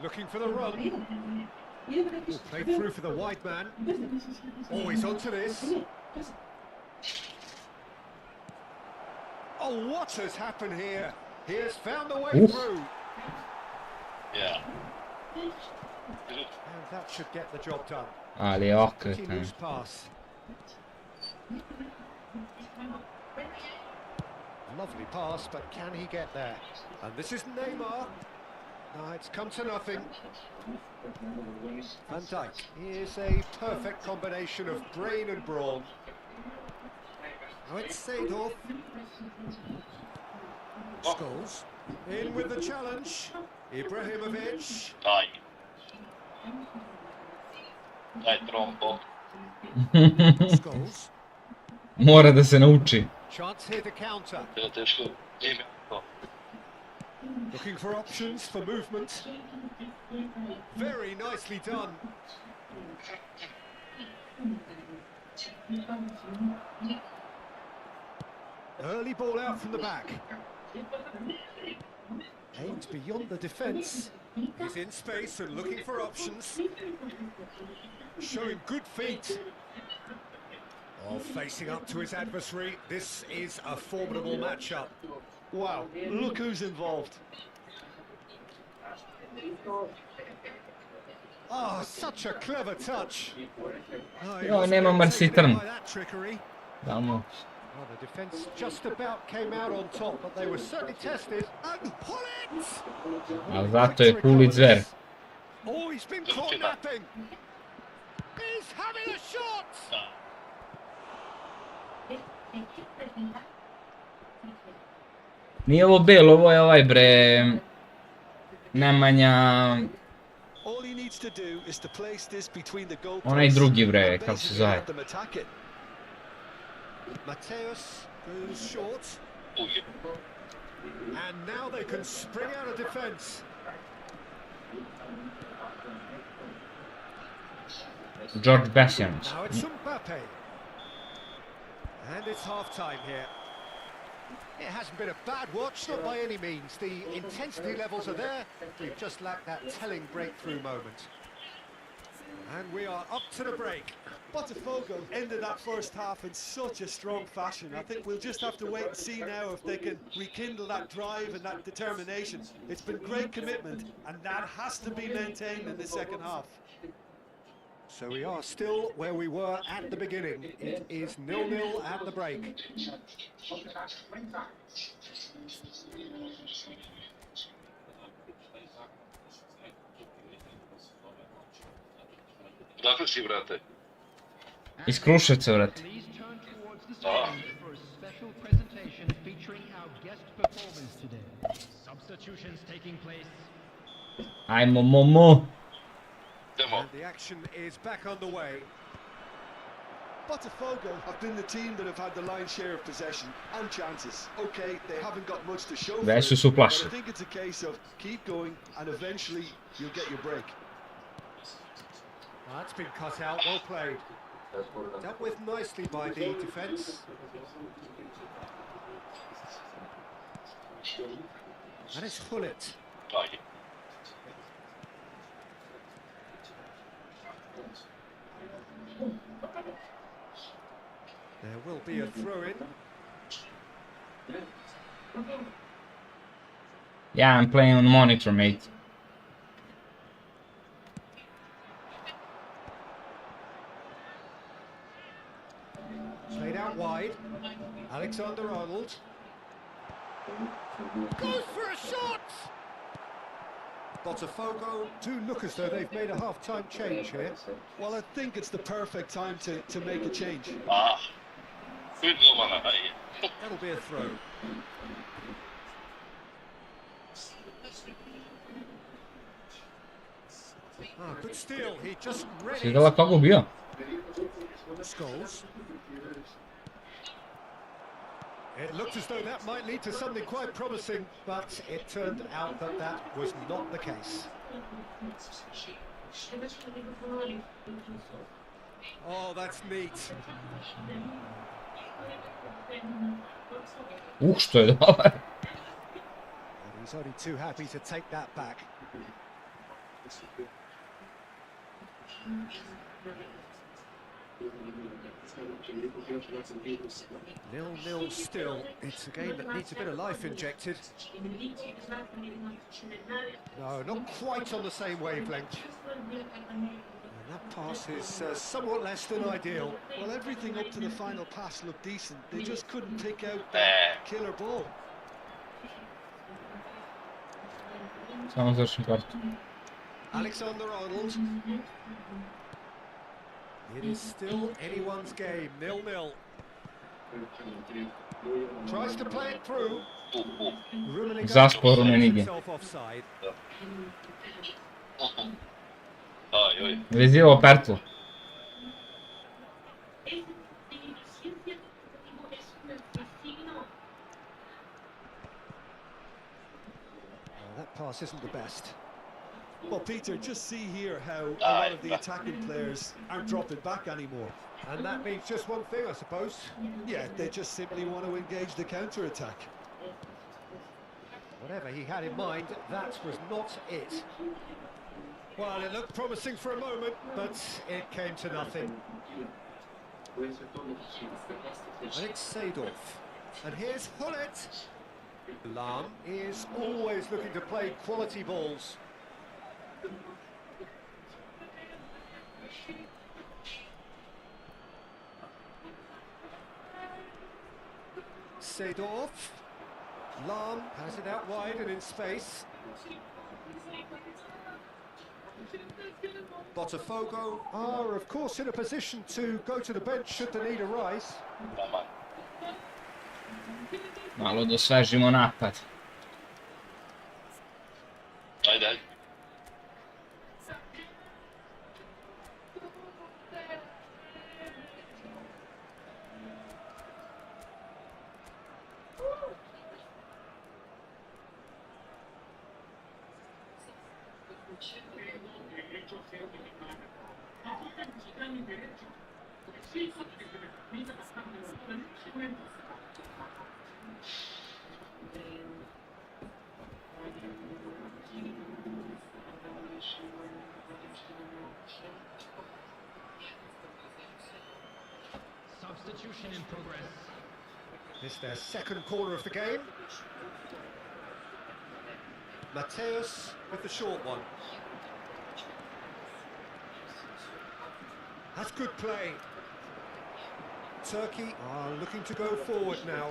Looking for the run. Played through for the wide man. Always onto this. Oh, what has happened here? He has found the way through. Yeah. And that should get the job done. Ali je okret. Loose pass. Lovely pass, but can he get there? And this is Neymar. No, it's come to nothing. Van Dijk is a perfect combination of brain and brawn. Now it's Seedorf. Scholes. In with the challenge. Ibrahimovic. Daj. Daj trombo. Scholes. Mora da se nauči. Chance here to counter. Bilo teško. Ime. Looking for options for movement. Very nicely done. Early ball out from the back. Aimed beyond the defence. He's in space and looking for options. Showing good feet. Oh, facing up to his adversary. This is a formidable matchup. Wow, look who's involved. Oh, such a clever touch. Oh, he Jo, wasn't nema being mrsi taken in trn. by that trickery. Damo. Well, the defence just about came out on top, but they were certainly tested. And pull it! A zato je Kuli zver. Oh, he's been caught napping. He's having a shot! Nije ovo belo, ovo je ovaj bre... Nemanja... All he needs to do is to place this between the goalposts. Onaj drugi bre, kako se zove. Mateus goes short. And now they can spring out of defence. George Bessians. Now it's Mbappe. And it's half-time here. It hasn't been a bad watch, not by any means. The intensity levels are there. We've just lacked that telling breakthrough moment. And we are up to the break. Botafogo ended that first half in such a strong fashion. I think we'll just have to wait and see now if they can rekindle that drive and that determination. It's been great commitment, and that has to be maintained in the second half. So we are still where we were at the beginning. It is 0-0 at the break. Dakle si, brate? Iz Kruševca, brate. Ajmo, Momo. And the action is back on the way. Botafogo have been the team that have had the lion's share of possession and chances. Okay, they haven't got much to show for it, but I think it's a case of keep going and eventually you'll get your break. That's been cut out, well played. Dealt with nicely by the defence. And it's Hullet. There will be a throw-in. Yeah, I'm playing on monitor, mate. Played out wide. Alexander-Arnold. Goes for a shot! Botafogo do look as though they've made a half-time change here. Well, I think it's the perfect time to make a change. That'll be a throw. Good steal. He just read Si dala kako bio? Scholes. It looked as though that might lead to something quite promising, but it turned out that that was not the case. Oh, that's neat. Što je dobar. And he's only too happy to take that back. 0-0 still. It's a game that needs a bit of life injected. No, not quite on the same wavelength. And that pass is somewhat less than ideal. Well, everything up to the final pass looked decent. They just couldn't pick out that killer ball. Samo završim kartu. Alexander-Arnold. It is still anyone's game, 0-0. Tries to play it through. Zaspor Rumenige. Vezivo aperto. That pass isn't the best. Well, Peter, just see here how a lot of the attacking players aren't dropping back anymore. And that means just one thing, I suppose. Yeah, they just simply want to engage the counter-attack. Whatever he had in mind, that was not it. Well, it looked promising for a moment, but it came to nothing. And it's Seedorf. And here's Hullet. Lam is always looking to play quality balls. Seedorf. Lahm has it out wide and in space. Botafogo are, of course, in a position to go to the bench should the need arise. Malo da osvežimo napad. Ajde, ajde. Substitution in progress. It's their second corner of the game. Mateus with the short one. That's good play. Turkey are looking to go forward now.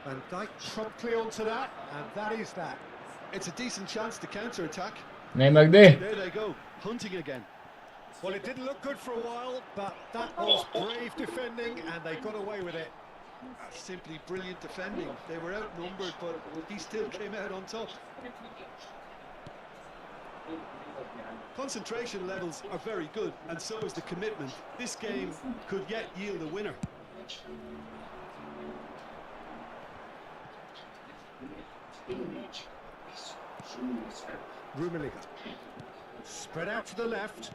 Van Dijk promptly onto that, and that is that. It's a decent chance to counter-attack. Nema gde. There they go, hunting again. Well, it didn't look good for a while, but that was brave defending, and they got away with it. That's simply brilliant defending. They were outnumbered, but he still came out on top. Concentration levels are very good, and so is the commitment. This game could yet yield a winner. Rummenigge. Spread out to the left.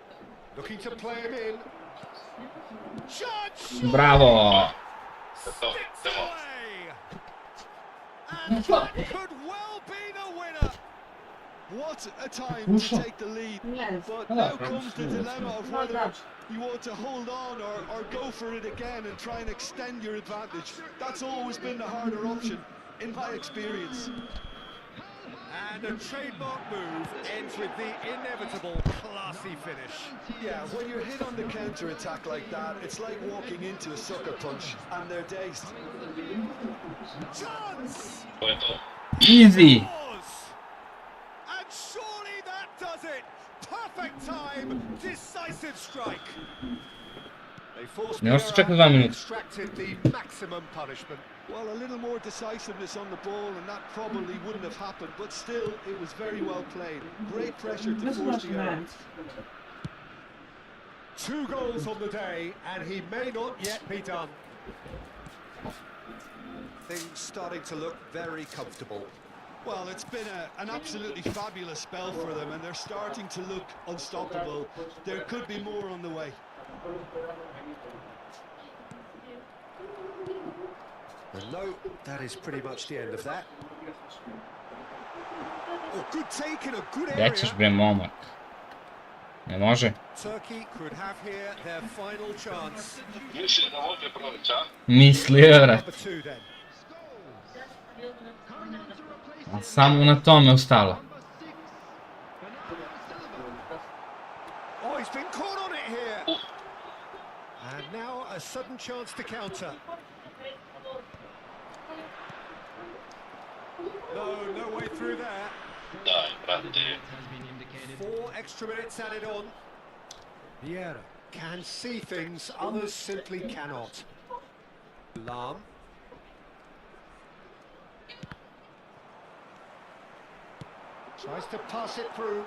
Looking to play him in. Shot! Bravo. Sticks away! And that could well be the winner. What a time to take the lead. Yes. But now comes the dilemma of whether you want to hold on or go for it again and try and extend your advantage. That's always been the harder option, in my experience. And a trademark move ends with the inevitable classy finish. Yeah, when you're hit on the counter-attack like that, it's like walking into a sucker punch, and they're dazed. Chance! Easy. And surely that does it! Perfect time, decisive strike. They forced Ne možeš čekati 2 minuta. extracted the maximum punishment. Well, a little more decisiveness on the ball, and that probably wouldn't have happened, but still, it was very well played. Great pressure to force the error. 2 goals on the day, and he may not yet be done. Things starting to look very comfortable. Well, it's been an absolutely fabulous spell for them, and they're starting to look unstoppable. There could be more on the way. And no, that is pretty much the end of that. Oh, good take in a good Gdje area. ćeš bre momak? Ne može? Turkey could have here their final chance. Mislim da može proći, a? Mislio, vrat. Number 2 then. A samo na tome ostalo. Oh, he's been caught on it here. And now a sudden chance to counter. No way through there. Daj, brate. 4 extra minutes added on. Vieira can see things others simply cannot. Lahm. Tries to pass it through.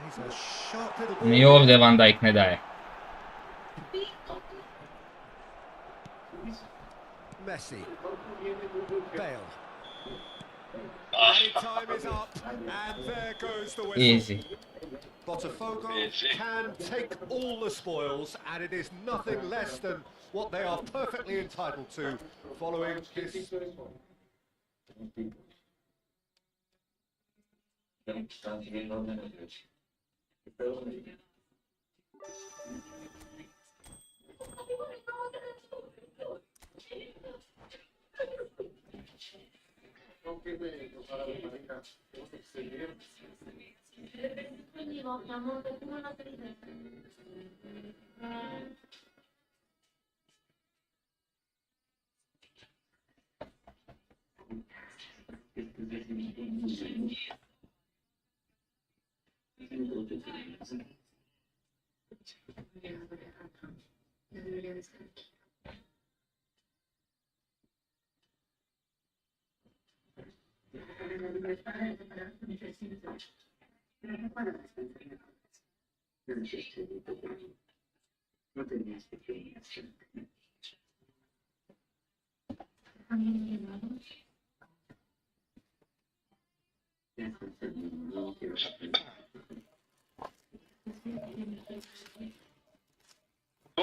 He's a sharp little ball. Ni ovdje Van Dijk ne daje. Messi. Bale. Added time is up, and there goes the whistle. Easy. Botafogo can take all the spoils, and it is nothing less than what they are perfectly entitled to following this. Non che meglio fare la manica, devo seguire. Ogni volta molto più una tristezza.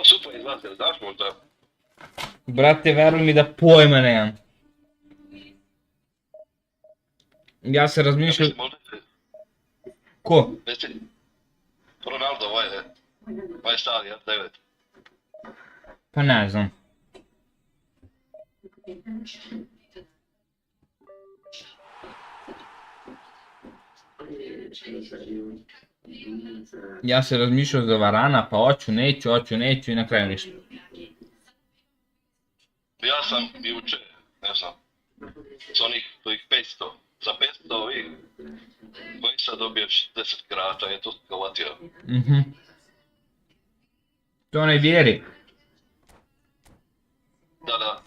Super izlazio, znaš možda? Brate, veruj mi da pojma nemam. Ja se razmišljam... Ko? Jesi? Ronaldo, ovaj stari, 9. Pa ne znam. Ja se razmišljam za Varana, pa hoću, neću i na kraju ništa. Ja sam juče, ne znam, s onih 500, za 500 ovih, koji sad dobiješ 10 karata, je to skovatio. To ne vjeri. Da.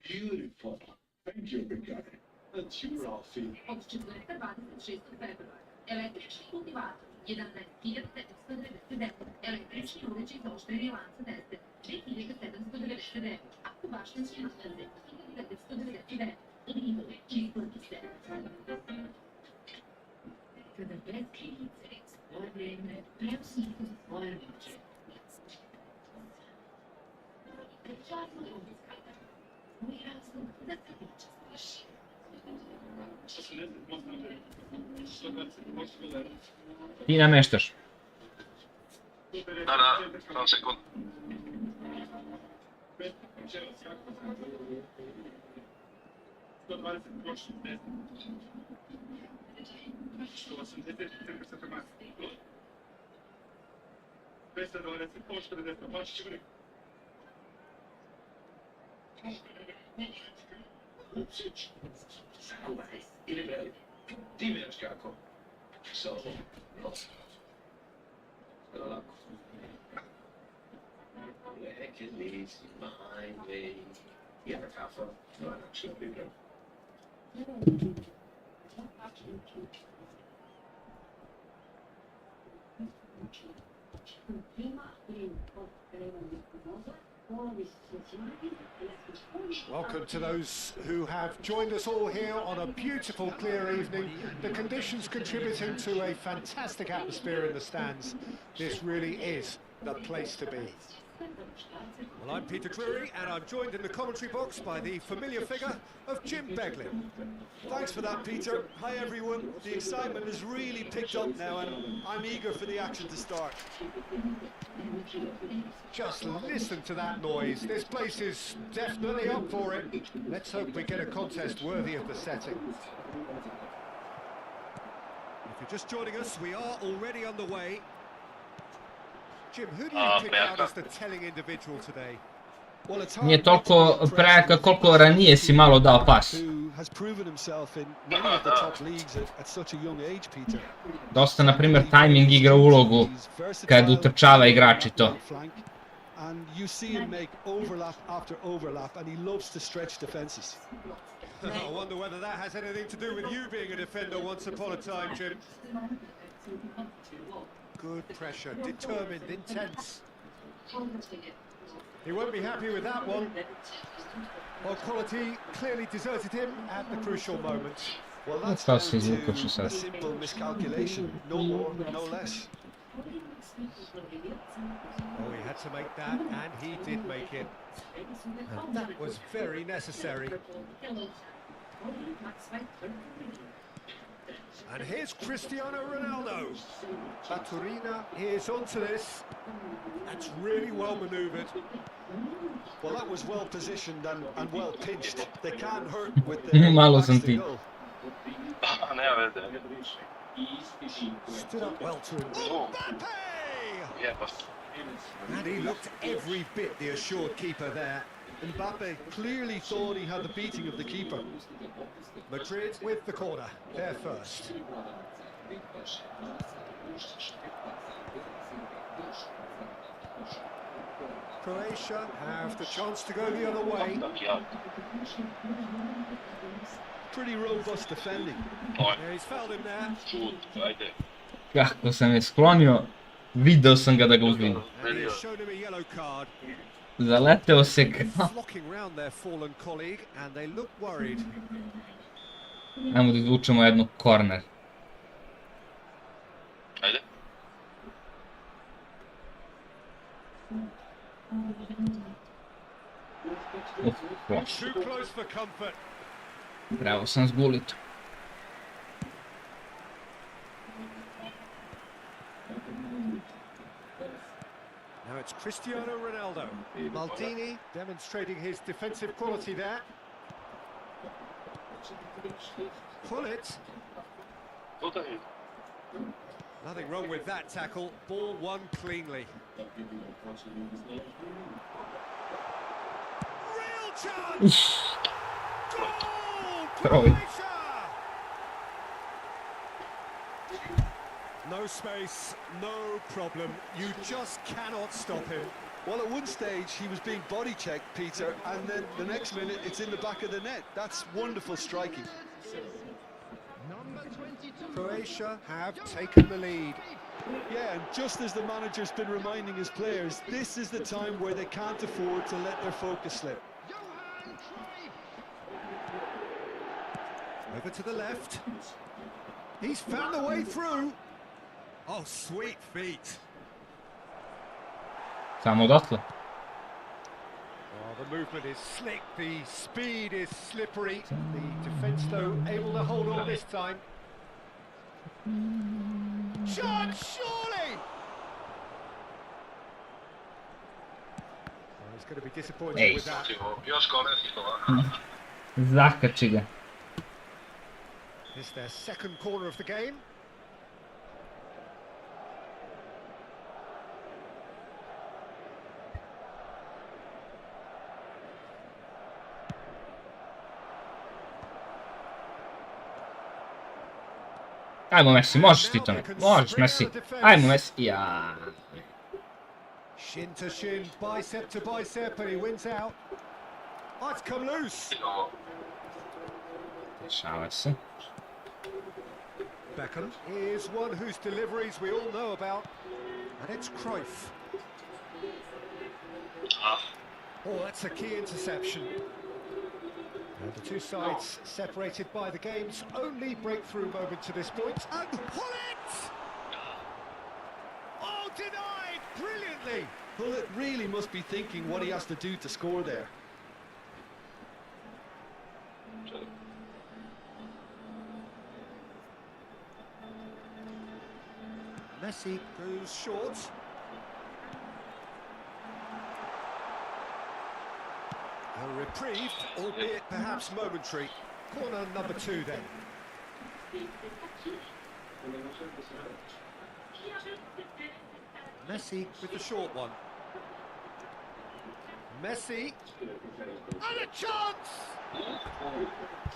Beautiful. Thank you, Brigade. That's you, Ralphie. Od četvrtka 26. februara. Električni kultivator 11.999. Električni uređaj za oštrenje lanca deste 2.799. Aktubaštanski nalaze 1.999. Odivove isplati se. Kada bez krivice, svoje vreme, preusnite svoje moće. Prečasno odliskata. Moj razlog da se pričastiš. Ti nameštaš. Da, samo sekund. Ti veš kako. So, Take it easy, my way. You ever have fun? No, I actually do. Welcome to those who have joined us all here on a beautiful, clear evening. The conditions contributing to a fantastic atmosphere in the stands. This really is the place to be. Well, I'm Peter Drury, and I'm joined in the commentary box by the familiar figure of Jim Beglin. Thanks for that, Peter. Hi, everyone. The excitement has really picked up now, and I'm eager for the action to start. Just listen to that noise. This place is definitely up for it. Let's hope we get a contest worthy of the setting. If you're just joining us, we are already underway. Jim, who do you pick out as the telling individual today? Well, it's Nije toliko prejaka koliko ranije si malo dao pas. who has proven himself in many of the top leagues at such a young age, Peter. Dosta, na primjer, timing igra ulogu kad utrčava igrači to. And you see him make overlap after overlap, and he loves to stretch defenses. I wonder whether that has anything to do with you being a defender once upon a time, Jim. Good pressure, determined, intense. He won't be happy with that one. Well, quality clearly deserted him at the crucial moments. Well, that's Kao down se izvukao to sad. a simple miscalculation, no more, no less. Oh, he had to make that, and he did make it. And that was very necessary. And here's Cristiano Ronaldo. Baturina is onto this. That's really well manoeuvred. Well, that was well positioned and well pinched. They can't hurt with their backs to goal. Stood up well to him. Mbappe! And he looked every bit the assured keeper there. Mbappe clearly thought he had the beating of the keeper. Madrid with the corner, they're first. Croatia have the chance to go the other way. Pretty robust defending. Yeah, he's fouled him there. Kako sam je sklonio, video sam ga da ga uzvijem. And he has shown him a yellow card. Zaleteo se kao. Flocking round their fallen colleague and they look worried. Ajmo da izvučemo jednu korner. Ajde. Too close for comfort. Bravo sam zgulito. Now it's Cristiano Ronaldo. Maldini demonstrating his defensive quality there. Pull it. Nothing wrong with that tackle. Ball won cleanly. Real chance! Goal! Croatia! No space, no problem. You just cannot stop him. Well, at one stage he was being body checked, Peter, and then the next minute it's in the back of the net. That's wonderful striking. Croatia have taken the lead. Yeah, and just as the manager's been reminding his players, this is the time where they can't afford to let their focus slip. Over to the left. He's found the way through. Oh, sweet feet. Samo odatle. Oh, the movement is slick, the speed is slippery. The defence, though, able to hold on this time. Shot, surely! Oh, he's going to be disappointed with that. Zakači ga. It's their second corner of the game. Ajmo Messi, možeš ti to ne? Možeš Messi. Ajmo Messi. Ja. Shin to shin, bicep to bicep, and he wins out. Oh, it's come loose. Dešava se. Beckham is one whose deliveries we all know about, and it's Cruyff. Oh, that's a key interception. And the two sides separated by the game's only breakthrough moment to this point. And pull it! Oh, denied brilliantly! Pullet really must be thinking what he has to do to score there. Messi goes short. A reprieve, albeit perhaps momentary. Corner number 2 then. Messi with the short one. Messi. And a chance!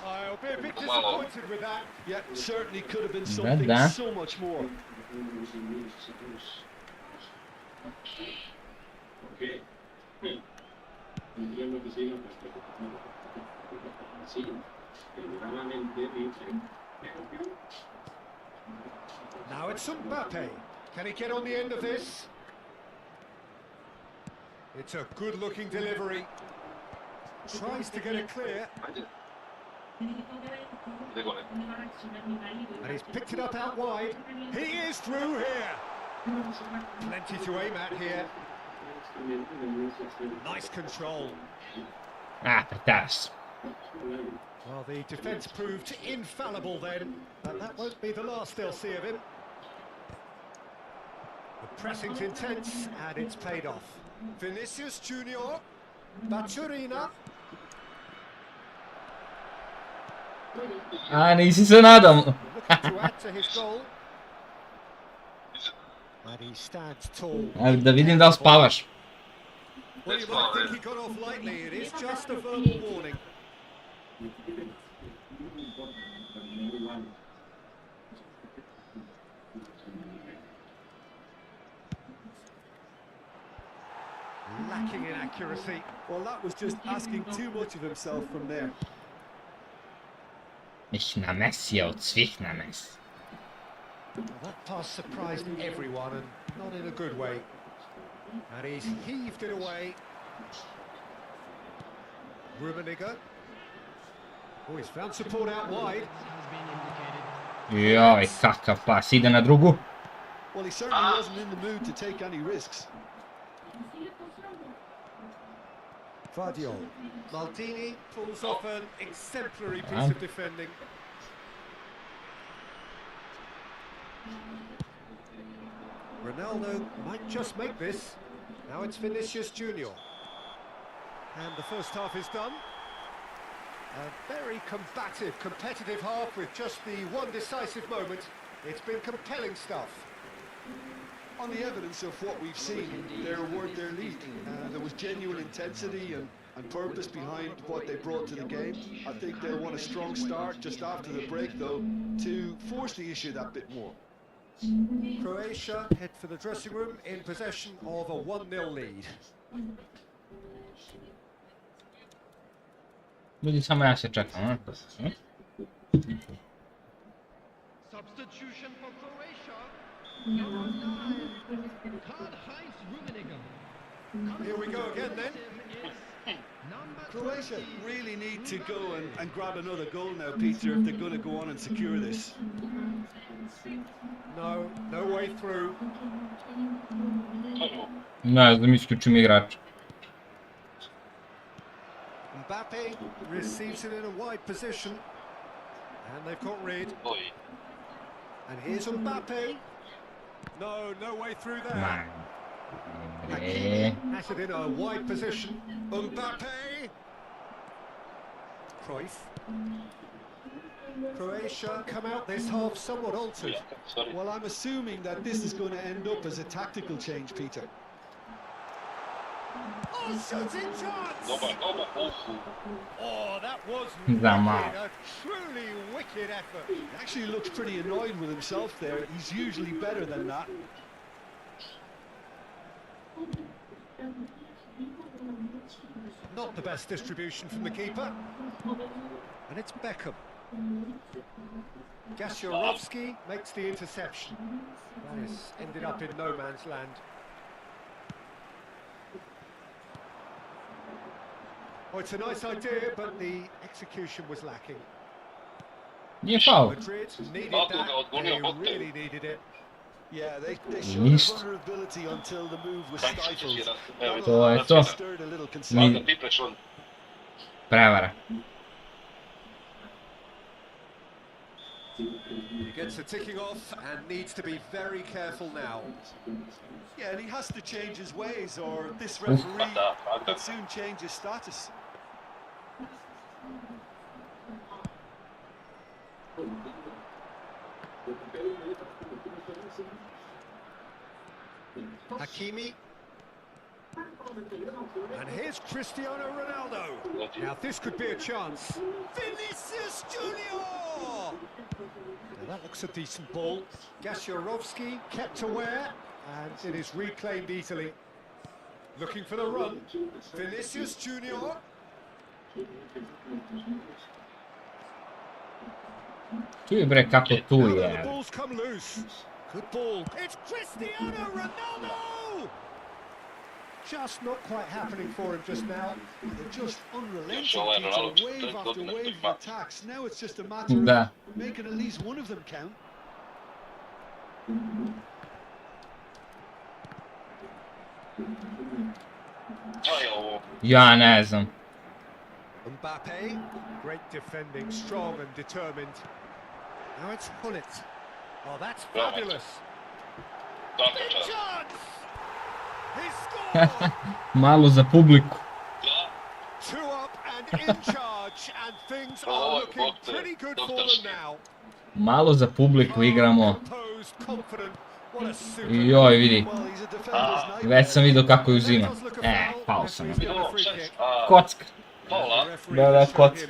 I'll be a bit disappointed with that. Yeah, certainly could have been something so much more. Now it's Mbappe. Can he get on the end of this? It's a good-looking delivery. Tries to get it clear. And he's picked it up out wide. He is through here. Plenty to aim at here. Nice control. Ah, per terra. Well, the defence proved infallible then, but that won't be the last they'll see of him. The pressing's intense, and it's paid off. Vinicius Junior, Baturina. Ah, nisi se nadam. Looking to add to his goal. And he stands tall. Da vidim da li spavaš. Well, you might think he got off lightly. It is just a verbal warning. Lacking in accuracy. Well, that was just asking too much of himself from there. Ich na Messi od svih na Messi. Well, that pass surprised everyone, and not in a good way. And he's heaved it away. Rummenigge. Oh, he's found support out wide. Joj, kakav pas, ide na drugu. Well, he certainly wasn't in the mood to take any risks. Vardiol. Maldini pulls off an exemplary piece of defending. Ronaldo might just make this. Now it's Vinicius Junior. And the first half is done. A very combative, competitive half with just the one decisive moment. It's been compelling stuff. On the evidence of what we've seen, they're worth their lead. There was genuine intensity and purpose behind what they brought to the game. I think they'll want a strong start just after the break, though, to force the issue that bit more. Croatia head for the dressing room in possession of a 1-0 lead. Ljudi samo ja se čekam, Substitution for Croatia. Number 9, Karl-Heinz Rummenigge. Here we go again then. Croatia really need to go and grab another goal now, Peter, if they're going to go on and secure this. No way through. Ne znam, isključim igrač. Mbappe receives it in a wide position. And they've got rid. And here's Mbappe. No way through there. Hakimi has it in a wide position. Mbappe. Cruyff. Croatia come out this half somewhat altered. Well, I'm assuming that this is going to end up as a tactical change, Peter. Oh, shooting chance! Oh, that was Zaman. a truly wicked effort. He actually looks pretty annoyed with himself there. He's usually better than that. Not the best distribution from the keeper. And it's Beckham. Gasyarovski makes the interception. That has ended up in no man's land. Oh, it's a nice idea, but the execution was lacking. Nije faul. Madrid needed that. They really needed it. Yeah, they showed Ništa. vulnerability until the move was stifled. To je to. Stirred a little concern. Prevara. He gets the ticking off and needs to be very careful now. Yeah, and he has to change his ways, or this referee could soon change his status. Hakimi. And here's Cristiano Ronaldo. Now this could be a chance. Vinicius Junior! Now that looks a decent ball. Gasyarovski kept aware, and it is reclaimed easily. Looking for the run. Vinicius Junior. Tu je bre kako tu Now the je. ball's come loose. Good ball. It's Cristiano Ronaldo! Just not quite happening for him just now. They're just unrelenting, Peter, wave after wave of attacks. Now it's just a matter Da. of making at least one of them count. Ja ne znam. Mbappe, great defending, strong and determined. Now it's Hullet. Oh, that's fabulous. Big chance! He scored! Malo za publiku. 2 up and in charge, and things are looking pretty good for them now. Malo za publiku igramo. Composed, confident. What a super. Joj, vidi. Well, he's a defender's nightmare. Već sam vidio kako je uzima. Pao sam. Kocka. Da, kocka.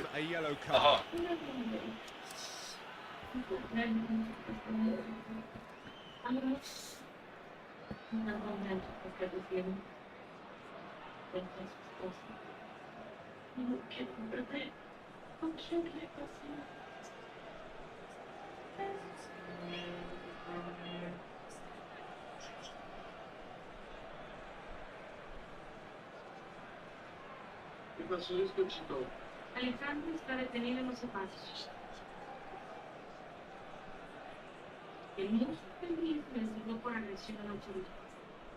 ¿Qué pasó? Desconchito. Alexander está detenido en los zapatos. El niño feliz me resignó por agresión a la autoridad.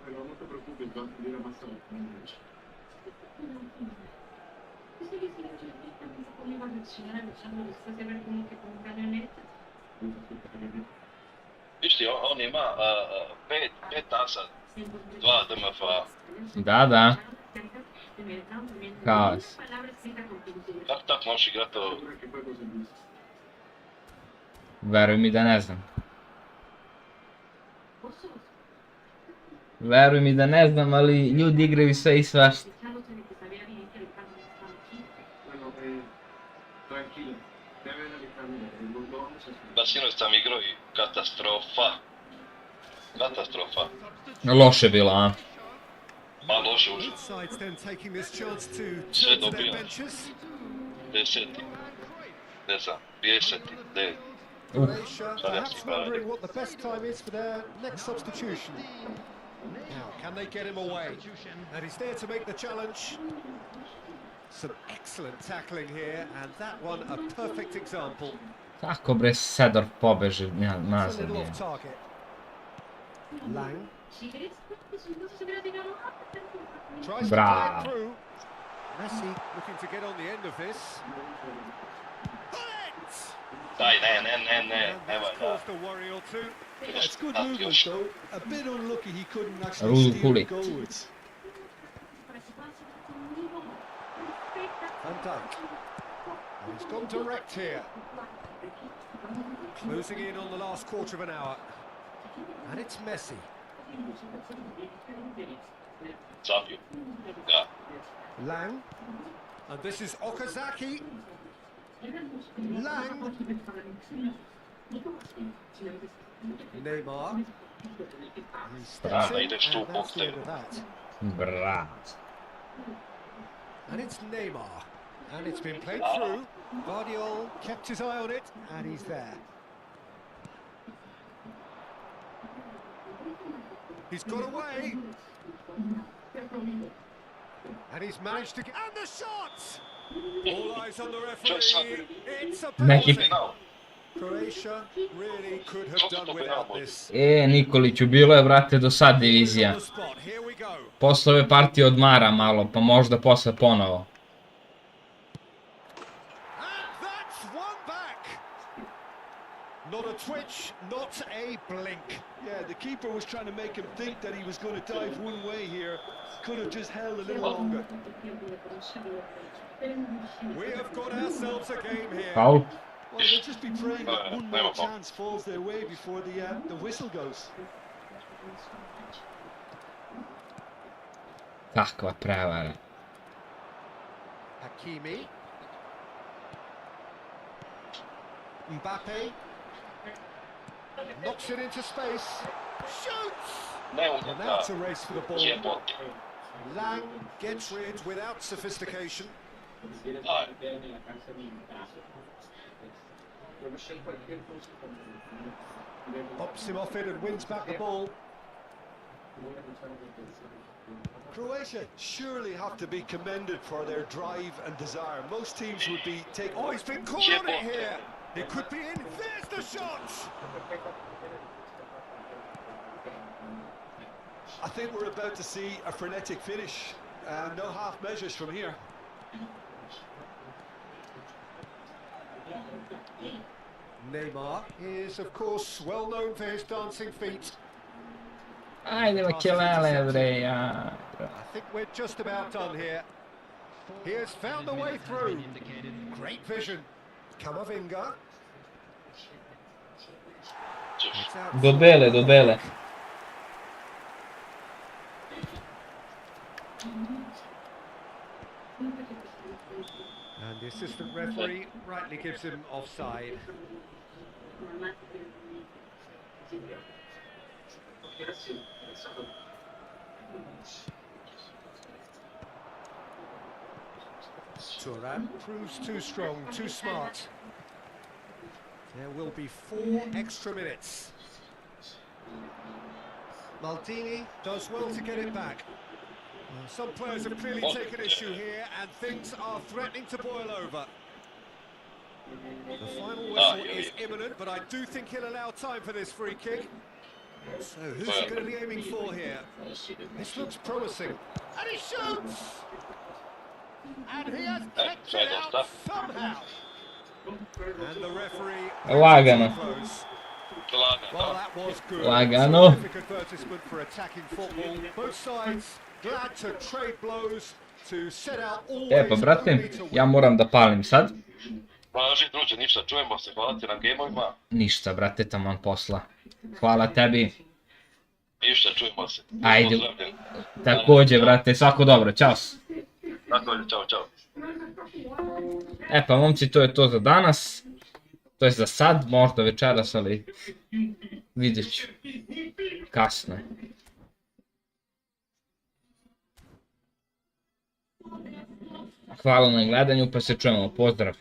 Pero no te preocupes, va a salir a más tarde. ¿Ese vicerector también cómo iba a reaccionar Alexander después de ver cómo que con camioneta? Viš ti, on ima 5 tasa, 2 DMF-a. Da. Kaos. Kako tako možeš igrati ovo? Veruj mi da ne znam. Veruj mi da ne znam, ali ljudi igraju sve i svašta. Da, sinoć sam igrao i katastrofa. Loše bilo, a? Pa loše užas. Sve dobio. 10. Ne znam, 50. 9. Perhaps wondering what the best time is for their next substitution. Now, can they get him away? And he's there to make the challenge. Some excellent tackling here, and that one a perfect example. Kako bre Sedorf pobeži nazad A little je. off target. Lang tries to play it through. Messi looking to get on the end of this. Daj, ne, And nemoj that's da. caused a worry or two. Yeah, it's good movement though. A bit unlucky he couldn't actually Rudy steal the Gullit. goals. Van Dijk. And he's gone direct here. Closing in on the last quarter of an hour. And it's Messi. Zabio. Da. Lang. And this is Okazaki. Lang. Neymar. He steps in, and that's the end of that. Brat. And it's Neymar. And it's been played through. Guardiola kept his eye on it, and he's there. He's got away. And he's managed to get... And the shots! All eyes on the referee. It's a Neki... penalty. Croatia really could have done without this. Nikoliću, bilo je, brate, do sad divizija. Posle ove partije odmara malo, pa možda posle ponovo. Not a twitch, not a blink. Yeah, the keeper was trying to make him think that he was going to dive one way here. Could have just held a little longer. We have got ourselves a game here. Foul. Well, they'll just be praying that one more chance falls their way before the whistle goes. Kakva prevara. Hakimi. Mbappe. Knocks it into space. Shoots! And now it's a race for the ball. Lang gets rid without sophistication. Pops him off it and wins back the ball. Croatia surely have to be commended for their drive and desire. Most teams would be taking... Oh, he's been caught on it here. It could be in. There's the shot. I think we're about to see a frenetic finish. No half measures from here. Neymar is, of course, well known for his dancing feet. Ajde, Makelele, bre, I think we're just about done here. He has found a way through. Great vision. Kamavinga. Dobele, dobele. And the assistant referee rightly gives him offside. Turan proves too strong, too smart. There will be 4 extra minutes. Maldini does well to get it back. Some players have clearly taken issue here, and things are threatening to boil over. The final whistle is imminent, but I do think he'll allow time for this free kick. So who's he going to be aiming for here? This looks promising. And he shoots! And he has kept it out somehow. And the referee... Lagano. Well, that was good. Lagano. Terrific advertisement for attacking football. Both sides glad to trade blows, to set out always Pa brate, ja moram da palim sad. Važi druže, ništa, čujemo se, hvala ti na gameovima. Ništa, brate, taman posla. Hvala tebi. Ništa, čujemo se. Ajde, takođe, brate, svako dobro, čao. Takođe, čao, čao. Pa momci, to je to za danas. To je za sad, možda večeras, ali vidjet ću. Kasno je. Hvala na gledanju, pa se čujemo, pozdrav.